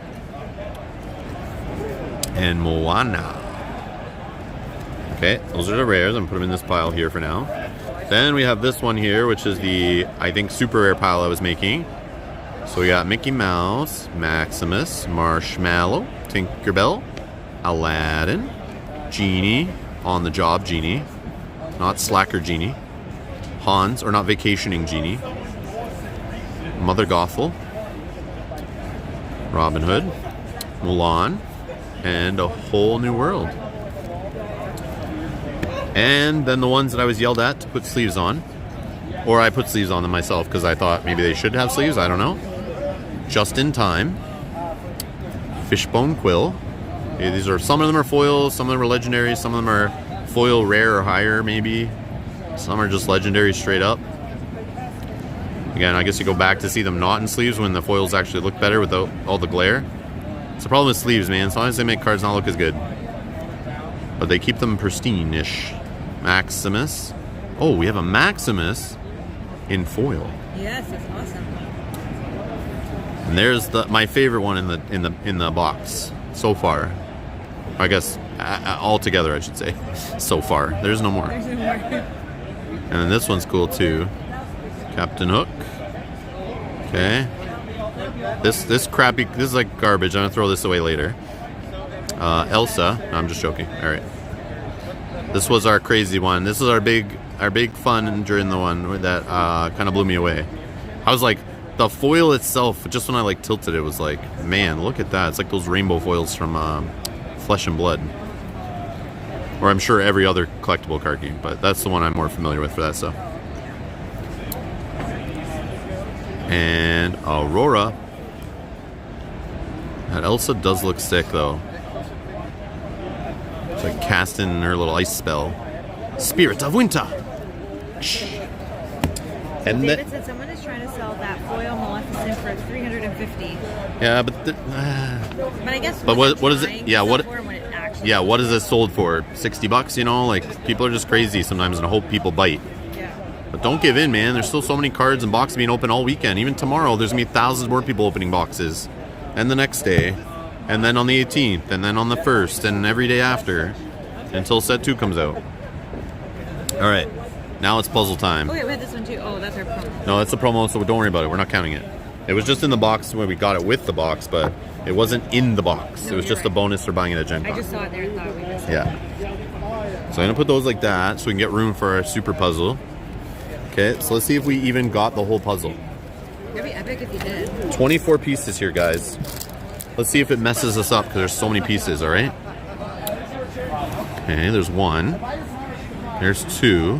And Moana. Okay, those are the rares. I'm gonna put them in this pile here for now. Then we have this one here, which is the, I think, super rare pile I was making. So we got Mickey Mouse, Maximus, Marshmallow, Tinkerbell, Aladdin, Genie, on the job Genie, not slacker Genie. Hans, or not vacationing Genie. Mother Gothel. Robin Hood. Mulan. And A Whole New World. And then the ones that I was yelled at to put sleeves on. Or I put sleeves on them myself because I thought maybe they should have sleeves. I don't know. Just in Time. Fishbone Quill. Okay, these are, some of them are foils, some of them are legendary, some of them are foil rare or higher maybe. Some are just legendary straight up. Again, I guess you go back to see them not in sleeves when the foils actually look better without all the glare. It's the problem with sleeves, man. Sometimes they make cards not look as good. But they keep them pristine-ish. Maximus. Oh, we have a Maximus in foil. Yes, it's awesome. And there's my favorite one in the box so far. I guess all together, I should say. So far, there's no more. There's no more. And then this one's cool too. Captain Hook. Okay. This crappy. This is like garbage. I'm gonna throw this away later. Elsa. No, I'm just joking. All right. This was our crazy one. This is our big fun during the one that kind of blew me away. I was like, the foil itself, just when I like tilted it, was like, man, look at that. It's like those rainbow foils from Flesh and Blood. Or I'm sure every other collectible card game, but that's the one I'm more familiar with for that stuff. And Aurora. That Elsa does look sick though. It's like casting her little ice spell. Spirit of Winter. And David said someone is trying to sell that foil Maleficent for $350. Yeah, but But I guess. But what is it? Yeah, what? Yeah, what is it sold for? $60? You know, like people are just crazy sometimes, and I hope people bite. Yeah. But don't give in, man. There's still so many cards and boxes being open all weekend. Even tomorrow, there's gonna be thousands more people opening boxes, and the next day, and then on the 18th, and then on the 1st, and every day after, until set 2 comes out. All right, now it's puzzle time. Oh, yeah, we had this one too. Oh, that's our promo. No, that's a promo, so don't worry about it. We're not counting it. It was just in the box when we got it with the box, but it wasn't in the box. No, it was just a bonus for buying it at Gen Con. I just saw it there and thought we missed it. Yeah. So I'm going to put those like that so we can get room for our super puzzle. Okay, so let's see if we even got the whole puzzle. It'd be epic if you did. 24 pieces here, guys. Let's see if it messes us up because there's so many pieces, all right? Okay, there's 1. There's 2.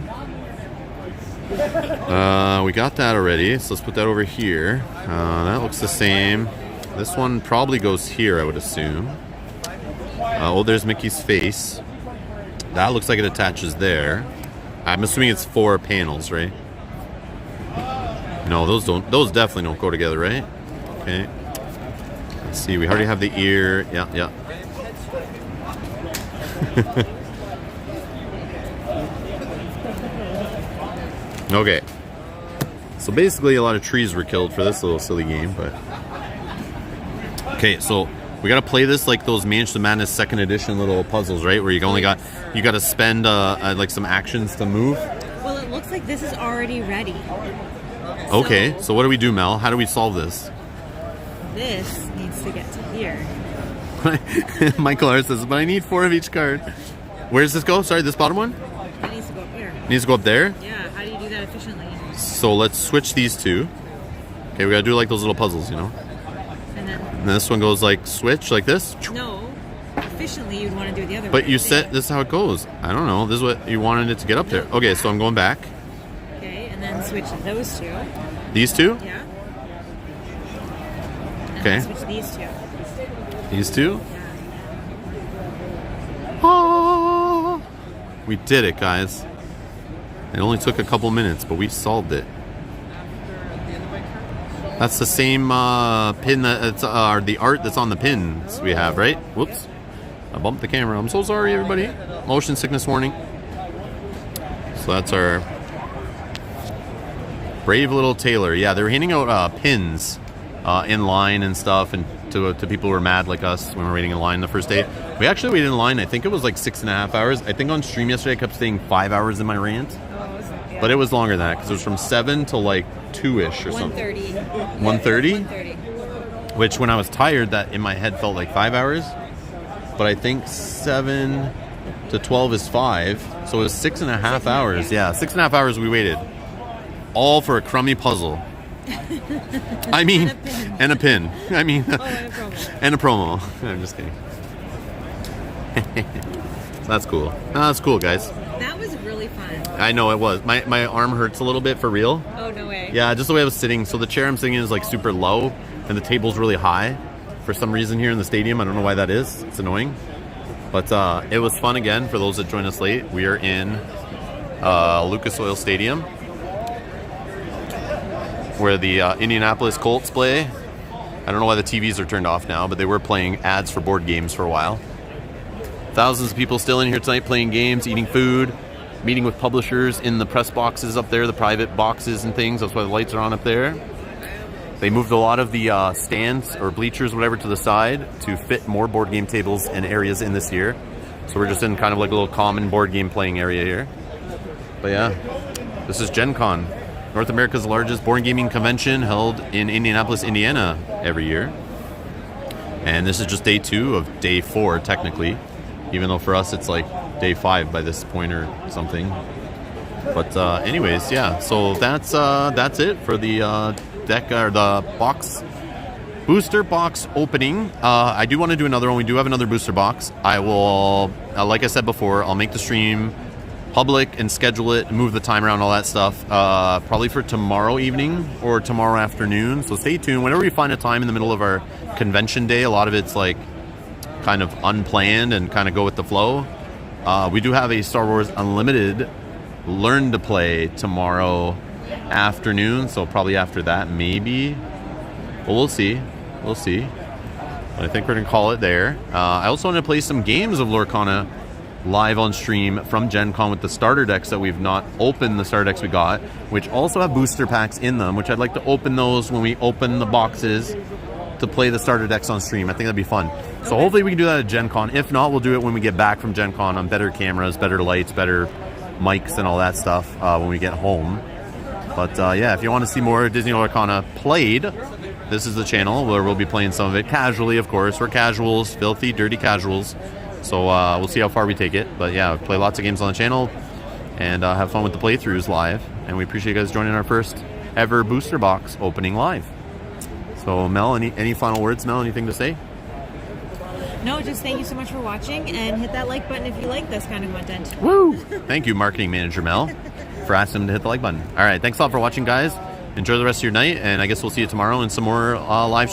We got that already, so let's put that over here. That looks the same. This one probably goes here, I would assume. Oh, there's Mickey's face. That looks like it attaches there. I'm assuming it's 4 panels, right? No, those don't. Those definitely don't go together, right? Okay. Let's see. We already have the ear. Yeah, yeah. Okay. So basically, a lot of trees were killed for this little silly game, but okay. So we gotta play this like those Mansion of Madness 2nd edition little puzzles, right? Where you gotta spend like some actions to move. Well, it looks like this is already ready. Okay, so what do we do, Mel? How do we solve this? This needs to get to here. Michael R says, but I need 4 of each card. Where does this go? Sorry, this bottom one? It needs to go up here. It needs to go up there? Yeah, how do you do that efficiently? So let's switch these two. Okay, we gotta do like those little puzzles, you know? And then... And this one goes like switch, like this? No. Efficiently, you'd want to do it the other way. But you said this is how it goes. I don't know. This is what you wanted it to get up there. Okay, so I'm going back. Okay, and then switch those 2. These 2? Yeah. And Okay. then switch these 2. These 2? Yeah. Oh, we did it, guys. It only took a couple minutes, but we solved it. That's the same pin that's the art that's on the pins we have, right? Whoops. I bumped the camera. I'm so sorry, everybody. Motion sickness warning. So that's our brave little tailor. Yeah, they were handing out pins in line and stuff, and to people who were mad like us when we were waiting in line the first day. We actually waited in line, I think it was like 6.5 hours. I think on stream yesterday I kept saying 5 hours in my rant. But it was longer than that because it was from 7 to like 2-ish or something. 1:30. 1:30? 1:30. Which when I was tired, that in my head felt like 5 hours. But I think 7 to 12 is 5. So it was 6.5 hours. Yeah, 6.5 hours we waited. All for a crummy puzzle. I mean, and a pin. I mean, and a promo. And a promo. I'm just kidding. That's cool. That's cool, guys. That was really fun. I know it was. My arm hurts a little bit for real. Oh, no way. Yeah, just the way I was sitting. So the chair I'm sitting in is like super low, and the table's really high for some reason here in the stadium. I don't know why that is. It's annoying. But it was fun again for those that joined us late. We are in Lucas Oil Stadium, where the Indianapolis Colts play. I don't know why the TVs are turned off now, but they were playing ads for board games for a while. Thousands of people still in here tonight playing games, eating food, meeting with publishers in the press boxes up there, the private boxes and things. That's why the lights are on up there. They moved a lot of the stands or bleachers, whatever, to the side to fit more board game tables and areas in this year. So we're just in kind of like a little common board game playing area here. But yeah, this is Gen Con, North America's largest board gaming convention held in Indianapolis, Indiana every year. And this is just day 2 of day 4, technically. Even though for us it's like day 5 by this point or something. But anyways, yeah. So that's it for the deck or the box booster box opening. I do want to do another one. We do have another booster box. I will, like I said before, I'll make the stream public and schedule it, move the time around, all that stuff. Probably for tomorrow evening or tomorrow afternoon. So stay tuned. Whenever we find a time in the middle of our convention day, a lot of it's like kind of unplanned and kind of go with the flow. We do have a Star Wars Unlimited Learn to Play tomorrow afternoon, so probably after that maybe. But we'll see. We'll see. I think we're going to call it there. I also want to play some games of Lorcana live on stream from Gen Con with the starter decks that we've not opened, the starter decks we got, which also have booster packs in them, which I'd like to open those when we open the boxes to play the starter decks on stream. I think that'd be fun. So hopefully we can do that at Gen Con. If not, we'll do it when we get back from Gen Con on better cameras, better lights, better mics and all that stuff when we get home. But yeah, if you want to see more Disney Lorcana played, this is the channel where we'll be playing some of it casually, of course. We're casuals, filthy, dirty casuals. So we'll see how far we take it. But yeah, play lots of games on the channel and have fun with the playthroughs live. And we appreciate you guys joining our first ever booster box opening live. So Mel, any final words, Mel? Anything to say? No, just thank you so much for watching, and hit that like button if you like this kind of content. Woo! Thank you, marketing manager Mel, for asking him to hit the like button. All right, thanks a lot for watching, guys. Enjoy the rest of your night, and I guess we'll see you tomorrow in some more live